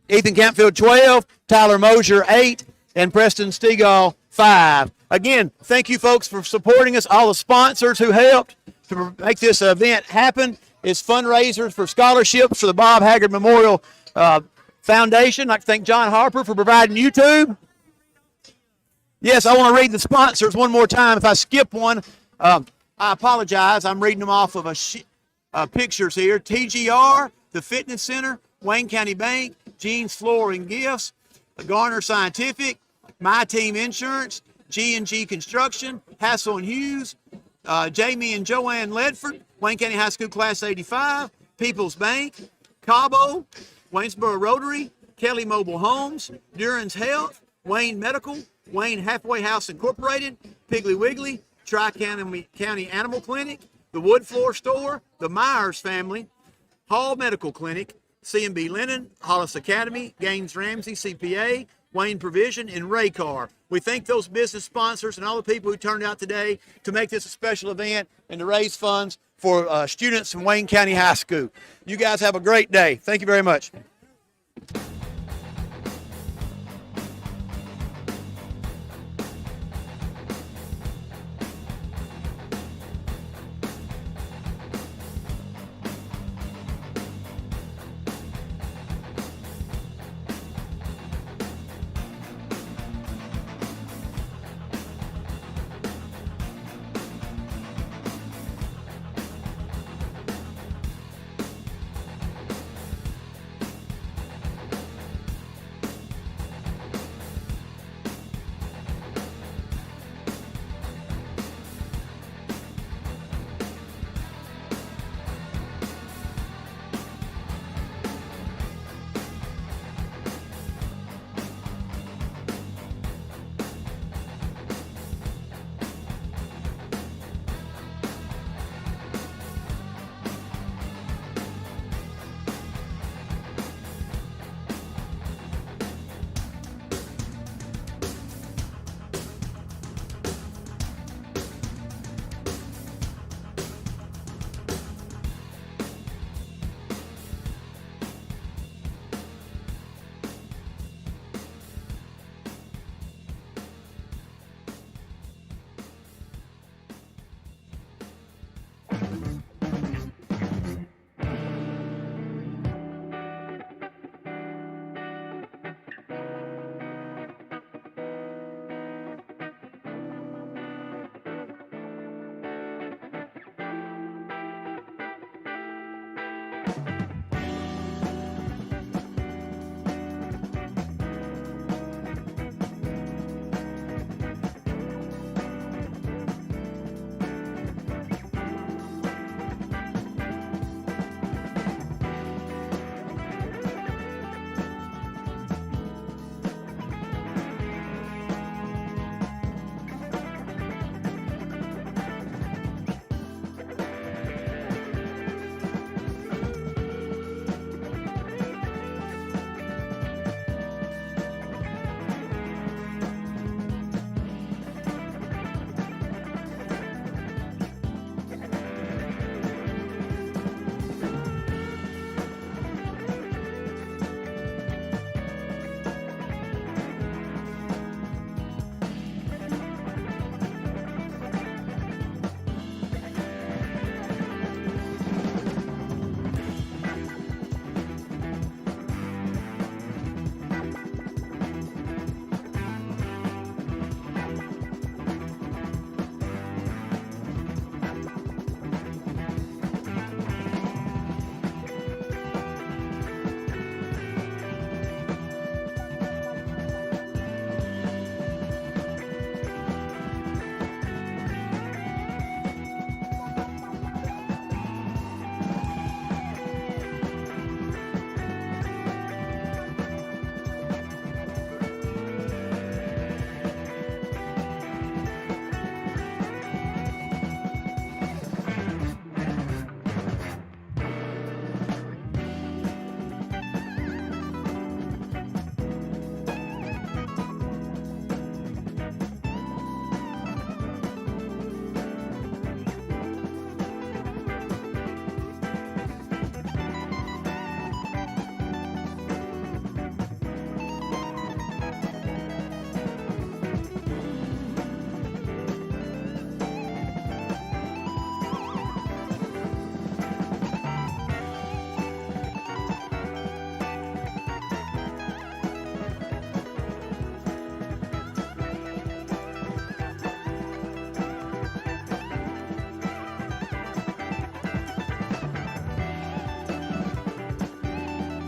Ethan Campfield 12, Tyler Mosier 8, and Preston Stegall 5. Again, thank you folks for supporting us, all the sponsors who helped to make this event happen. It's fundraisers for scholarships for the Bob Haggard Memorial Foundation. I'd like to thank John Harper for providing YouTube. Yes, I want to read the sponsors one more time. If I skip one, I apologize. I'm reading them off of pictures here. TGR, the Fitness Center, Wayne County Bank, Jeans Floor and Gifts, Garner Scientific, My Team Insurance, G&G Construction, Hassel and Hughes, Jamie and Joanne Ledford, Wayne County High School Class 85, People's Bank, Cabo, Waynesboro Rotary, Kelly Mobile Homes, Duran's Health, Wayne Medical, Wayne Halfway House Incorporated, Piggly Wiggly, Tri-County Animal Clinic, the Wood Floor Store, the Myers Family, Hall Medical Clinic, C&B Linen, Hollis Academy, Gaines Ramsey CPA, Wayne Provision, and Raycar. We thank those business sponsors and all the people who turned out today to make this a special event and to raise funds for students from Wayne County High School. You guys have a great day. Thank you very much.